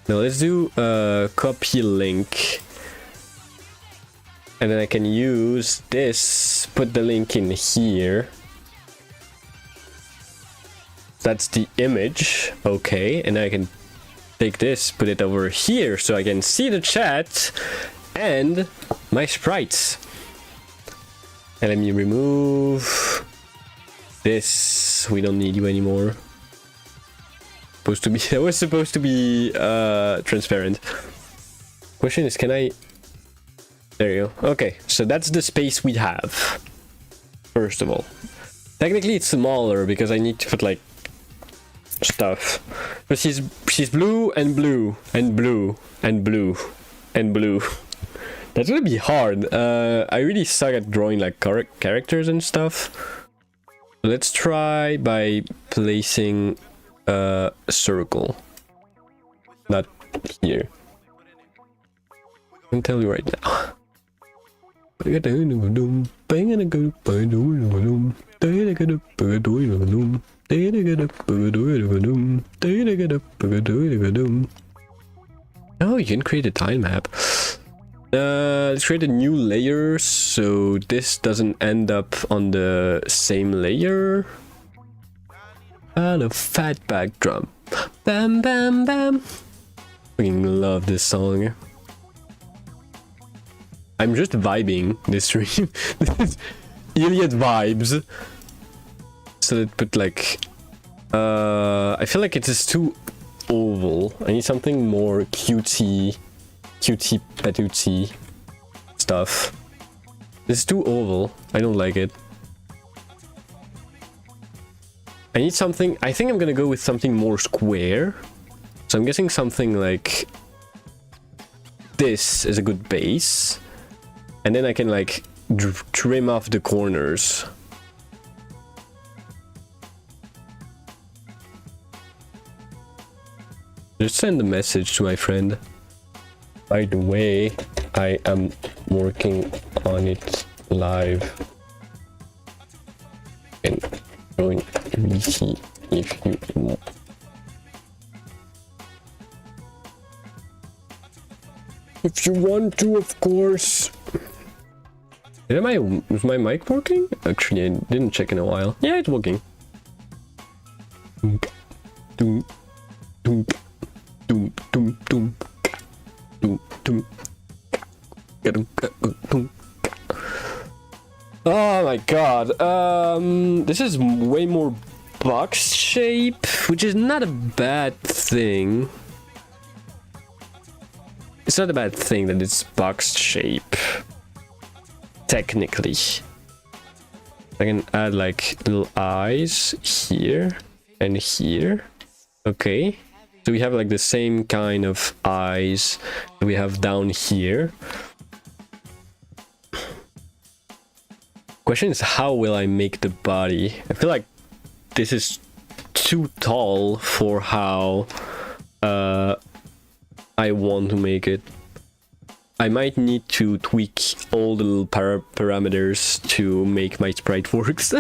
No, let's do a copy link. And then I can use this, put the link in here. That's the image. Okay, and I can take this, put it over here so I can see the chat and my sprites. And let me remove this. We don't need you anymore. Supposed to be. That was supposed to be transparent. Question is, can I? There you go. Okay, so that's the space we have. First of all, technically it's smaller because I need to put like stuff. But she's blue and blue and blue and blue and blue. That's gonna be hard. I really suck at drawing like characters and stuff. Let's try by placing a circle. Not here. I can tell you right now. Oh, you can create a tile map. Let's create a new layer so this doesn't end up on the same layer. And a fat back drum. Bam bam bam. Fucking love this song. I'm just vibing this stream. This is Iliad vibes. So let's put like I feel like it is too oval. I need something more cutesy patootsy stuff. This is too oval. I don't like it. I need something. I think I'm gonna go with something more square. So I'm guessing something like this is a good base. And then I can like trim off the corners. Just send a message to my friend. By the way, I am working on it live. And join VC if you want. If you want to, of course. Is my mic working? Actually, I didn't check in a while. Yeah, it's working. Doom, doom, doom, doom, doom, doom, doom, doom. Oh my god. This is way more box shape, which is not a bad thing. It's not a bad thing that it's box shape. Technically. I can add like little eyes here and here. Okay. So we have like the same kind of eyes that we have down here. Question is, how will I make the body? I feel like this is too tall for how I want to make it. I might need to tweak all the little parameters to make my sprite works.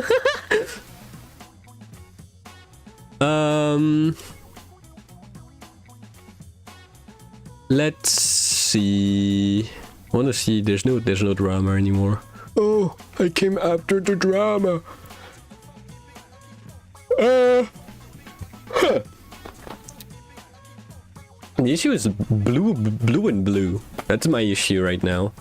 Let's see. I want to see. There's no drama anymore. Oh, I came after the drama. Huh. The issue is blue and blue. That's my issue right now.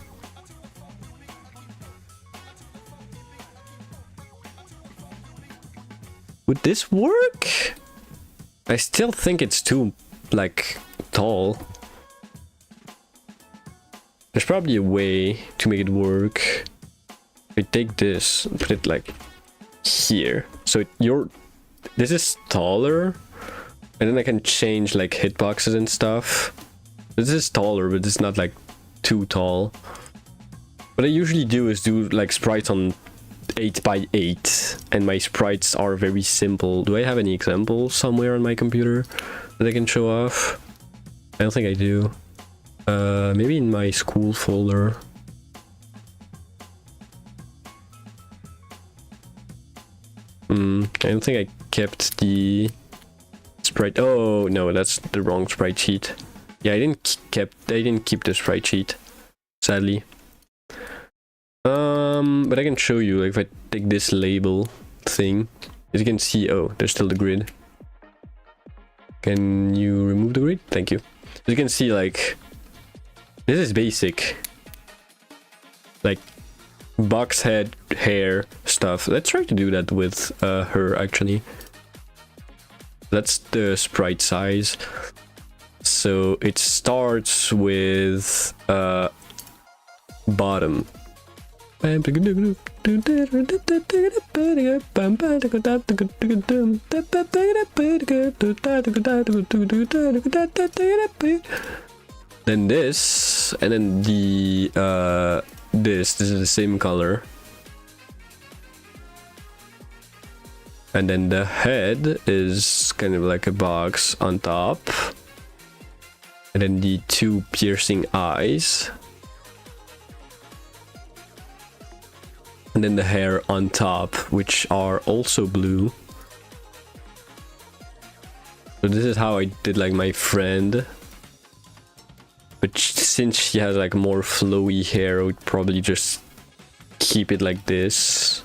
Would this work? I still think it's too, like, tall. There's probably a way to make it work. I take this, put it like here. So this is taller, and then I can change like hitboxes and stuff. This is taller, but it's not like too tall. What I usually do is do like sprites on 8x8, and my sprites are very simple. Do I have any examples somewhere on my computer that I can show off? I don't think I do. Maybe in my school folder. I don't think I kept the sprite. Oh no, that's the wrong sprite sheet. Yeah, I didn't keep the sprite sheet, sadly. But I can show you, like, if I take this label thing, as you can see, oh, there's still the grid. Can you remove the grid? Thank you. As you can see, like, this is basic. Like, box head, hair, stuff. Let's try to do that with her, actually. That's the sprite size. So it starts with bottom. Then this, and then the this is the same color. And then the head is kind of like a box on top. And then the two piercing eyes. And then the hair on top, which are also blue. So this is how I did like my friend. But since she has like more flowy hair, I would probably just keep it like this.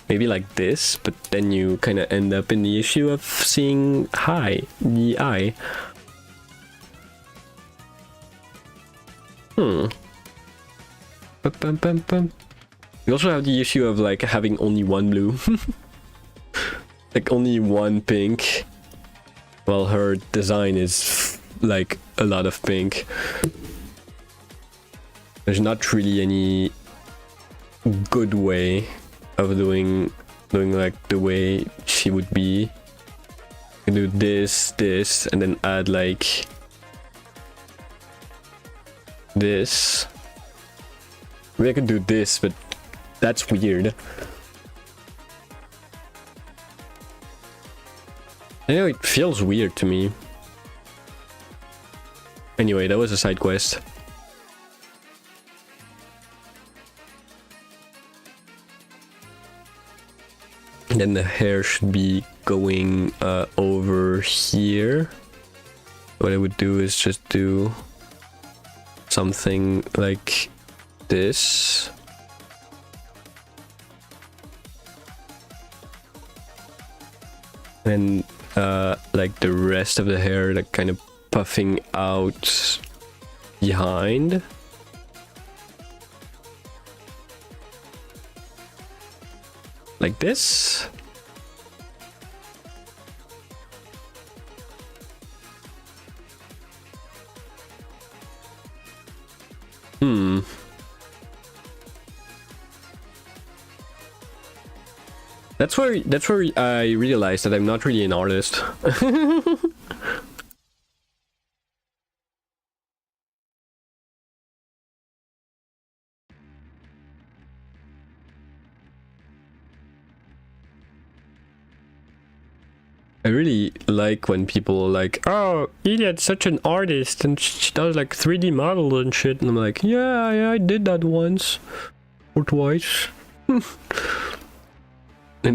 Maybe like this, but then you kind of end up in the issue of seeing the eye. We also have the issue of like having only one blue. Like only one pink. While her design is like a lot of pink. There's not really any good way of doing like the way she would be. You can do this, and then add like this. Maybe I could do this, but that's weird. I know it feels weird to me. Anyway, that was a side quest. And then the hair should be going over here. What I would do is just do something like this. And like the rest of the hair, like kind of puffing out behind. Like this. That's where I realized that I'm not really an artist. I really like when people are like, oh, Iliad's such an artist and she does like 3D model and shit. And I'm like, yeah, I did that once or twice. And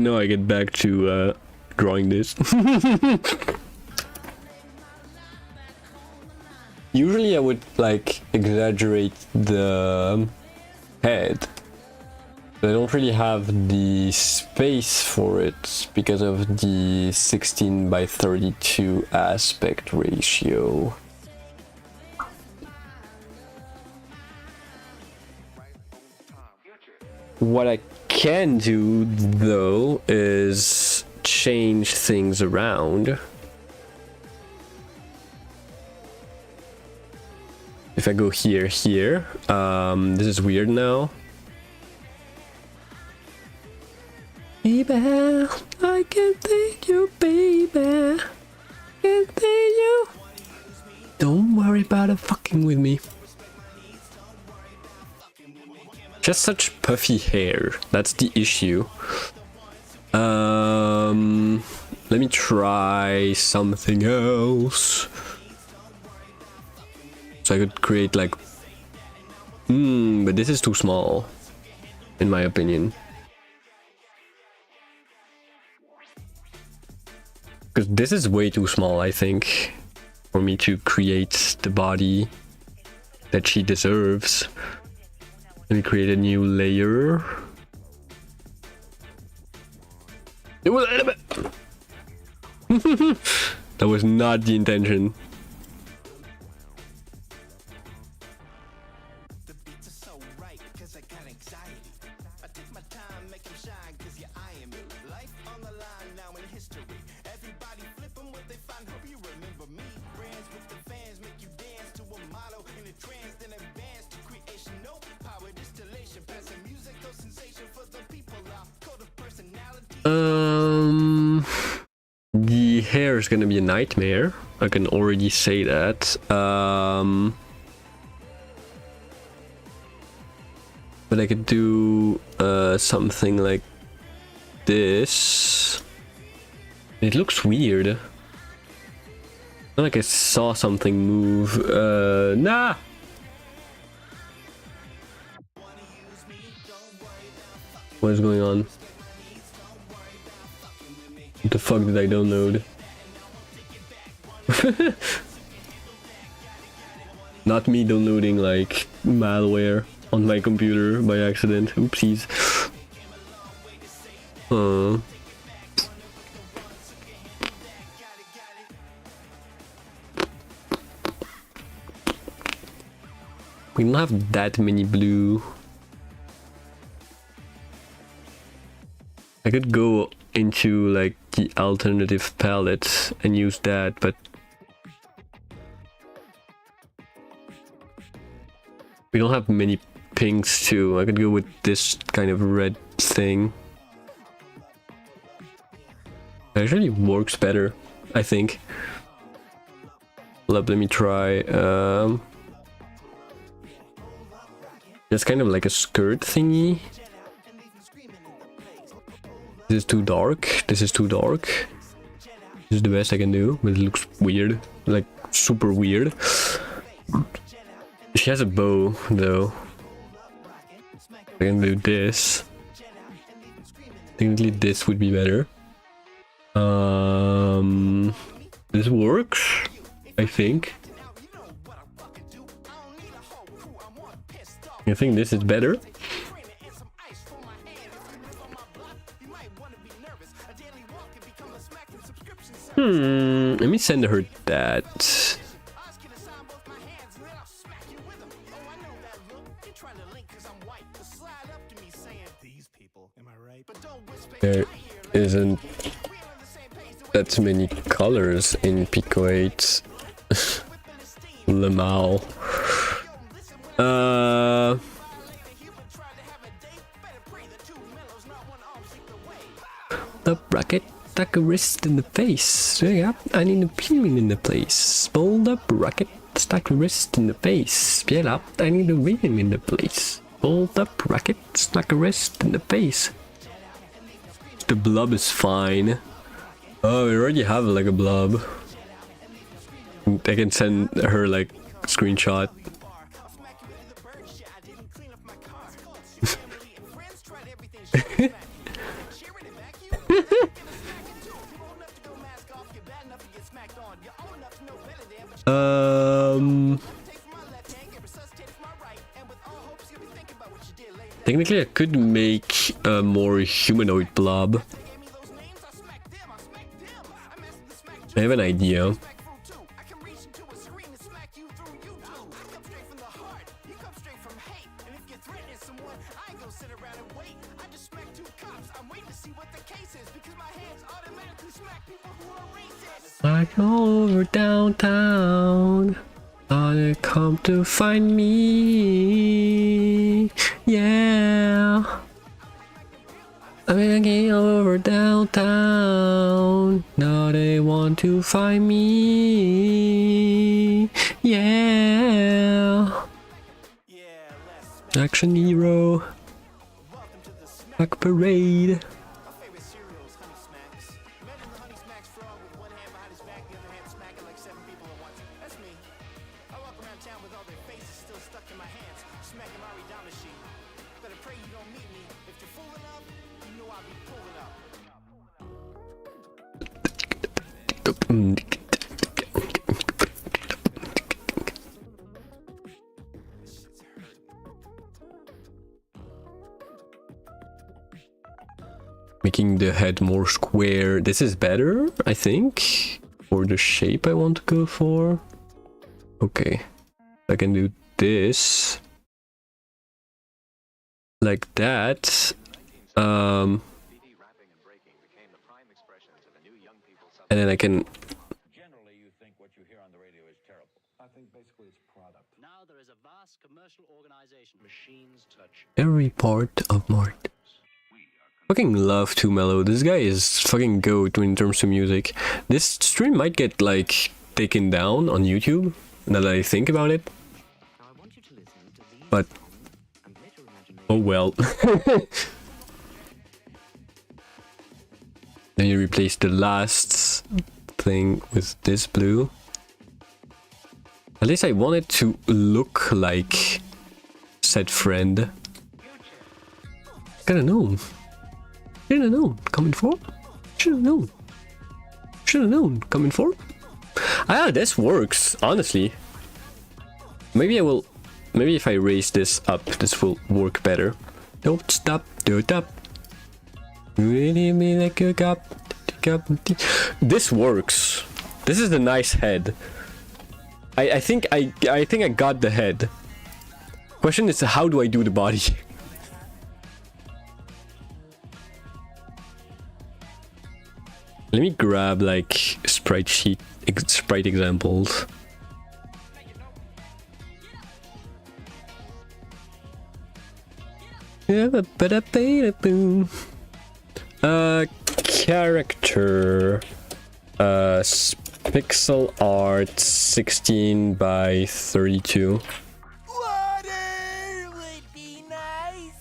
now I get back to drawing this. Usually I would like exaggerate the head. But I don't really have the space for it because of the 16:32 aspect ratio. What I can do though is change things around. If I go here, this is weird now. Baby, I can't take you, baby. Can't take you. Don't worry about it fucking with me. Just such puffy hair. That's the issue. Let me try something else. So I could create like... but this is too small, in my opinion. Because this is way too small, I think, for me to create the body that she deserves. Let me create a new layer. That was not the intention. The hair is gonna be a nightmare. I can already say that. But I could do something like this. It looks weird. Not like I saw something move. Nah. What is going on? What the fuck did I download? Not me downloading like malware on my computer by accident. Oopsies. We don't have that many blue. I could go into like the alternative palette and use that, but we don't have many pinks too. I could go with this kind of red thing. It actually works better, I think. Let me try. It's kind of like a skirt thingy. This is too dark. This is too dark. This is the best I can do, but it looks weird. Like, super weird. She has a bow, though. I can do this. Technically, this would be better. This works, I think. I think this is better. Let me send her that. There isn't that many colors in Pico 8. Lamau. The bracket. Stuck a wrist in the face. Yeah, I need a pin in the place. Hold up, rocket. Stuck a wrist in the face. Get up, I need a rhythm in the place. Hold up, rocket. Stuck a wrist in the face. The blob is fine. Oh, we already have like a blob. I can send her like screenshot. Technically I could make a more humanoid blob. I have an idea. Like all over downtown, gonna come to find me. Yeah, I'm hanging over downtown. Now they want to find me. Yeah, action hero, Black Parade. Making the head more square. This is better, I think, for the shape I want to go for. Okay, I can do this like that. And then I can. Generally, you think what you hear on the radio is terrible. I think basically it's product. Now there is a vast commercial organization. Machines touch Every part of Mart. Fucking love Too Mellow. This guy is fucking goat in terms of music. This stream might get like taken down on YouTube now that I think about it. But oh well. Then you replace the last thing with this blue. At least I want it to look like said friend. Gotta know. Should've known. Coming for? Should've known. Should've known. Coming for? Ah, this works, honestly. Maybe I will... Maybe if I raise this up, this will work better. Don't stop, do it up. Really me like a cup. This works. This is the nice head. I think I got the head. Question is, how do I do the body? Let me grab like sprite examples. Character. Pixel art 16 by 32. Water would be nice.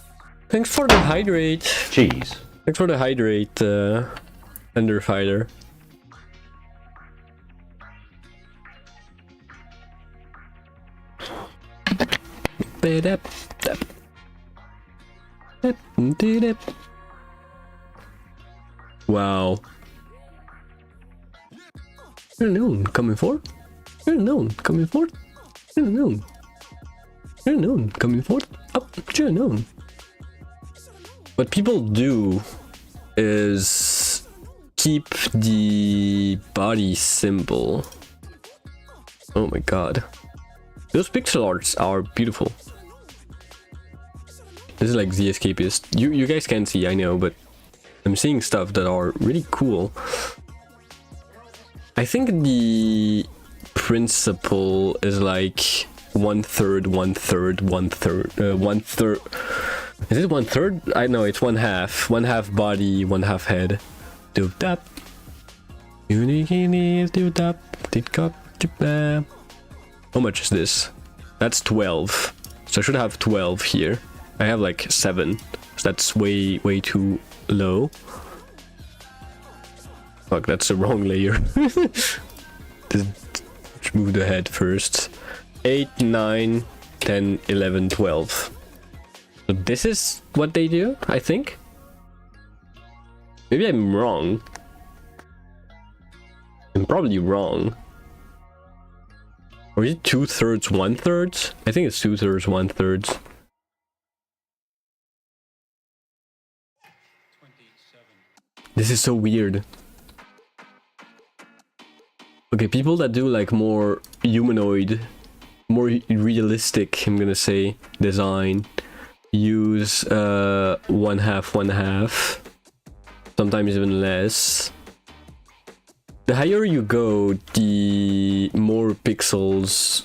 Thanks for the hydrate. Cheese. Thanks for the hydrate, Underfighter. Wow. You're known, coming for? You're known, coming for? You're known. You're known, coming for? Up, you're known. What people do is keep the body simple. Oh my god. Those pixel arts are beautiful. This is like The Escapist. You guys can't see, I know, but I'm seeing stuff that are really cool. I think the principle is like 1/3, 1/3, 1/3, 1/3. Is it 1/3? I know it's 1/2. 1/2 body, 1/2 head. Do tap. Do tap. How much is this? That's 12. So I should have 12 here. I have like 7. So that's way too low. Fuck, that's the wrong layer. Let's move the head first. 8, 9, 10, 11, 12. So this is what they do, I think. Maybe I'm wrong. I'm probably wrong. Or is it 2/3, 1/3? I think it's 2/3, 1/3. This is so weird. Okay, people that do like more humanoid, more realistic, I'm gonna say, design, use 1/2, 1/2, sometimes even less. The higher you go, the more pixels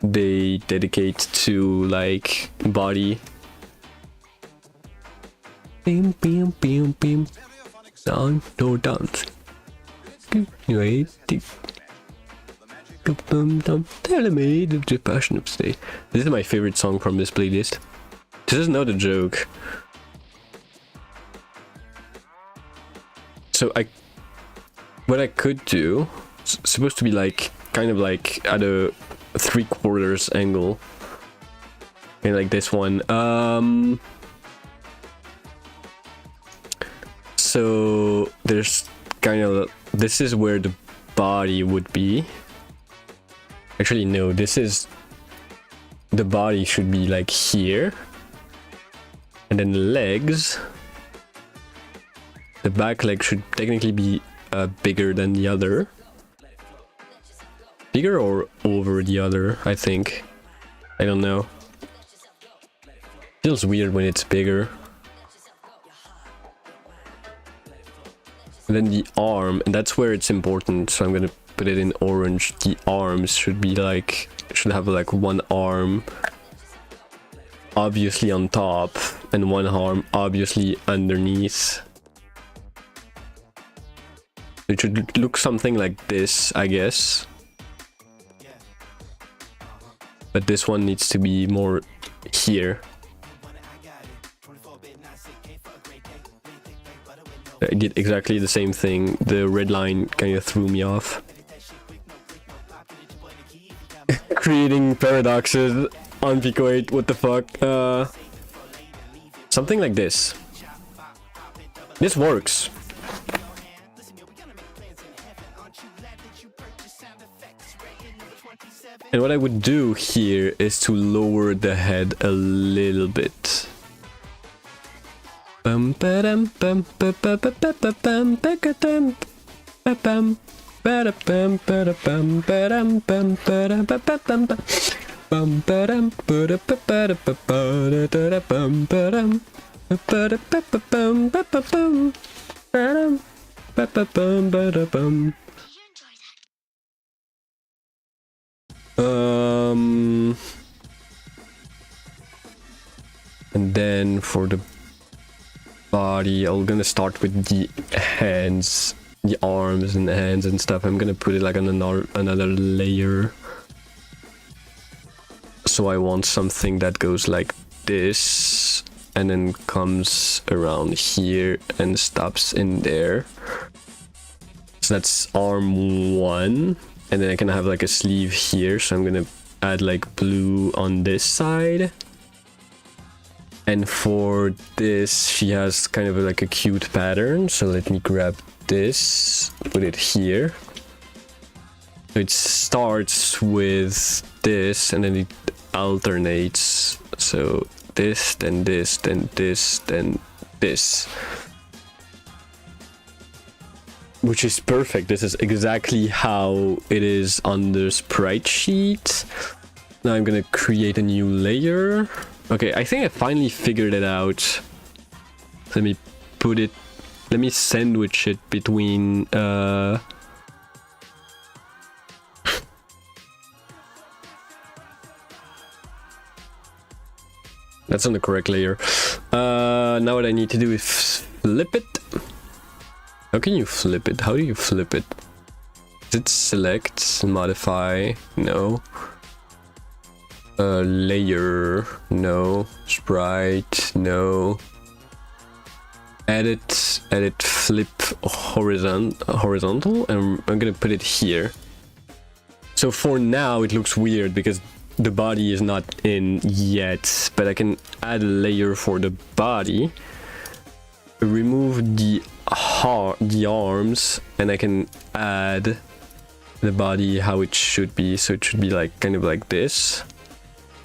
they dedicate to like body. Bim bim bim bim. Down, no dance. Wait. Tell me the passion of stay. This is my favorite song from this playlist. This is not a joke. So what I could do, it's supposed to be like kind of like at a 3/4 angle, and like this one. So there's kind of, this is where the body would be. Actually, no, this is, the body should be like here, and then the legs. The back leg should technically be bigger than the other. Bigger or over the other, I think. I don't know. Feels weird when it's bigger. And then the arm, and that's where it's important, so I'm gonna put it in orange. The arms should be like, should have like one arm obviously on top and one arm obviously underneath. It should look something like this, I guess. But this one needs to be more here. I did exactly the same thing. The red line kind of threw me off. Creating paradoxes on Pico 8, what the fuck? Something like this. This works. And what I would do here is to lower the head a little bit. Bum ba-dum bum ba-ba-ba-ba-ba-bum ba-ga-dum ba-bum ba-da-bum ba-da-bum ba-dum bum ba-da-ba-ba-bum bum ba-dum ba-da-ba-ba-da-ba-da-da-bum ba-dum ba-da-ba-ba-bum ba-ba-bum ba-dum ba-ba-bum ba-da-bum. And then for the body, I'm gonna start with the hands, the arms and the hands and stuff. I'm gonna put it like on another layer. So I want something that goes like this and then comes around here and stops in there. So that's arm 1. And then I can have like a sleeve here, so I'm gonna add like blue on this side. And for this, she has kind of like a cute pattern, so let me grab this, put it here. So it starts with this, and then it alternates. So this, then this, then this, then this. Which is perfect. This is exactly how it is on the sprite sheet. Now I'm gonna create a new layer. Okay, I think I finally figured it out. Let me put it, let me sandwich it between that's on the correct layer. Now what I need to do is flip it. How can you flip it? How do you flip it? Is it select, modify? No. Layer? No. Sprite? No. edit flip horizontal, and I'm gonna put it here. So for now it looks weird because the body is not in yet, but I can add a layer for the body, remove the arms, and I can add the body how it should be. So it should be like kind of like this.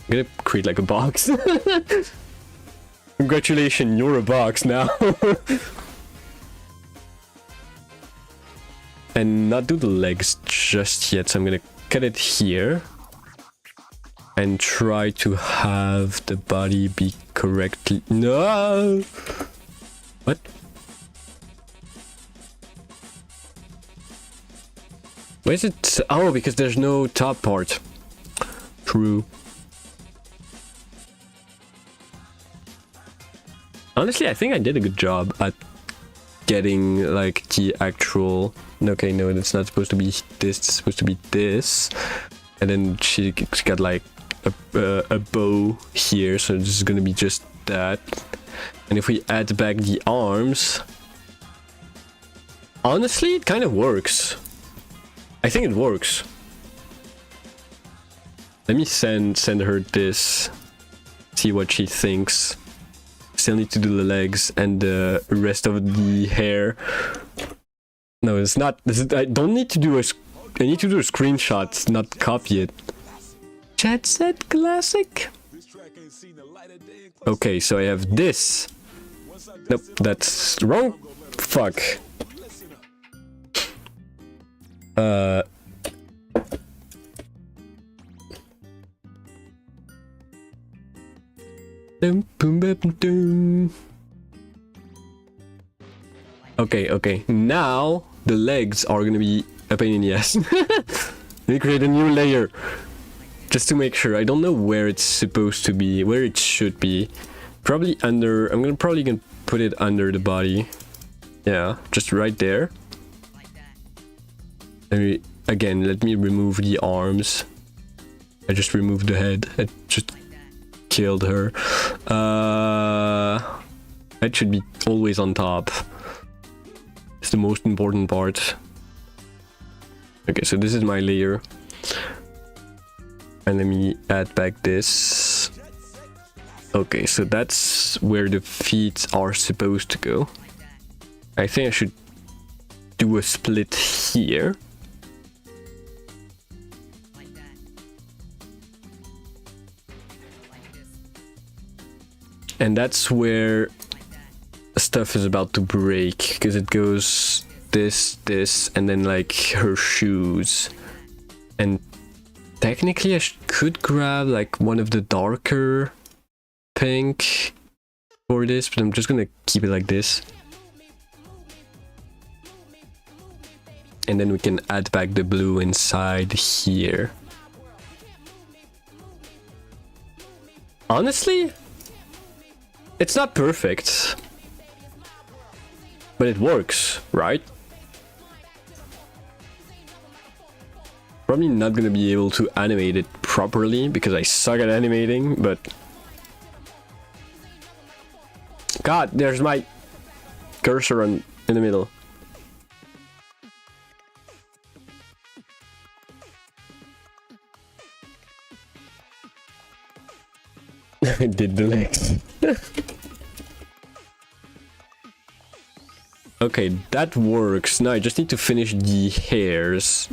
I'm gonna create like a box. Congratulations, you're a box now. And not do the legs just yet, so I'm gonna cut it here and try to have the body be correctly. No! What? Why is it? Oh, because there's no top part. True. Honestly, I think I did a good job at getting like the actual. Okay, no, it's not supposed to be this. It's supposed to be this, and then she got like a bow here, so this is gonna be just that. And if we add back the arms, honestly, it kind of works. I think it works. Let me send her this. See what she thinks. Still need to do the legs and the rest of the hair. No, it's not. I don't need to do a. I need to do a screenshot, not copy it. Chat set classic. Okay, so I have this. Nope, that's wrong. Fuck. Okay. Now the legs are gonna be a pain in the ass. Let me create a new layer just to make sure. I don't know where it's supposed to be, where it should be. Probably under. I'm probably gonna put it under the body. Yeah, just right there. Again, let me remove the arms. I just removed the head. I just killed her. That should be always on top. It's the most important part. Okay, so this is my layer. And let me add back this. Okay, so that's where the feet are supposed to go. I think I should do a split here. And that's where stuff is about to break, because it goes this, and then like her shoes. And technically I could grab like one of the darker pink for this, but I'm just gonna keep it like this. And then we can add back the blue inside here. Honestly, it's not perfect, but it works, right? Probably not gonna be able to animate it properly because I suck at animating, but... God, there's my cursor in the middle. I did the legs. Okay, that works. Now I just need to finish the hairs.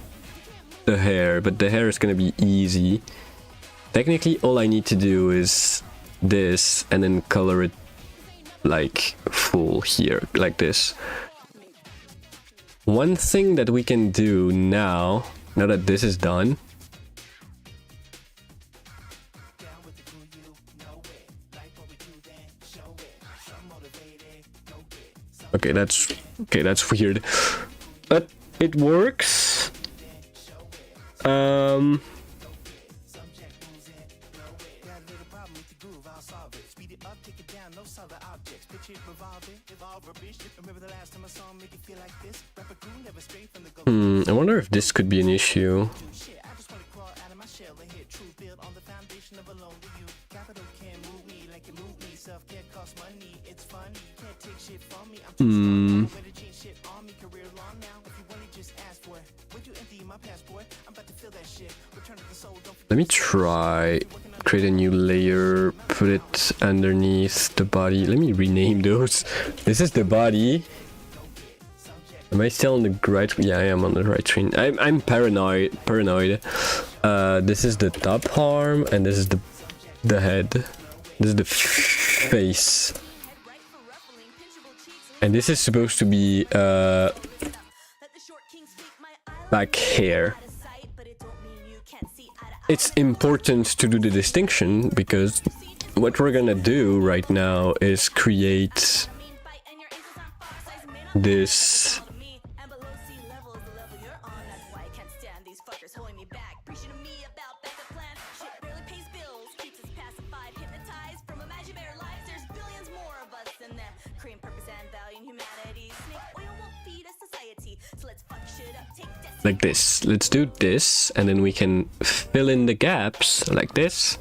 The hair, but the hair is gonna be easy. Technically, all I need to do is this and then color it like full here, like this. One thing that we can do now that this is done, okay, that's weird, but it works. I wonder if this could be an issue. Let me try create a new layer, put it underneath the body. Let me rename those. This is the body. Am I still on the right? Yeah, I am on the right screen. I'm paranoid. This is the top arm, and this is the head. This is the face. And this is supposed to be back hair. It's important to do the distinction because what we're gonna do right now is create this like this. Let's do this, and then we can fill in the gaps like this.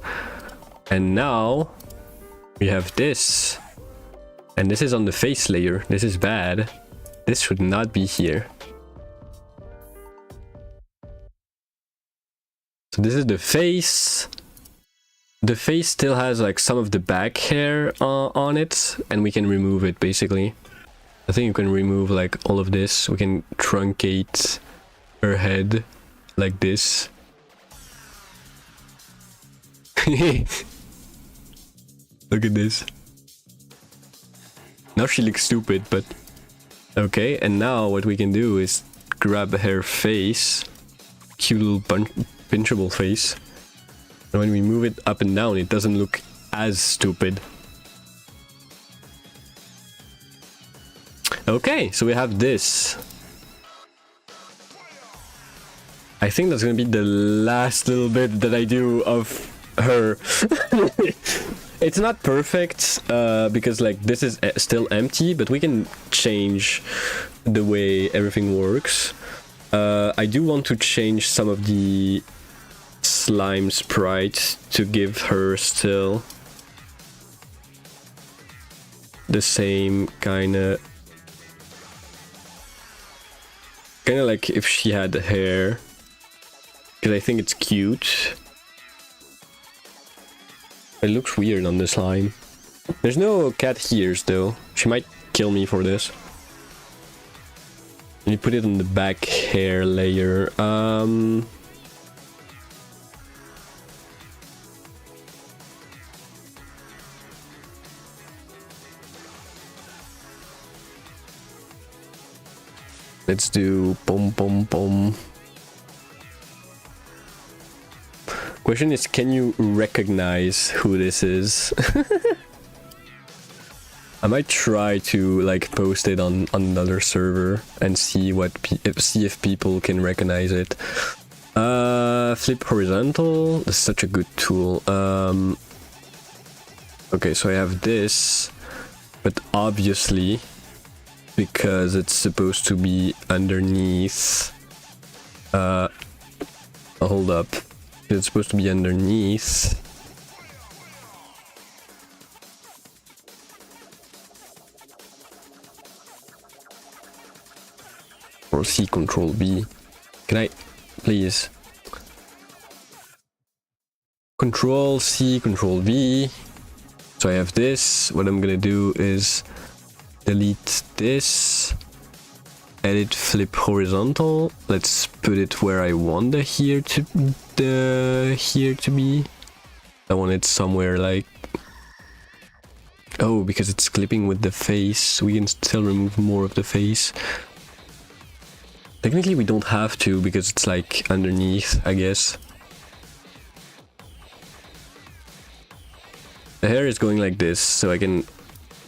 And now we have this, and this is on the face layer. This is bad. This should not be here. So this is the face. The face still has like some of the back hair on it, and we can remove it basically. I think you can remove like all of this. We can truncate her head like this. Look at this. Now she looks stupid, but okay. And now what we can do is grab her face, cute little pinchable face, and when we move it up and down, it doesn't look as stupid. Okay, so we have this. I think that's gonna be the last little bit that I do of her. It's not perfect because like this is still empty, but we can change the way everything works. I do want to change some of the slime sprite to give her still the same kind of like if she had hair. Because I think it's cute. It looks weird on the slime. There's no cat ears though. She might kill me for this. And you put it on the back hair layer. Let's do boom boom boom. Question is, can you recognize who this is? I might try to like post it on another server and see see if people can recognize it. Flip horizontal. This is such a good tool. Okay, so I have this, but obviously because it's supposed to be underneath. Hold up. It's supposed to be underneath. Or C Control B. Can I please? Control C, Control V. So I have this. What I'm gonna do is delete this. Edit flip horizontal. Let's put it where I want the here to be. I want it somewhere like, oh, because it's clipping with the face, we can still remove more of the face. Technically we don't have to because it's like underneath, I guess. The hair is going like this, so I can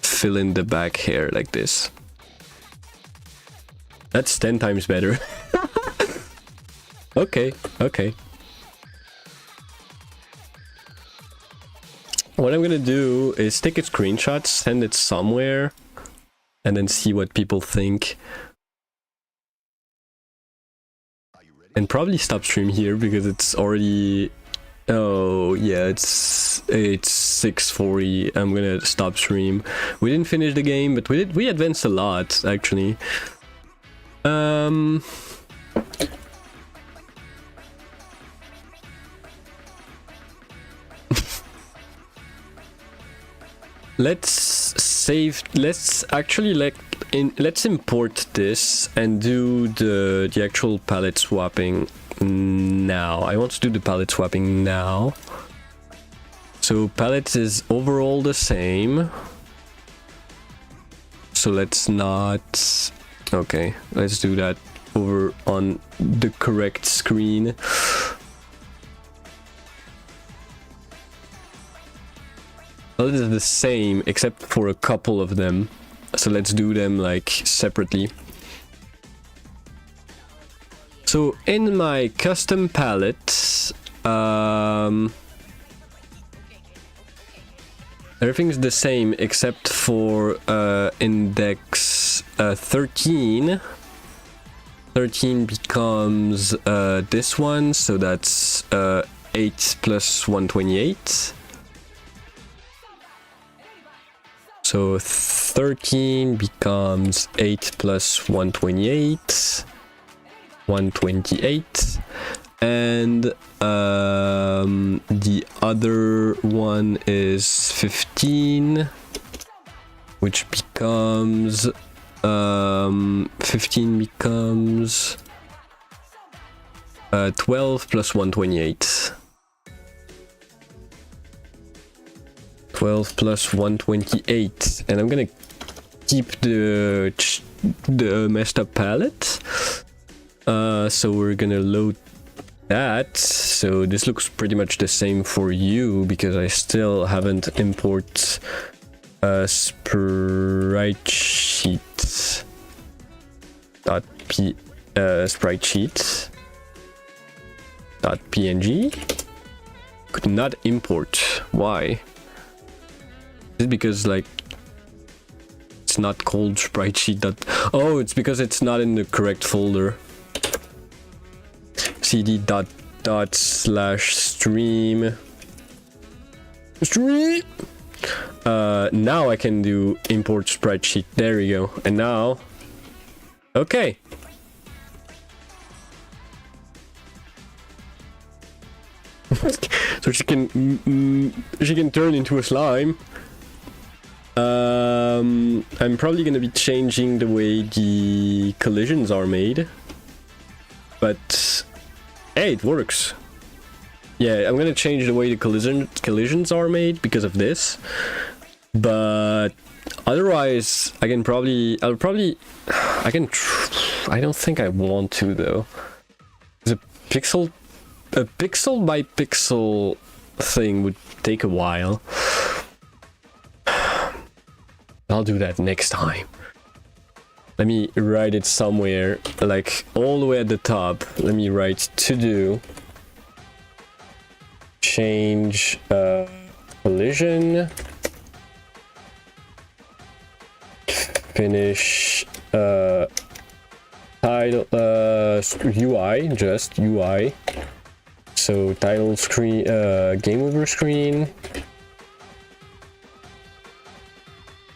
fill in the back hair like this. That's 10 times better. Okay. What I'm gonna do is take a screenshot, send it somewhere, and then see what people think. And probably stop stream here because it's already... Oh, yeah, it's 6:40. I'm gonna stop stream. We didn't finish the game, but we advanced a lot, actually. let's save. Let's actually let's import this and do the actual palette swapping now. I want to do the palette swapping now. So palette is overall the same. So let's not. Okay, let's do that over on the correct screen. Palette is the same except for a couple of them. So let's do them like separately. So in my custom palette, everything's the same except for index 13. 13 becomes this one, so that's 8 plus 128. So 13 becomes 8 plus 128. 128. And the other one is 15, which becomes 15 becomes 12 plus 128. 12 plus 128, and I'm gonna keep the messed up palette. So we're gonna load that. So this looks pretty much the same for you because I still haven't import sprite sheet sprite sheet .png. Could not import. Why? Is it because like it's not called sprite sheet? Oh, it's because it's not in the correct folder. cd dot slash stream. Now I can do import sprite sheet. There we go. And now, okay. So she can turn into a slime. I'm probably gonna be changing the way the collisions are made, but hey, it works. Yeah, I'm gonna change the way the collisions are made because of this, but otherwise I don't think I want to though. The pixel by pixel thing would take a while. I'll do that next time. Let me write it somewhere, like all the way at the top. Let me write to do change collision finish title UI, just UI. So title screen, game over screen,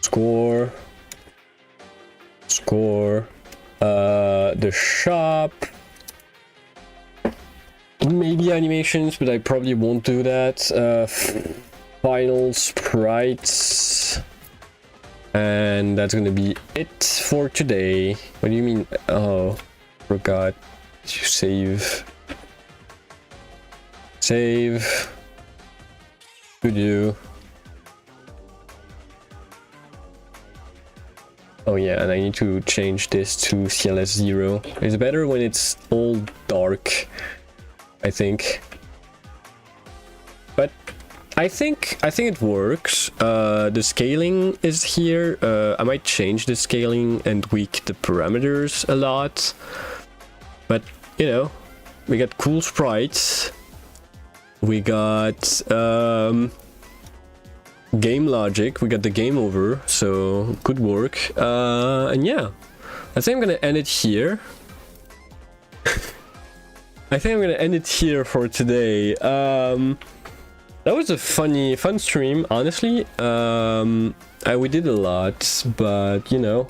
score, the shop, maybe animations, but I probably won't do that. Final sprites, and that's gonna be it for today. What do you mean? Oh, forgot to save. Save. To do. Oh yeah, and I need to change this to CLS 0. It's better when it's all dark, I think. But I think it works. The scaling is here. I might change the scaling and tweak the parameters a lot. But you know, we got cool sprites. We got game logic, we got the game over, so good work. And yeah, I think I'm gonna end it here. I think I'm gonna end it here for today. That was a fun stream, honestly. We did a lot, but you know.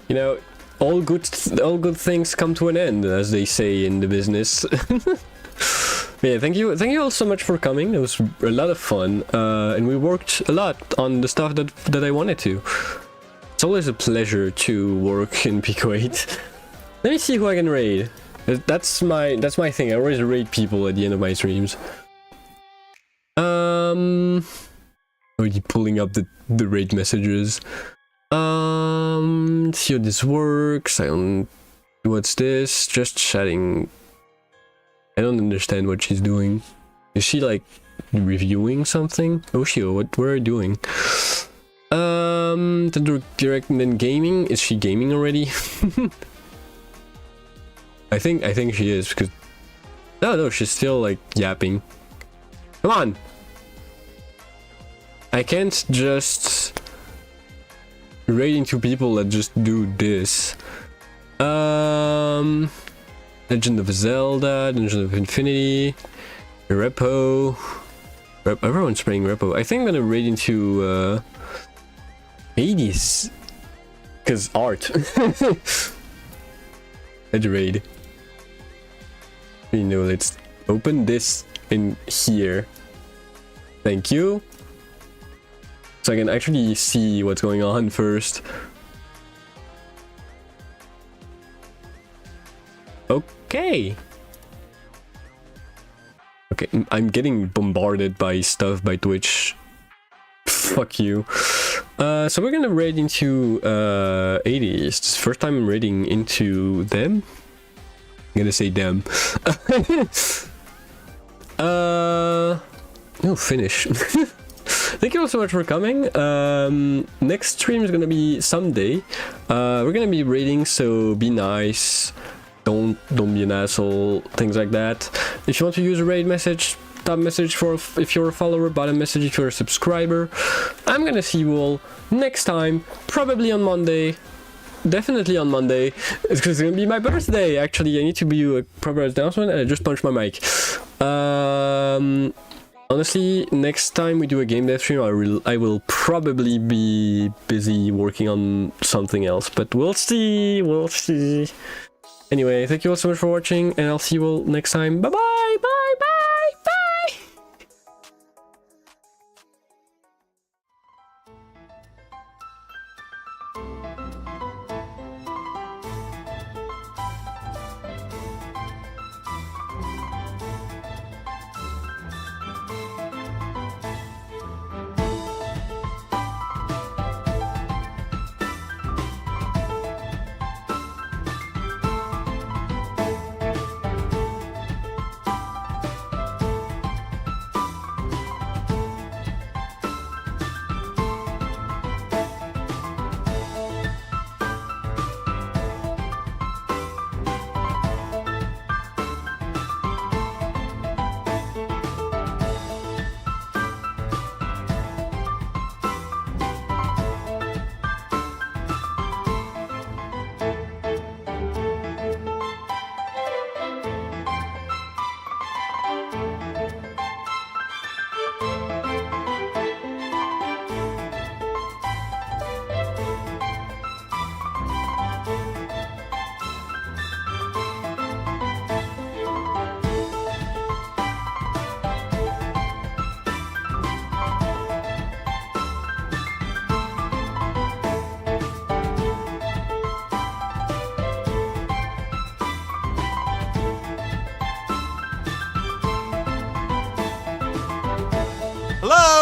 You know, all good things come to an end, as they say in the business. Yeah, thank you all so much for coming. It was a lot of fun, and we worked a lot on the stuff that I wanted to. It's always a pleasure to work in Pico 8. Let me see who I can raid. That's my thing. I always raid people at the end of my streams. Already pulling up the raid messages. Let's see how this works. What's this? Just chatting. I don't understand what she's doing. Is she like reviewing something? Oshio, what are you doing? The direct and then gaming. Is she gaming already? I think she is, because no, she's still like yapping. Come on. I can't just raid into people that just do this. Legend of Zelda, Legend of Infinity, Repo. Everyone's playing Repo. I think I'm gonna raid into Hades, cause art. Let's raid. You know, let's open this in here. Thank you. So I can actually see what's going on first. Okay. Okay, I'm getting bombarded by stuff by Twitch. Fuck you. So we're gonna raid into 80s. It's the first time I'm raiding into them. I'm gonna say them. No, finish. Thank you all so much for coming. Next stream is gonna be someday. We're gonna be raiding, so be nice. Don't be an asshole, things like that. If you want to use a raid message, top message for if you're a follower, bottom message if you're a subscriber. I'm gonna see you all next time, probably on Monday. Definitely on Monday. It's gonna be my birthday, actually. I need to do a proper announcement, and I just punched my mic. Honestly, next time we do a game dev stream, I will probably be busy working on something else, but we'll see. Anyway, thank you all so much for watching, and I'll see you all next time. Bye bye, bye bye, bye. Hello?